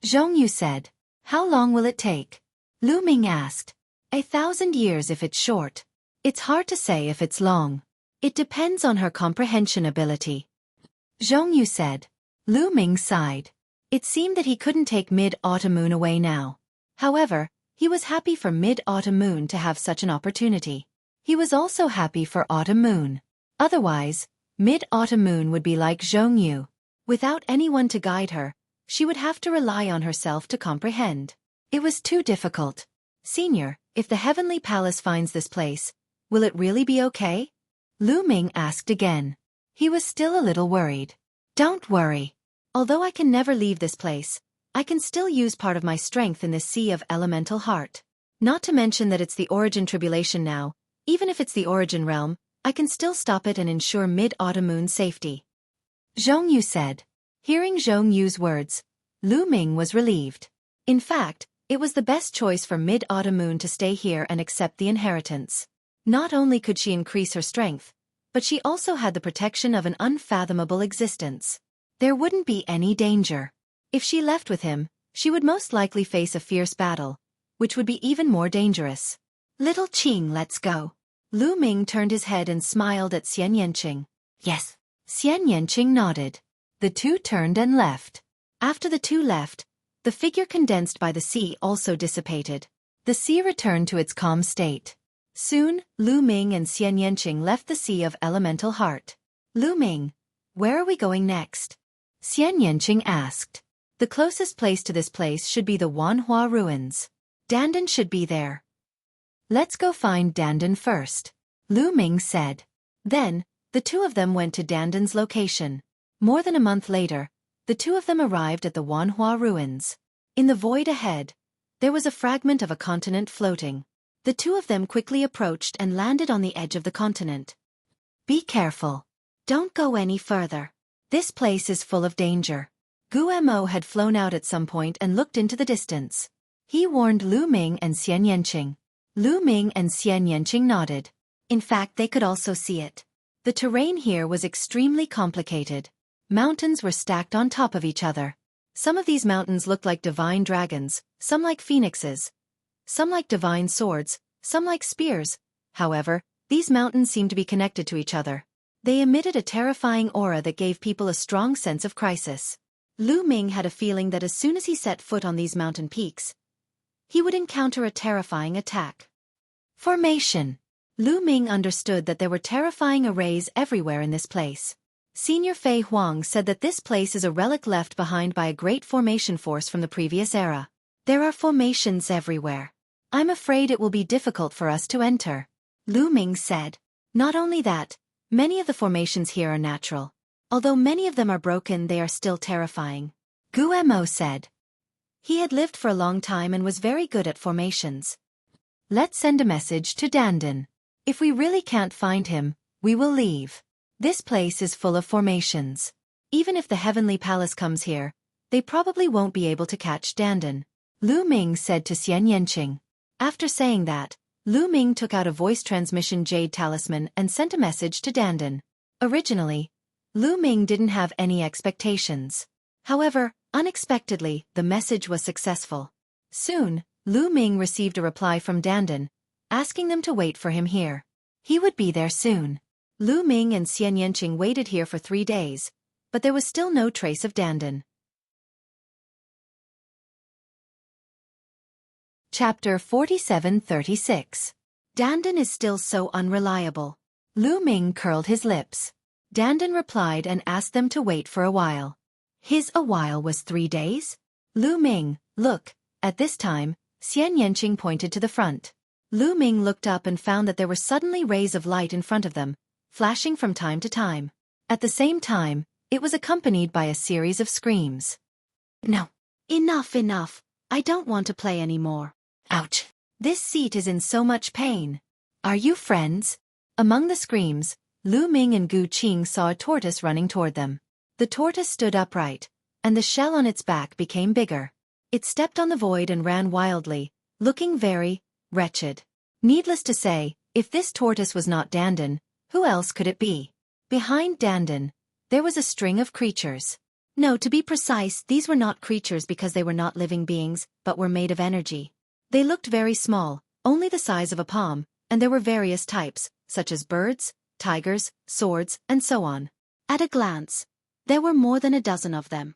Zhongyu said. How long will it take? Lu Ming asked. 1,000 years if it's short. It's hard to say if it's long. It depends on her comprehension ability. Zhongyu said. Lu Ming sighed. It seemed that he couldn't take Mid-Autumn Moon away now. However, he was happy for Mid-Autumn Moon to have such an opportunity. He was also happy for Autumn Moon. Otherwise, Mid-Autumn Moon would be like Zhongyu. Without anyone to guide her, she would have to rely on herself to comprehend. It was too difficult. Senior, if the Heavenly Palace finds this place, will it really be okay? Lu Ming asked again. He was still a little worried. Don't worry. Although I can never leave this place, I can still use part of my strength in this sea of elemental heart. Not to mention that it's the origin tribulation now. Even if it's the origin realm, I can still stop it and ensure Mid-Autumn Moon's safety. Zhongyu said. Hearing Zhongyu's words, Lu Ming was relieved. In fact, it was the best choice for Mid-Autumn Moon to stay here and accept the inheritance. Not only could she increase her strength, but she also had the protection of an unfathomable existence. There wouldn't be any danger. If she left with him, she would most likely face a fierce battle, which would be even more dangerous. Little Qing, let's go. Lu Ming turned his head and smiled at Xian Yanqing. Yes. Xian Yanqing nodded. The two turned and left. After the two left, the figure condensed by the sea also dissipated. The sea returned to its calm state. Soon, Lu Ming and Xian Yanqing left the Sea of Elemental Heart. Lu Ming, where are we going next? Xian Yanqing asked. The closest place to this place should be the Wanhua Ruins. Dandan should be there. Let's go find Dandan first, Lu Ming said. Then, the two of them went to Dandan's location. More than a month later, the two of them arrived at the Wanhua Ruins. In the void ahead, there was a fragment of a continent floating. The two of them quickly approached and landed on the edge of the continent. Be careful. Don't go any further. This place is full of danger. Guemo had flown out at some point and looked into the distance. He warned Lu Ming and Xian Yanqing. Lu Ming and Xian Yanqing nodded. In fact, they could also see it. The terrain here was extremely complicated. Mountains were stacked on top of each other. Some of these mountains looked like divine dragons, some like phoenixes, some like divine swords, some like spears. However, these mountains seemed to be connected to each other. They emitted a terrifying aura that gave people a strong sense of crisis. Lu Ming had a feeling that as soon as he set foot on these mountain peaks, he would encounter a terrifying attack. Formation. Lu Ming understood that there were terrifying arrays everywhere in this place. Senior Fei Huang said that this place is a relic left behind by a great formation force from the previous era. There are formations everywhere. I'm afraid it will be difficult for us to enter, Lu Ming said. Not only that, many of the formations here are natural. Although many of them are broken, they are still terrifying, Guemo said. He had lived for a long time and was very good at formations. Let's send a message to Dandan. If we really can't find him, we will leave. This place is full of formations. Even if the Heavenly Palace comes here, they probably won't be able to catch Dandan, Lu Ming said to Xian Yanqing. After saying that, Lu Ming took out a voice transmission jade talisman and sent a message to Dandan. Originally, Lu Ming didn't have any expectations. However, unexpectedly, the message was successful. Soon, Lu Ming received a reply from Dandan, asking them to wait for him here. He would be there soon. Lu Ming and Xian Yanqing waited here for 3 days, but there was still no trace of Dandan. Chapter 47-36. Dandan is still so unreliable. Lu Ming curled his lips. Dandan replied and asked them to wait for a while. His a while was 3 days? Lu Ming, look. At this time, Xian Yanqing pointed to the front. Lu Ming looked up and found that there were suddenly rays of light in front of them, flashing from time to time. At the same time, it was accompanied by a series of screams. No. Enough, enough. I don't want to play anymore. Ouch. This seat is in so much pain. Are you friends? Among the screams, Lu Ming and Gu Qing saw a tortoise running toward them. The tortoise stood upright, and the shell on its back became bigger. It stepped on the void and ran wildly, looking very wretched. Needless to say, if this tortoise was not Dandan, who else could it be? Behind Dandan, there was a string of creatures. No, to be precise, these were not creatures because they were not living beings, but were made of energy. They looked very small, only the size of a palm, and there were various types, such as birds, tigers, swords, and so on. At a glance, there were more than a dozen of them.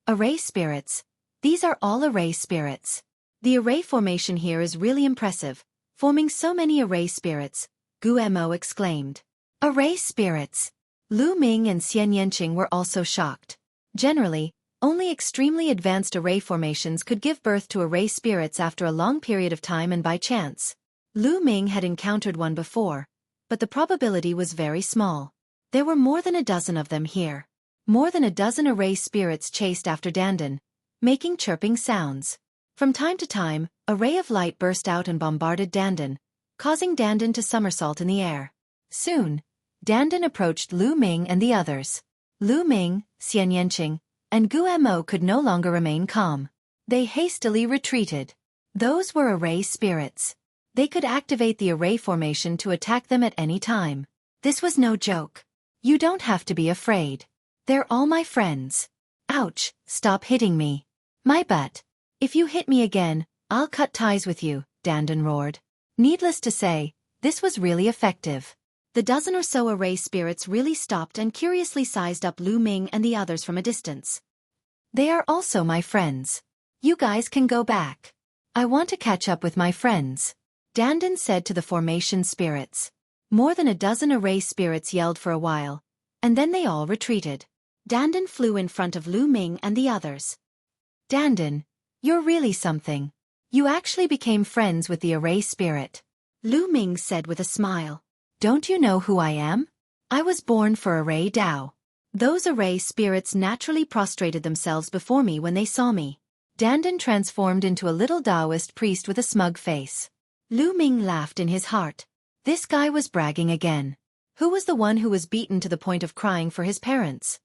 Array spirits. These are all array spirits. The array formation here is really impressive, forming so many array spirits, Gu Mo exclaimed. Array spirits. Lu Ming and Xian Yanqing were also shocked. Generally, only extremely advanced array formations could give birth to array spirits after a long period of time and by chance. Lu Ming had encountered one before, but the probability was very small. There were more than a dozen of them here. More than a dozen array spirits chased after Dandan, making chirping sounds. From time to time, a ray of light burst out and bombarded Dandan, causing Dandan to somersault in the air. Soon, Dandan approached Lu Ming and the others. Lu Ming, Xian Yanqing, and Gu Mo could no longer remain calm. They hastily retreated. Those were array spirits. They could activate the array formation to attack them at any time. This was no joke. You don't have to be afraid. They're all my friends. Ouch, stop hitting me. My butt. If you hit me again, I'll cut ties with you, Dandan roared. Needless to say, this was really effective. The dozen or so array spirits really stopped and curiously sized up Lu Ming and the others from a distance. They are also my friends. You guys can go back. I want to catch up with my friends, Dandan said to the formation spirits. More than a dozen array spirits yelled for a while, and then they all retreated. Dandan flew in front of Lu Ming and the others. Dandan, you're really something. You actually became friends with the array spirit, Lu Ming said with a smile. Don't you know who I am? I was born for Array Dao. Those array spirits naturally prostrated themselves before me when they saw me. Dandan transformed into a little Taoist priest with a smug face. Lu Ming laughed in his heart. This guy was bragging again. Who was the one who was beaten to the point of crying for his parents?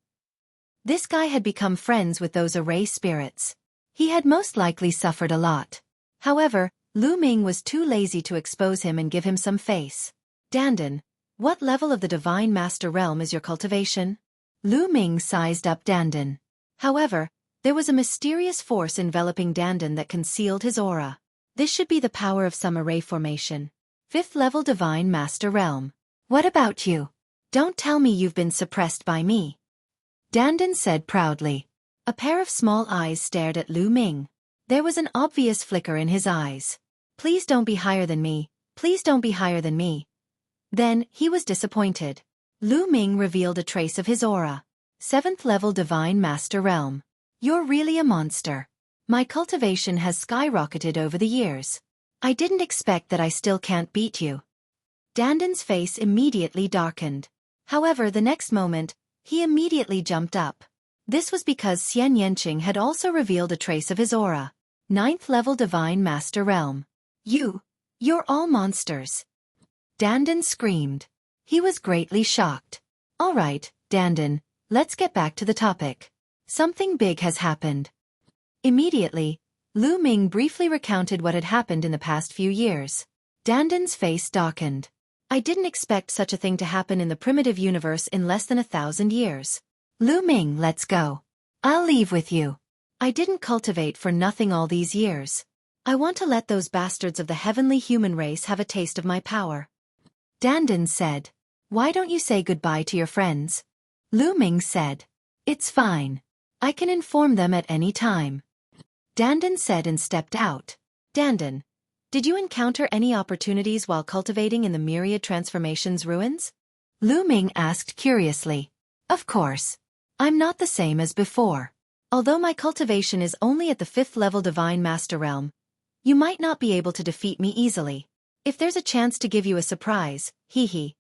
This guy had become friends with those array spirits. He had most likely suffered a lot. However, Lu Ming was too lazy to expose him and give him some face. Dandan, what level of the Divine Master Realm is your cultivation? Lu Ming sized up Dandan. However, there was a mysterious force enveloping Dandan that concealed his aura. This should be the power of some array formation. 5th level Divine Master Realm. What about you? Don't tell me you've been suppressed by me. Dandan said proudly. A pair of small eyes stared at Lu Ming. There was an obvious flicker in his eyes. Please don't be higher than me. Please don't be higher than me. Then, he was disappointed. Lu Ming revealed a trace of his aura. 7th level Divine Master Realm. You're really a monster. My cultivation has skyrocketed over the years. I didn't expect that I still can't beat you. Dandan's face immediately darkened. However, the next moment, he immediately jumped up. This was because Xian Yanqing had also revealed a trace of his aura. 9th level Divine Master Realm. You're all monsters. Dandan screamed. He was greatly shocked. All right, Dandan, let's get back to the topic. Something big has happened. Immediately, Lu Ming briefly recounted what had happened in the past few years. Dandan's face darkened. I didn't expect such a thing to happen in the primitive universe in less than 1,000 years. Lu Ming, let's go. I'll leave with you. I didn't cultivate for nothing all these years. I want to let those bastards of the heavenly human race have a taste of my power. Dandan said. Why don't you say goodbye to your friends? Lu Ming said. It's fine. I can inform them at any time. Dandan said and stepped out. Dandan, did you encounter any opportunities while cultivating in the Myriad Transformations ruins? Lu Ming asked curiously. Of course. I'm not the same as before. Although my cultivation is only at the 5th level Divine Master Realm, you might not be able to defeat me easily. If there's a chance to give you a surprise, hee hee.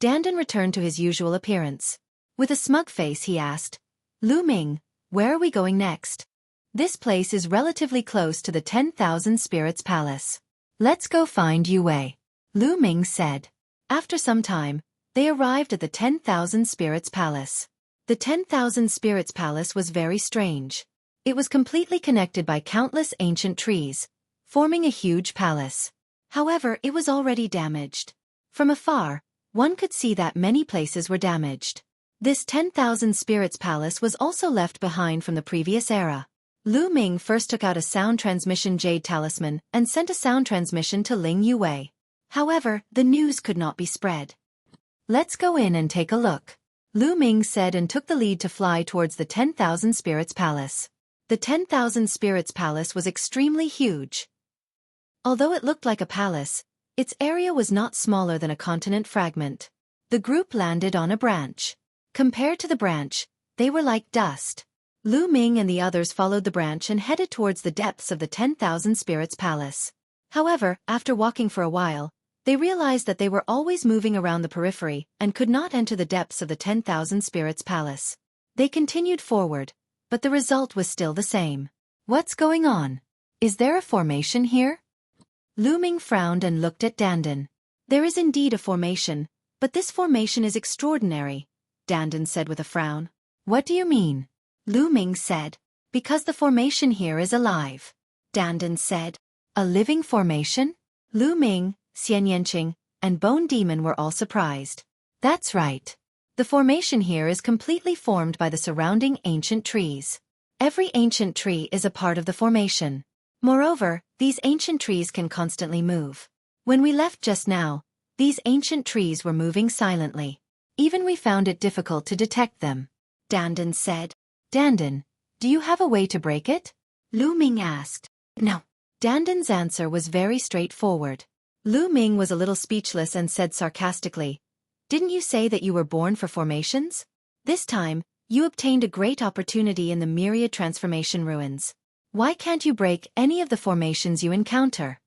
Dandan returned to his usual appearance. With a smug face he asked, Lu Ming, where are we going next? This place is relatively close to the 10,000 Spirits Palace. Let's go find Yue. Lu Ming said. After some time, they arrived at the 10,000 Spirits Palace. The 10,000 Spirits Palace was very strange. It was completely connected by countless ancient trees, forming a huge palace. However, it was already damaged. From afar, one could see that many places were damaged. This 10,000 Spirits Palace was also left behind from the previous era. Lu Ming first took out a sound transmission jade talisman and sent a sound transmission to Ling Yue. However, the news could not be spread. Let's go in and take a look, Lu Ming said and took the lead to fly towards the 10,000 Spirits Palace. The 10,000 Spirits Palace was extremely huge. Although it looked like a palace, its area was not smaller than a continent fragment. The group landed on a branch. Compared to the branch, they were like dust. Lu Ming and the others followed the branch and headed towards the depths of the 10,000 Spirits Palace. However, after walking for a while, they realized that they were always moving around the periphery and could not enter the depths of the 10,000 Spirits Palace. They continued forward, but the result was still the same. What's going on? Is there a formation here? Lu Ming frowned and looked at Dandan. There is indeed a formation, but this formation is extraordinary, Dandan said with a frown. What do you mean? Lu Ming said. Because the formation here is alive. Dandan said. A living formation? Lu Ming, Xian Yanqing, and Bone Demon were all surprised. That's right. The formation here is completely formed by the surrounding ancient trees. Every ancient tree is a part of the formation. Moreover, these ancient trees can constantly move. When we left just now, these ancient trees were moving silently. Even we found it difficult to detect them. Dandan said. Dandan, do you have a way to break it? Lu Ming asked. No. Dandan's answer was very straightforward. Lu Ming was a little speechless and said sarcastically, Didn't you say that you were born for formations? This time, you obtained a great opportunity in the myriad transformation ruins. Why can't you break any of the formations you encounter?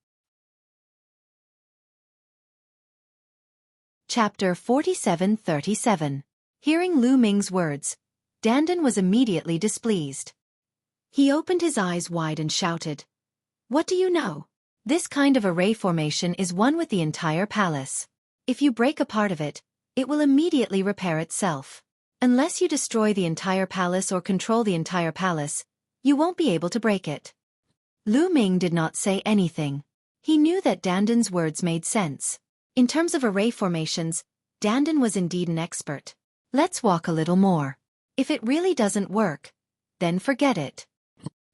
Chapter 47-37. Hearing Lu Ming's words, Dandan was immediately displeased. He opened his eyes wide and shouted, What do you know? This kind of array formation is one with the entire palace. If you break a part of it, it will immediately repair itself. Unless you destroy the entire palace or control the entire palace, you won't be able to break it. Lu Ming did not say anything. He knew that Dandan's words made sense. In terms of array formations, Dandan was indeed an expert. Let's walk a little more. If it really doesn't work, then forget it.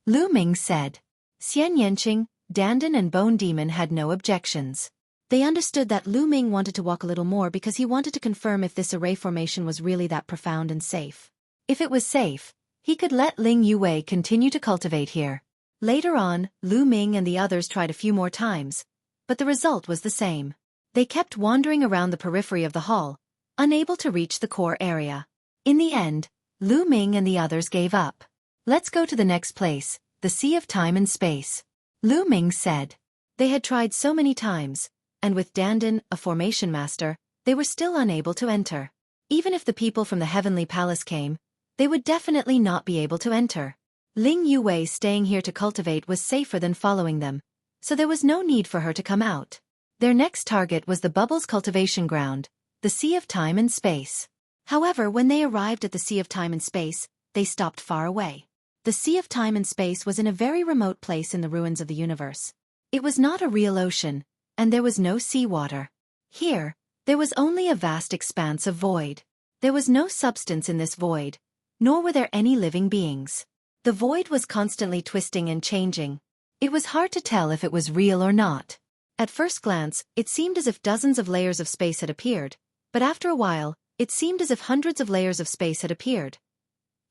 Lu Ming said. Xian Yanqing, Dandan and Bone Demon had no objections. They understood that Lu Ming wanted to walk a little more because he wanted to confirm if this array formation was really that profound and safe. If it was safe, he could let Ling Yue continue to cultivate here. Later on, Lu Ming and the others tried a few more times, but the result was the same. They kept wandering around the periphery of the hall, unable to reach the core area. In the end, Lu Ming and the others gave up. Let's go to the next place, the Sea of Time and Space. Lu Ming said. They had tried so many times, and with Dandan, a formation master, they were still unable to enter. Even if the people from the Heavenly Palace came, they would definitely not be able to enter. Ling Yue staying here to cultivate was safer than following them, so there was no need for her to come out. Their next target was the Bubbles cultivation ground, the Sea of Time and Space. However, when they arrived at the Sea of Time and Space, they stopped far away. The Sea of Time and Space was in a very remote place in the ruins of the universe. It was not a real ocean, and there was no seawater. Here, there was only a vast expanse of void. There was no substance in this void, nor were there any living beings. The void was constantly twisting and changing. It was hard to tell if it was real or not. At first glance, it seemed as if dozens of layers of space had appeared, but after a while, it seemed as if hundreds of layers of space had appeared.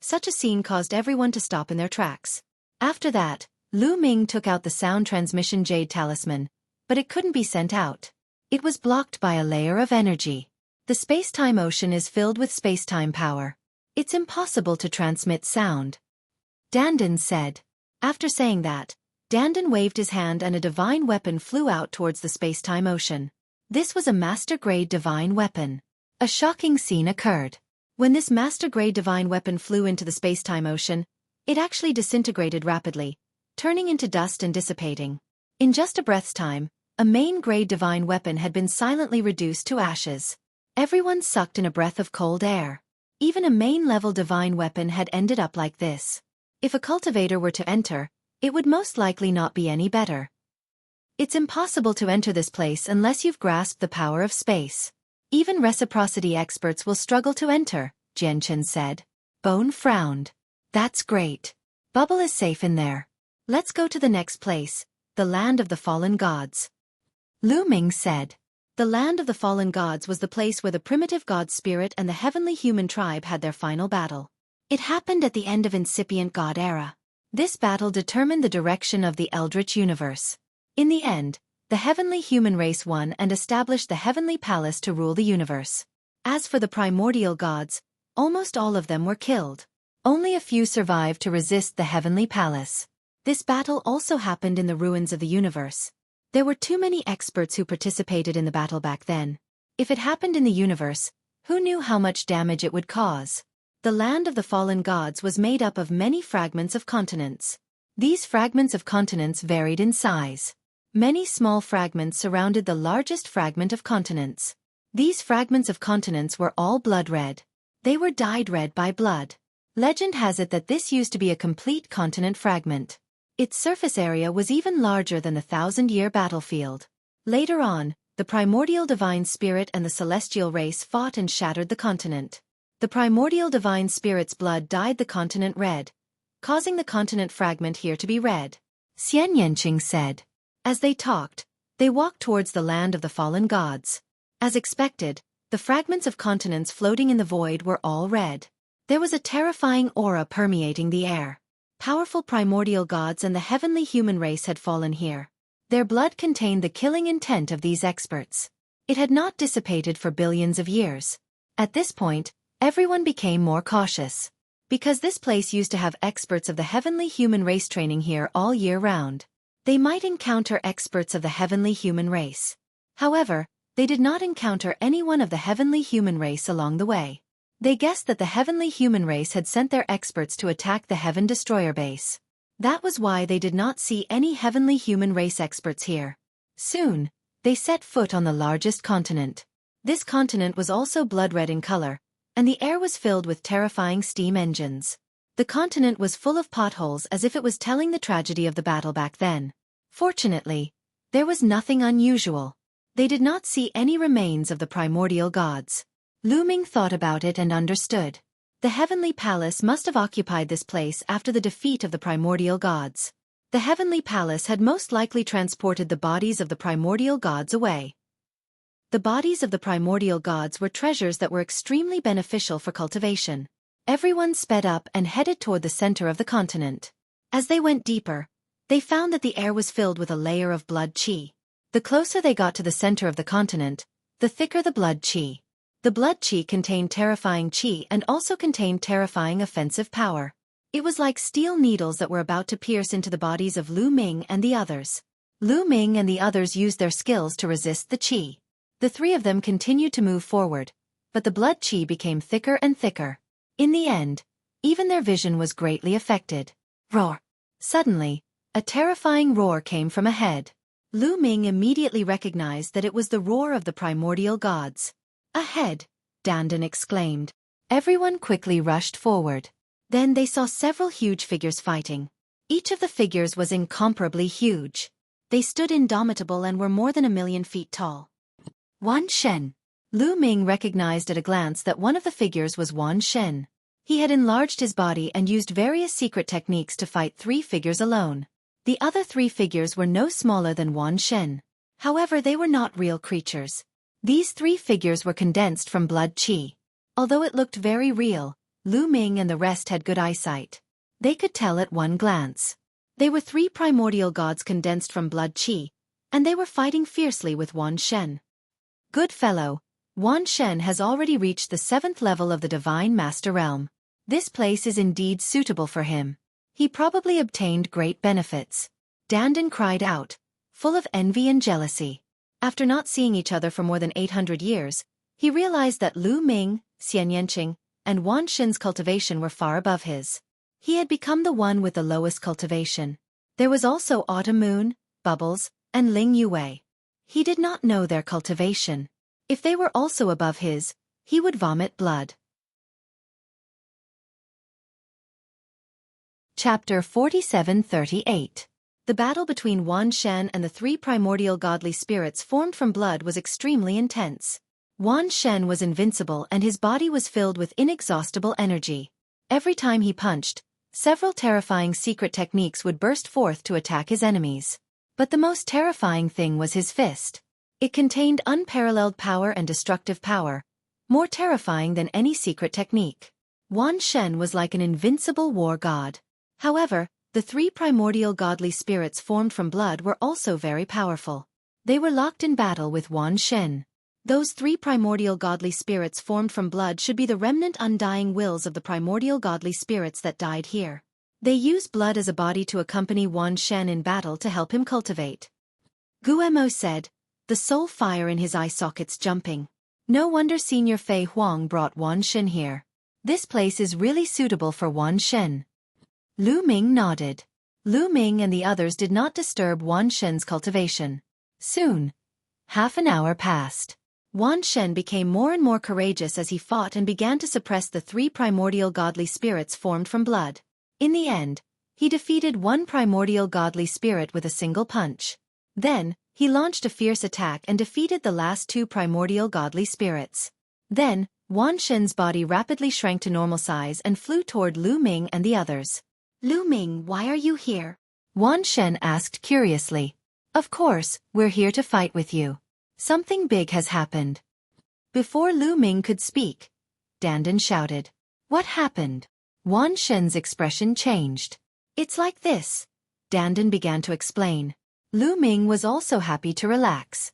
Such a scene caused everyone to stop in their tracks. After that, Lu Ming took out the sound transmission jade talisman, but it couldn't be sent out. It was blocked by a layer of energy. The space-time ocean is filled with space-time power. It's impossible to transmit sound. Dandan said. After saying that, Dandan waved his hand and a divine weapon flew out towards the space-time ocean. This was a master-grade divine weapon. A shocking scene occurred. When this master-grade divine weapon flew into the space-time ocean, it actually disintegrated rapidly, turning into dust and dissipating. In just a breath's time, a main-grade divine weapon had been silently reduced to ashes. Everyone sucked in a breath of cold air. Even a main-level divine weapon had ended up like this. If a cultivator were to enter, it would most likely not be any better. It's impossible to enter this place unless you've grasped the power of space. Even reciprocity experts will struggle to enter, Jianchen said. Bone frowned. That's great. Bubble is safe in there. Let's go to the next place, the land of the fallen gods. Lu Ming said. The land of the fallen gods was the place where the primitive god spirit and the heavenly human tribe had their final battle. It happened at the end of incipient god era. This battle determined the direction of the eldritch universe. In the end, the heavenly human race won and established the heavenly palace to rule the universe. As for the primordial gods, almost all of them were killed. Only a few survived to resist the heavenly palace. This battle also happened in the ruins of the universe. There were too many experts who participated in the battle back then. If it happened in the universe, who knew how much damage it would cause? The land of the fallen gods was made up of many fragments of continents. These fragments of continents varied in size. Many small fragments surrounded the largest fragment of continents. These fragments of continents were all blood red. They were dyed red by blood. Legend has it that this used to be a complete continent fragment. Its surface area was even larger than the 1,000-year battlefield. Later on, the primordial divine spirit and the celestial race fought and shattered the continent. The primordial divine spirit's blood dyed the continent red, causing the continent fragment here to be red. Xian Yanqing said. As they talked, they walked towards the land of the fallen gods. As expected, the fragments of continents floating in the void were all red. There was a terrifying aura permeating the air. Powerful primordial gods and the heavenly human race had fallen here. Their blood contained the killing intent of these experts. It had not dissipated for billions of years. At this point, everyone became more cautious. Because this place used to have experts of the heavenly human race training here all year round. They might encounter experts of the heavenly human race. However, they did not encounter anyone of the heavenly human race along the way. They guessed that the heavenly human race had sent their experts to attack the Heaven Destroyer base. That was why they did not see any heavenly human race experts here. Soon, they set foot on the largest continent. This continent was also blood red in color, and the air was filled with terrifying steam engines. The continent was full of potholes as if it was telling the tragedy of the battle back then. Fortunately, there was nothing unusual. They did not see any remains of the primordial gods. Lu Ming thought about it and understood. The heavenly palace must have occupied this place after the defeat of the primordial gods. The heavenly palace had most likely transported the bodies of the primordial gods away. The bodies of the primordial gods were treasures that were extremely beneficial for cultivation. Everyone sped up and headed toward the center of the continent. As they went deeper, they found that the air was filled with a layer of blood qi. The closer they got to the center of the continent, the thicker the blood qi. The blood qi contained terrifying qi and also contained terrifying offensive power. It was like steel needles that were about to pierce into the bodies of Lu Ming and the others. Lu Ming and the others used their skills to resist the qi. The three of them continued to move forward, but the blood qi became thicker and thicker. In the end, even their vision was greatly affected. Roar! Suddenly, a terrifying roar came from ahead. Lu Ming immediately recognized that it was the roar of the primordial gods. Ahead! Dandan exclaimed. Everyone quickly rushed forward. Then they saw several huge figures fighting. Each of the figures was incomparably huge. They stood indomitable and were more than 1,000,000 feet tall. Wan Shen. Lu Ming recognized at a glance that one of the figures was Wan Shen. He had enlarged his body and used various secret techniques to fight 3 figures alone. The other 3 figures were no smaller than Wan Shen. However, they were not real creatures. These 3 figures were condensed from blood qi. Although it looked very real, Lu Ming and the rest had good eyesight. They could tell at one glance. They were 3 primordial gods condensed from blood qi, and they were fighting fiercely with Wan Shen. Good fellow, Wan Shen has already reached the 7th level of the Divine Master Realm. This place is indeed suitable for him. He probably obtained great benefits. Dandan cried out, full of envy and jealousy. After not seeing each other for more than 800 years, he realized that Lu Ming, Xian Yanqing, and Wan Shen's cultivation were far above his. He had become the one with the lowest cultivation. There was also Autumn Moon, Bubbles, and Ling Yue. He did not know their cultivation. If they were also above his, he would vomit blood. Chapter 47-38. The battle between Wan Shen and the three primordial godly spirits formed from blood was extremely intense. Wan Shen was invincible and his body was filled with inexhaustible energy. Every time he punched, several terrifying secret techniques would burst forth to attack his enemies. But the most terrifying thing was his fist. It contained unparalleled power and destructive power, more terrifying than any secret technique. Wan Shen was like an invincible war god. However, the three primordial godly spirits formed from blood were also very powerful. They were locked in battle with Wan Shen. Those three primordial godly spirits formed from blood should be the remnant undying wills of the primordial godly spirits that died here. They use blood as a body to accompany Wan Shen in battle to help him cultivate. Guemo said, the soul fire in his eye sockets jumping. No wonder Senior Fei Huang brought Wan Shen here. This place is really suitable for Wan Shen. Lu Ming nodded. Lu Ming and the others did not disturb Wan Shen's cultivation. Soon, half an hour passed. Wan Shen became more and more courageous as he fought and began to suppress the three primordial godly spirits formed from blood. In the end, he defeated one primordial godly spirit with a single punch. Then, he launched a fierce attack and defeated the last two primordial godly spirits. Then, Wan Shen's body rapidly shrank to normal size and flew toward Lu Ming and the others. Lu Ming, why are you here? Wan Shen asked curiously. Of course, we're here to fight with you. Something big has happened. Before Lu Ming could speak, Dandan shouted. What happened? Wan Shen's expression changed. It's like this. Dandan began to explain. Lu Ming was also happy to relax.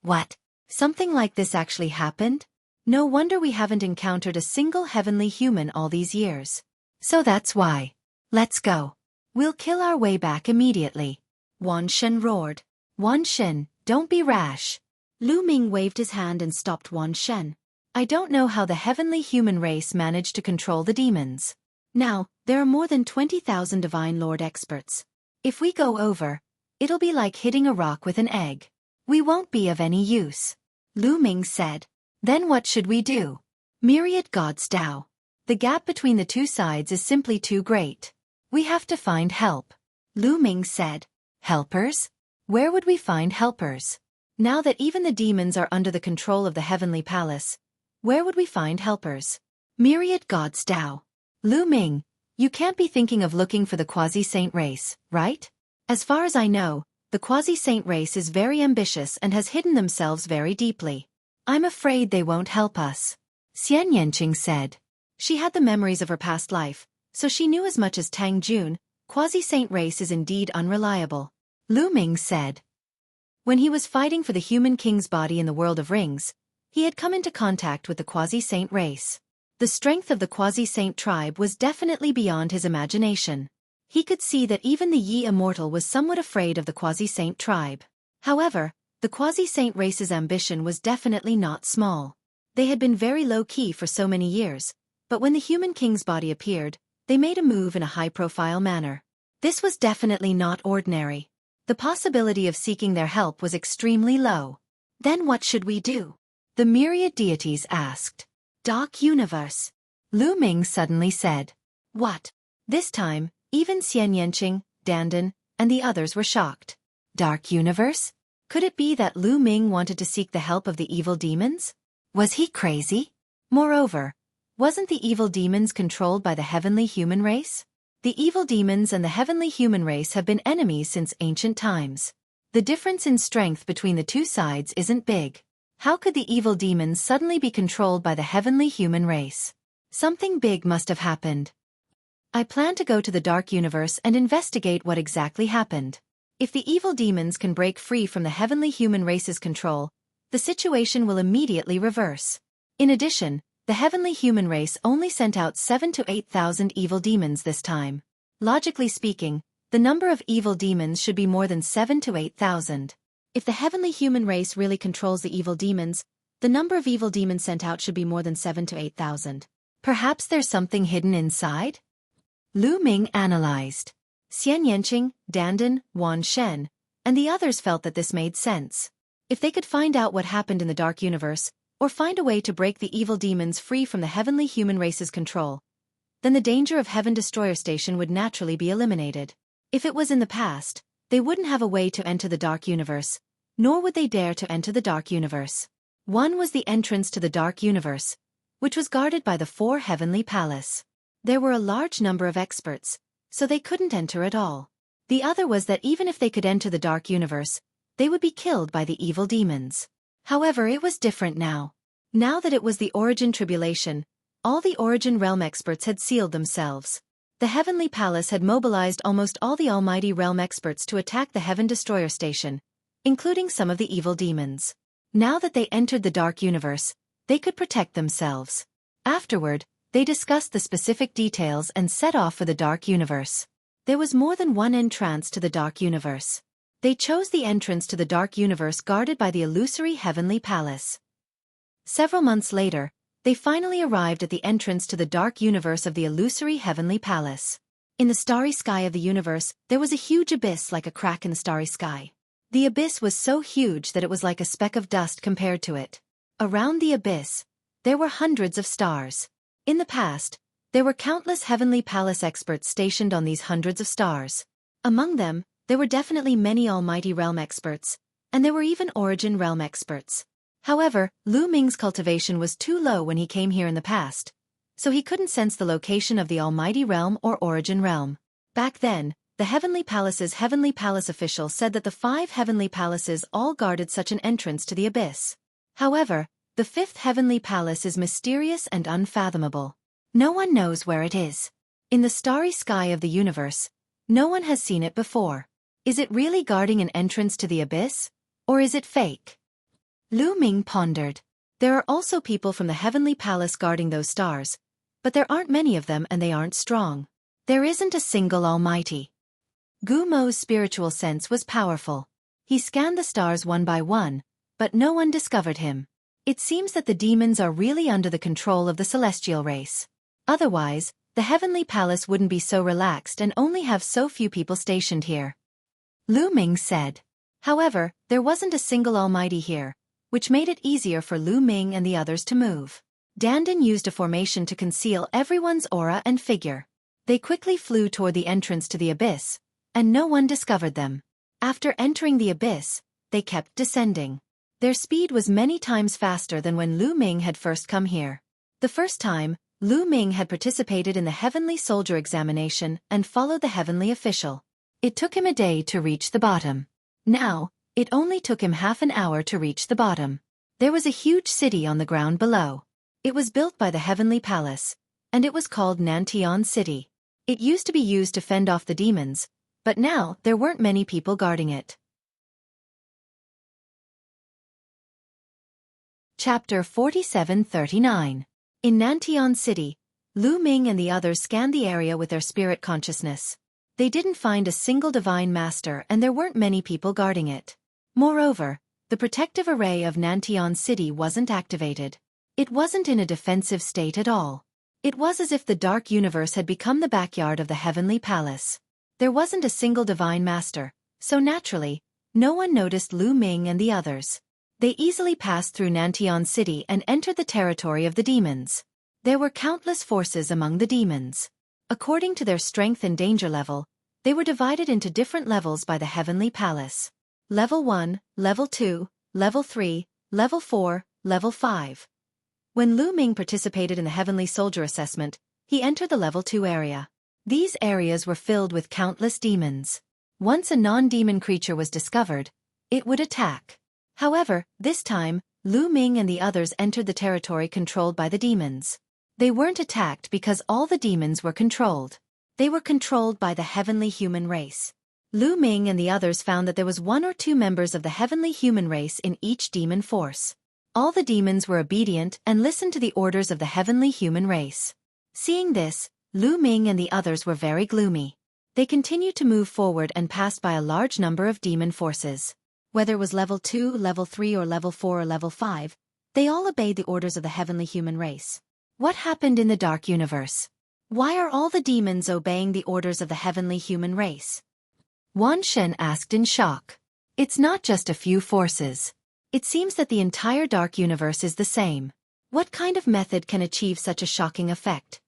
What? Something like this actually happened? No wonder we haven't encountered a single heavenly human all these years. So that's why. Let's go. We'll kill our way back immediately. Wan Shen roared. Wan Shen, don't be rash. Lu Ming waved his hand and stopped Wan Shen. I don't know how the heavenly human race managed to control the demons. Now, there are more than 20,000 Divine Lord experts. If we go over, it'll be like hitting a rock with an egg. We won't be of any use. Lu Ming said. Then what should we do? Myriad gods Dao. The gap between the two sides is simply too great. We have to find help. Lu Ming said. Helpers? Where would we find helpers? Now that even the demons are under the control of the heavenly palace, where would we find helpers? Myriad gods Dao. Lu Ming, you can't be thinking of looking for the quasi-saint race, right? As far as I know, the quasi-saint race is very ambitious and has hidden themselves very deeply. I'm afraid they won't help us. Xian Yanqing said. She had the memories of her past life, so she knew as much as Tang Jun. Quasi-saint race is indeed unreliable. Lu Ming said. When he was fighting for the human king's body in the world of rings, he had come into contact with the quasi-saint race. The strength of the quasi-saint tribe was definitely beyond his imagination. He could see that even the Yi Immortal was somewhat afraid of the quasi-saint tribe. However, the quasi-saint race's ambition was definitely not small. They had been very low-key for so many years, but when the human king's body appeared, they made a move in a high-profile manner. This was definitely not ordinary. The possibility of seeking their help was extremely low. Then what should we do? The myriad deities asked. Dark Universe. Lu Ming suddenly said. What? This time, even Xian Yanqing, Dandan, and the others were shocked. Dark Universe? Could it be that Lu Ming wanted to seek the help of the evil demons? Was he crazy? Moreover, wasn't the evil demons controlled by the heavenly human race? The evil demons and the heavenly human race have been enemies since ancient times. The difference in strength between the two sides isn't big. How could the evil demons suddenly be controlled by the heavenly human race? Something big must have happened. I plan to go to the Dark Universe and investigate what exactly happened. If the evil demons can break free from the heavenly human race's control, the situation will immediately reverse. In addition, the heavenly human race only sent out 7,000 to 8,000 evil demons this time. Logically speaking, the number of evil demons should be more than 7,000 to 8,000. If the heavenly human race really controls the evil demons, the number of evil demons sent out should be more than 7,000 to 8,000. Perhaps there's something hidden inside? Lu Ming analyzed. Xian Yanqing, Dandan, Wan Shen, and the others felt that this made sense. If they could find out what happened in the Dark Universe, or find a way to break the evil demons free from the heavenly human race's control, then the danger of Heaven Destroyer Station would naturally be eliminated. If it was in the past, they wouldn't have a way to enter the Dark Universe, nor would they dare to enter the Dark Universe. One was the entrance to the Dark Universe, which was guarded by the 4 Heavenly Palace. There were a large number of experts, so they couldn't enter at all. The other was that even if they could enter the Dark Universe, they would be killed by the evil demons. However, it was different now. Now that it was the Origin Tribulation, all the Origin Realm experts had sealed themselves. The Heavenly Palace had mobilized almost all the Almighty Realm experts to attack the Heaven Destroyer Station, including some of the evil demons. Now that they entered the Dark Universe, they could protect themselves. Afterward, they discussed the specific details and set off for the Dark Universe. There was more than one entrance to the Dark Universe. They chose the entrance to the Dark Universe guarded by the illusory Heavenly Palace. Several months later, they finally arrived at the entrance to the Dark Universe of the illusory Heavenly Palace. In the starry sky of the universe, there was a huge abyss like a crack in the starry sky. The abyss was so huge that it was like a speck of dust compared to it. Around the abyss, there were hundreds of stars. In the past, there were countless Heavenly Palace experts stationed on these hundreds of stars. Among them, there were definitely many Almighty Realm experts, and there were even Origin Realm experts. However, Lu Ming's cultivation was too low when he came here in the past, so he couldn't sense the location of the Almighty Realm or Origin Realm. Back then, the Heavenly Palace's Heavenly Palace official said that the 5 Heavenly Palaces all guarded such an entrance to the abyss. However, the 5th Heavenly Palace is mysterious and unfathomable. No one knows where it is. In the starry sky of the universe, no one has seen it before. Is it really guarding an entrance to the abyss? Or is it fake? Lu Ming pondered. There are also people from the Heavenly Palace guarding those stars, but there aren't many of them and they aren't strong. There isn't a single Almighty. Gu Mo's spiritual sense was powerful. He scanned the stars one by one, but no one discovered him. It seems that the demons are really under the control of the celestial race. Otherwise, the Heavenly Palace wouldn't be so relaxed and only have so few people stationed here. Lu Ming said. However, there wasn't a single Almighty here, which made it easier for Lu Ming and the others to move. Dandan used a formation to conceal everyone's aura and figure. They quickly flew toward the entrance to the abyss, and no one discovered them. After entering the abyss, they kept descending. Their speed was many times faster than when Lu Ming had first come here. The first time, Lu Ming had participated in the Heavenly Soldier examination and followed the Heavenly Official. It took him a day to reach the bottom. Now, it only took him half an hour to reach the bottom. There was a huge city on the ground below. It was built by the Heavenly Palace, and it was called Nantian City. It used to be used to fend off the demons, but now there weren't many people guarding it. Chapter 4739. In Nantian City, Lu Ming and the others scanned the area with their spirit consciousness. They didn't find a single divine master and there weren't many people guarding it. Moreover, the protective array of Nantian City wasn't activated. It wasn't in a defensive state at all. It was as if the Dark Universe had become the backyard of the Heavenly Palace. There wasn't a single divine master, so naturally, no one noticed Lu Ming and the others. They easily passed through Nantian City and entered the territory of the demons. There were countless forces among the demons. According to their strength and danger level, they were divided into different levels by the Heavenly Palace. Level 1, Level 2, Level 3, Level 4, Level 5. When Lu Ming participated in the Heavenly Soldier assessment, he entered the Level 2 area. These areas were filled with countless demons. Once a non-demon creature was discovered, it would attack. However, this time, Lu Ming and the others entered the territory controlled by the demons. They weren't attacked because all the demons were controlled. They were controlled by the heavenly human race. Lu Ming and the others found that there was 1 or 2 members of the heavenly human race in each demon force. All the demons were obedient and listened to the orders of the heavenly human race. Seeing this, Lu Ming and the others were very gloomy. They continued to move forward and passed by a large number of demon forces. Whether it was Level 2, Level 3 or Level 4 or Level 5, they all obeyed the orders of the heavenly human race. What happened in the dark universe? Why are all the demons obeying the orders of the heavenly human race? Wan Shen asked in shock. It's not just a few forces. It seems that the entire dark universe is the same. What kind of method can achieve such a shocking effect?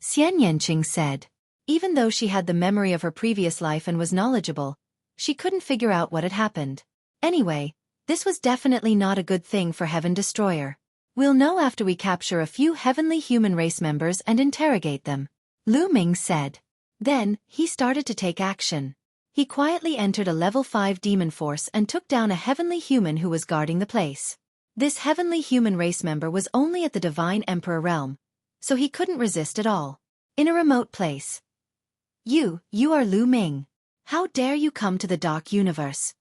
Xian Yanqing said. Even though she had the memory of her previous life and was knowledgeable, she couldn't figure out what had happened. Anyway, this was definitely not a good thing for Heaven Destroyer. We'll know after we capture a few heavenly human race members and interrogate them, Lu Ming said. Then, he started to take action. He quietly entered a level 5 demon force and took down a heavenly human who was guarding the place. This heavenly human race member was only at the Divine Emperor realm, so he couldn't resist at all. In a remote place. You are Lu Ming. How dare you come to the dark universe?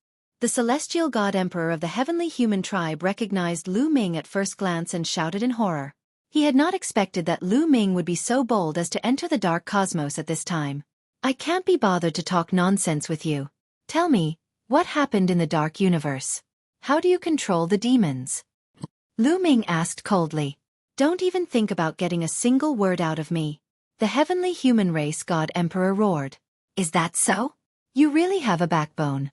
The celestial god emperor of the heavenly human tribe recognized Lu Ming at first glance and shouted in horror. He had not expected that Lu Ming would be so bold as to enter the dark cosmos at this time. I can't be bothered to talk nonsense with you. Tell me, what happened in the dark universe? How do you control the demons? Lu Ming asked coldly. Don't even think about getting a single word out of me. The heavenly human race god emperor roared. Is that so? You really have a backbone.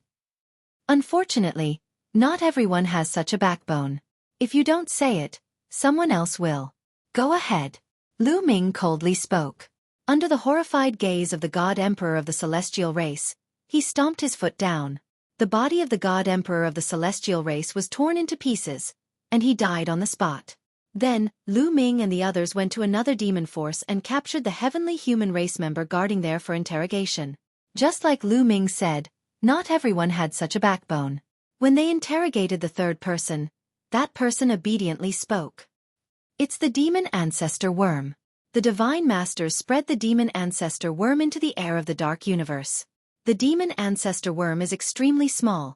Unfortunately, not everyone has such a backbone. If you don't say it, someone else will. Go ahead. Lu Ming coldly spoke. Under the horrified gaze of the god emperor of the celestial race, he stomped his foot down. The body of the god emperor of the celestial race was torn into pieces, and he died on the spot. Then, Lu Ming and the others went to another demon force and captured the heavenly human race member guarding there for interrogation. Just like Lu Ming said, not everyone had such a backbone. When they interrogated the third person, that person obediently spoke. It's the demon ancestor worm. The divine masters spread the demon ancestor worm into the air of the dark universe. The demon ancestor worm is extremely small,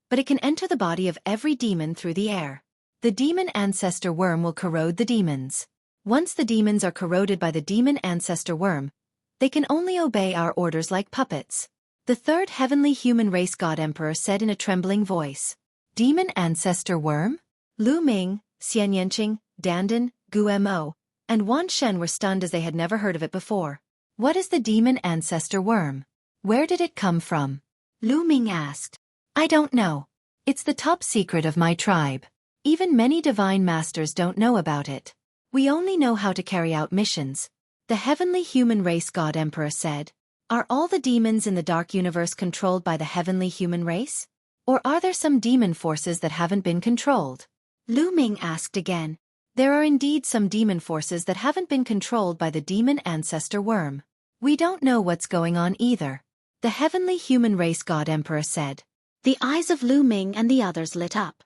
but it can enter the body of every demon through the air. The demon ancestor worm will corrode the demons. Once the demons are corroded by the demon ancestor worm, they can only obey our orders like puppets. The third heavenly human race god emperor said in a trembling voice. Demon ancestor worm? Lu Ming, Xian Yanqing, Dandan, Gu Mo, and Wan Shen were stunned as they had never heard of it before. What is the demon ancestor worm? Where did it come from? Lu Ming asked. I don't know. It's the top secret of my tribe. Even many divine masters don't know about it. We only know how to carry out missions. The heavenly human race god emperor said. Are all the demons in the dark universe controlled by the heavenly human race? Or are there some demon forces that haven't been controlled? Lu Ming asked again. There are indeed some demon forces that haven't been controlled by the demon ancestor worm. We don't know what's going on either. The heavenly human race god emperor said. The eyes of Lu Ming and the others lit up.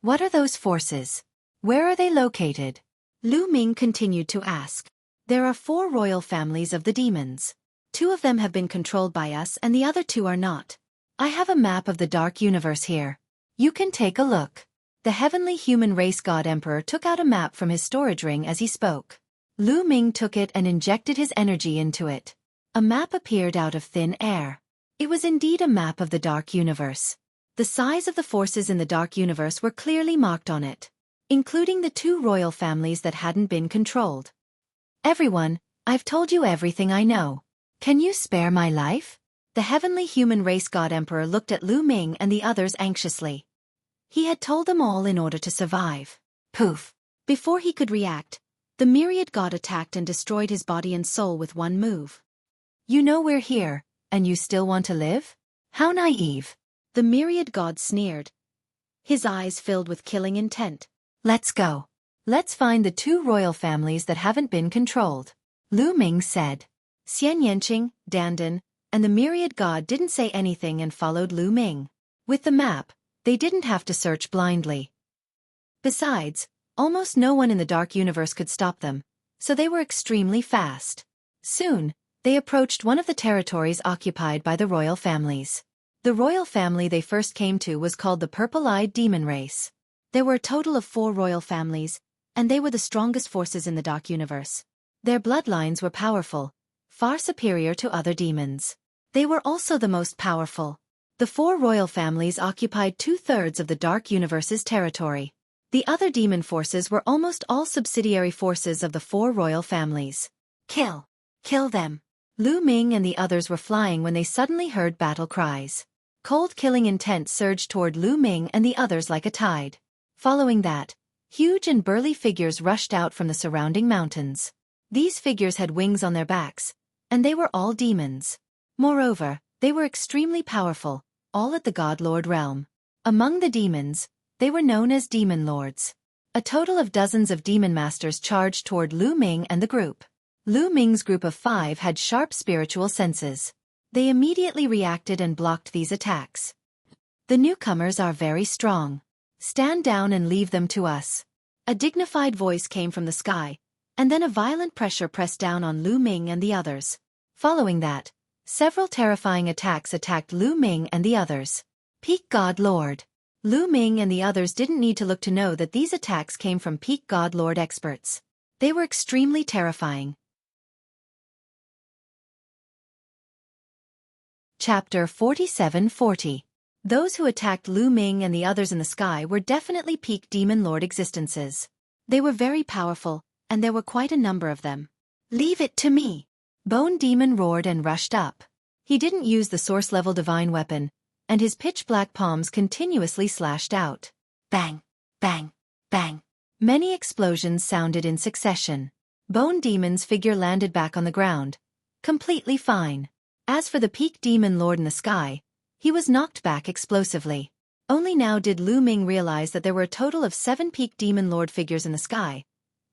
What are those forces? Where are they located? Lu Ming continued to ask. There are 4 royal families of the demons. 2 of them have been controlled by us and the other 2 are not. I have a map of the dark universe here. You can take a look. The heavenly human race god emperor took out a map from his storage ring as he spoke. Lu Ming took it and injected his energy into it. A map appeared out of thin air. It was indeed a map of the dark universe. The size of the forces in the dark universe were clearly marked on it, including the 2 royal families that hadn't been controlled. Everyone, I've told you everything I know. Can you spare my life? The heavenly human race god emperor looked at Lu Ming and the others anxiously. He had told them all in order to survive. Poof! Before he could react, the myriad god attacked and destroyed his body and soul with one move. You know we're here, and you still want to live? How naive! The myriad god sneered, his eyes filled with killing intent. Let's go. Let's find the 2 royal families that haven't been controlled. Lu Ming said. Xian Yanqing, Dandan, and the myriad god didn't say anything and followed Lu Ming. With the map, they didn't have to search blindly. Besides, almost no one in the dark universe could stop them, so they were extremely fast. Soon, they approached one of the territories occupied by the royal families. The royal family they first came to was called the Purple-Eyed Demon Race. There were a total of 4 royal families, and they were the strongest forces in the dark universe. Their bloodlines were powerful, far superior to other demons. They were also the most powerful. The 4 royal families occupied 2/3 of the dark universe's territory. The other demon forces were almost all subsidiary forces of the four royal families. Kill! Kill them! Lu Ming and the others were flying when they suddenly heard battle cries. Cold killing intent surged toward Lu Ming and the others like a tide. Following that, huge and burly figures rushed out from the surrounding mountains. These figures had wings on their backs, and they were all demons. Moreover, they were extremely powerful, all at the God Lord realm. Among the demons, they were known as demon lords. A total of dozens of demon masters charged toward Lu Ming and the group. Lu Ming's group of 5 had sharp spiritual senses. They immediately reacted and blocked these attacks. The newcomers are very strong. Stand down and leave them to us. A dignified voice came from the sky, and then a violent pressure pressed down on Lu Ming and the others. Following that, several terrifying attacks attacked Lu Ming and the others. Peak God Lord. Lu Ming and the others didn't need to look to know that these attacks came from Peak God Lord experts. They were extremely terrifying. Chapter 47-40. Those who attacked Lu Ming and the others in the sky were definitely peak demon lord existences. They were very powerful, and there were quite a number of them. Leave it to me! Bone Demon roared and rushed up. He didn't use the source-level divine weapon, and his pitch-black palms continuously slashed out. Bang! Bang! Bang! Many explosions sounded in succession. Bone Demon's figure landed back on the ground, completely fine. As for the peak demon lord in the sky, he was knocked back explosively. Only now did Lu Ming realize that there were a total of 7 peak demon lord figures in the sky,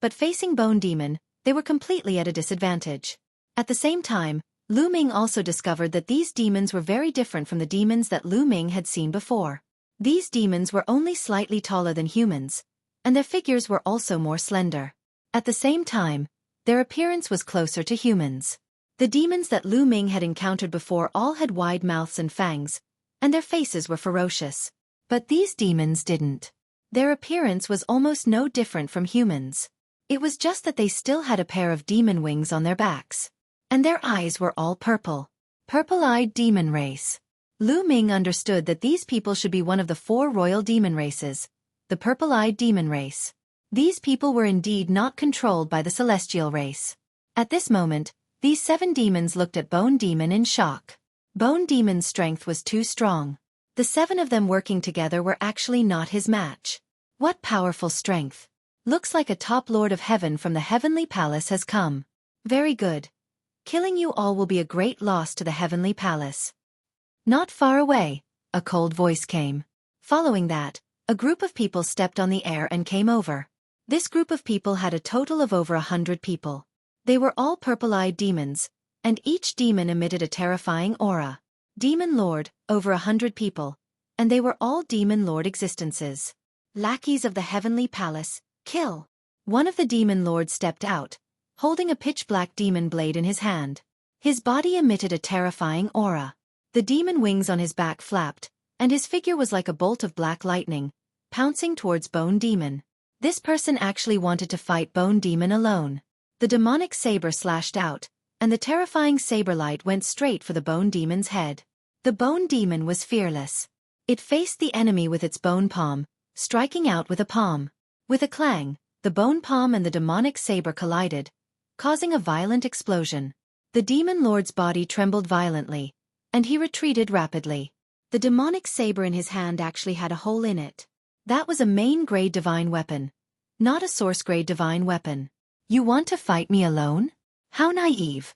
but facing Bone Demon, they were completely at a disadvantage. At the same time, Lu Ming also discovered that these demons were very different from the demons that Lu Ming had seen before. These demons were only slightly taller than humans, and their figures were also more slender. At the same time, their appearance was closer to humans. The demons that Lu Ming had encountered before all had wide mouths and fangs, and their faces were ferocious. But these demons didn't. Their appearance was almost no different from humans. It was just that they still had a pair of demon wings on their backs. And their eyes were all purple. Purple-eyed demon race. Lu Ming understood that these people should be one of the 4 royal demon races, the purple-eyed demon race. These people were indeed not controlled by the celestial race. At this moment, these 7 demons looked at Bone Demon in shock. Bone Demon's strength was too strong. The 7 of them working together were actually not his match. What powerful strength. Looks like a top lord of heaven from the heavenly palace has come. Very good. Killing you all will be a great loss to the heavenly palace. Not far away, a cold voice came. Following that, a group of people stepped on the air and came over. This group of people had a total of over 100 people. They were all purple-eyed demons, and each demon emitted a terrifying aura. Demon Lord, over 100 people, and they were all Demon Lord existences. Lackeys of the heavenly palace, kill! One of the Demon Lords stepped out, holding a pitch-black demon blade in his hand. His body emitted a terrifying aura. The demon wings on his back flapped, and his figure was like a bolt of black lightning, pouncing towards Bone Demon. This person actually wanted to fight Bone Demon alone. The demonic saber slashed out, and the terrifying saber light went straight for the Bone Demon's head. The Bone Demon was fearless. It faced the enemy with its bone palm, striking out with a palm. With a clang, the bone palm and the demonic saber collided, causing a violent explosion. The Demon Lord's body trembled violently, and he retreated rapidly. The demonic saber in his hand actually had a hole in it. That was a main-grade divine weapon, not a source-grade divine weapon. You want to fight me alone? How naive.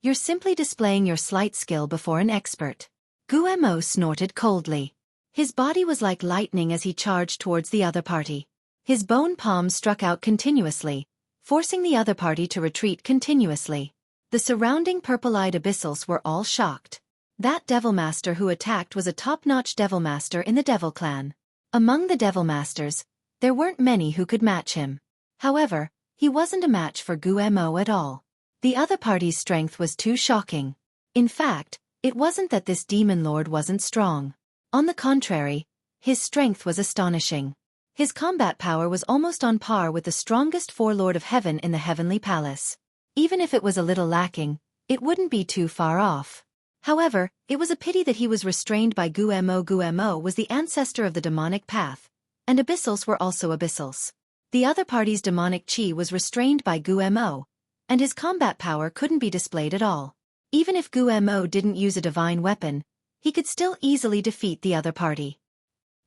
You're simply displaying your slight skill before an expert. Guemo snorted coldly. His body was like lightning as he charged towards the other party. His bone palms struck out continuously, forcing the other party to retreat continuously. The surrounding purple-eyed abyssals were all shocked. That Devil Master who attacked was a top-notch Devil Master in the Devil Clan. Among the Devil Masters, there weren't many who could match him. However, he wasn't a match for Guemo at all. The other party's strength was too shocking. In fact, it wasn't that this Demon Lord wasn't strong. On the contrary, his strength was astonishing. His combat power was almost on par with the strongest 4 Lord of Heaven in the Heavenly Palace. Even if it was a little lacking, it wouldn't be too far off. However, it was a pity that he was restrained by Guemo. Guemo was the ancestor of the demonic path, and abyssals were also abyssals. The other party's demonic chi was restrained by Gumo, and his combat power couldn't be displayed at all. Even if Gumo didn't use a divine weapon, he could still easily defeat the other party.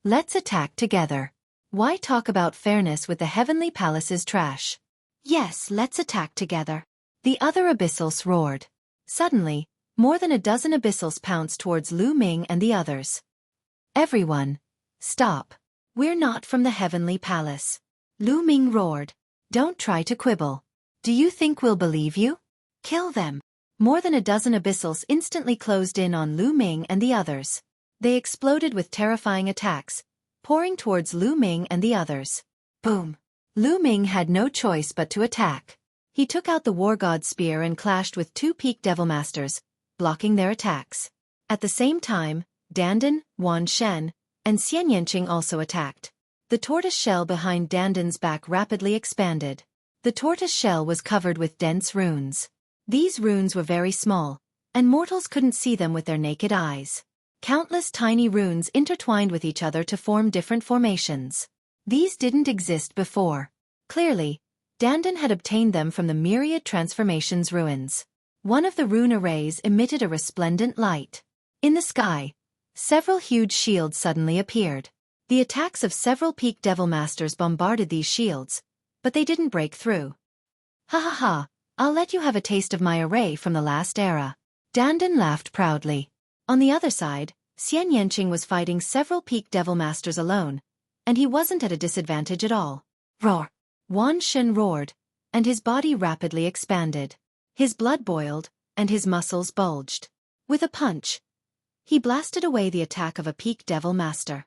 Let's attack together. Why talk about fairness with the Heavenly Palace's trash? Yes, let's attack together. The other abyssals roared. Suddenly, more than a dozen abyssals pounced towards Lu Ming and the others. Everyone, stop. We're not from the Heavenly Palace. Lu Ming roared. Don't try to quibble. Do you think we'll believe you? Kill them. More than a dozen abyssals instantly closed in on Lu Ming and the others. They exploded with terrifying attacks, pouring towards Lu Ming and the others. Boom. Lu Ming had no choice but to attack. He took out the War God Spear and clashed with two Peak Devil Masters, blocking their attacks. At the same time, Dandan, Wan Shen, and Xian Yanqing also attacked. The tortoise shell behind Dandan's back rapidly expanded. The tortoise shell was covered with dense runes. These runes were very small, and mortals couldn't see them with their naked eyes. Countless tiny runes intertwined with each other to form different formations. These didn't exist before. Clearly, Dandan had obtained them from the myriad transformations ruins. One of the rune arrays emitted a resplendent light. In the sky, several huge shields suddenly appeared. The attacks of several Peak Devil Masters bombarded these shields, but they didn't break through. Ha ha ha, I'll let you have a taste of my array from the last era. Dandan laughed proudly. On the other side, Xian Yanqing was fighting several Peak Devil Masters alone, and he wasn't at a disadvantage at all. Roar! Wan Shen roared, and his body rapidly expanded. His blood boiled, and his muscles bulged. With a punch, he blasted away the attack of a Peak Devil Master.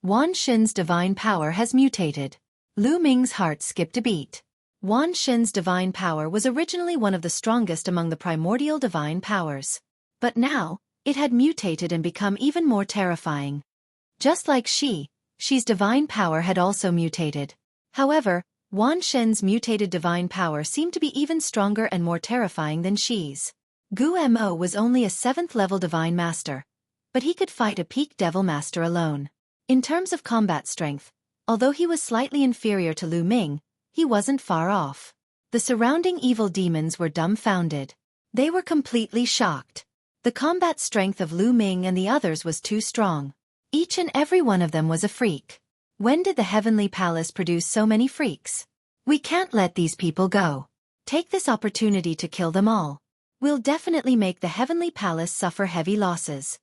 Wan Shen's divine power has mutated. Lu Ming's heart skipped a beat. Wan Shen's divine power was originally one of the strongest among the primordial divine powers. But now, it had mutated and become even more terrifying. Just like she's divine power had also mutated. However, Wan Shen's mutated divine power seemed to be even stronger and more terrifying than she's. Gumo was only a 7th-level divine master, but he could fight a Peak Devil Master alone. In terms of combat strength, although he was slightly inferior to Lu Ming, he wasn't far off. The surrounding evil demons were dumbfounded. They were completely shocked. The combat strength of Lu Ming and the others was too strong. Each and every one of them was a freak. When did the Heavenly Palace produce so many freaks? We can't let these people go. Take this opportunity to kill them all. We'll definitely make the Heavenly Palace suffer heavy losses.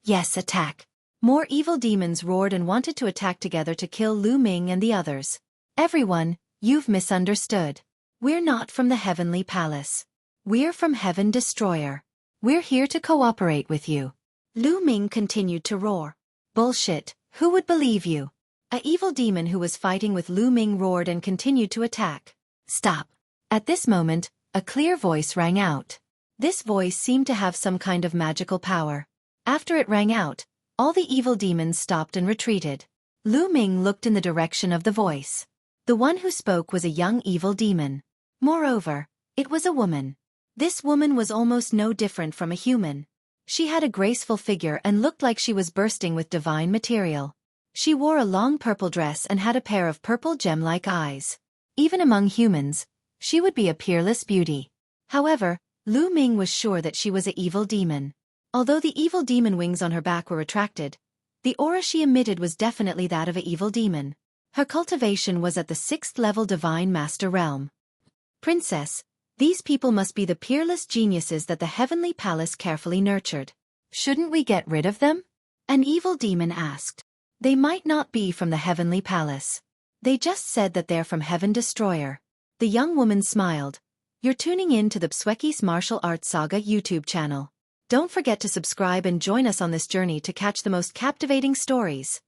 Yes, attack. More evil demons roared and wanted to attack together to kill Lu Ming and the others. Everyone, you've misunderstood. We're not from the Heavenly Palace. We're from Heaven Destroyer. We're here to cooperate with you. Lu Ming continued to roar. Bullshit, who would believe you? A evil demon who was fighting with Lu Ming roared and continued to attack. Stop. At this moment, a clear voice rang out. This voice seemed to have some kind of magical power. After it rang out, all the evil demons stopped and retreated. Lu Ming looked in the direction of the voice. The one who spoke was a young evil demon. Moreover, it was a woman. This woman was almost no different from a human. She had a graceful figure and looked like she was bursting with divine material. She wore a long purple dress and had a pair of purple gem-like eyes. Even among humans, she would be a peerless beauty. However, Lu Ming was sure that she was an evil demon. Although the evil demon wings on her back were retracted, the aura she emitted was definitely that of an evil demon. Her cultivation was at the 6th-level Divine Master realm. Princess, these people must be the peerless geniuses that the Heavenly Palace carefully nurtured. Shouldn't we get rid of them? An evil demon asked. They might not be from the Heavenly Palace. They just said that they're from Heaven Destroyer. The young woman smiled. You're tuning in to the Xueqi's Martial Arts Saga YouTube channel. Don't forget to subscribe and join us on this journey to catch the most captivating stories.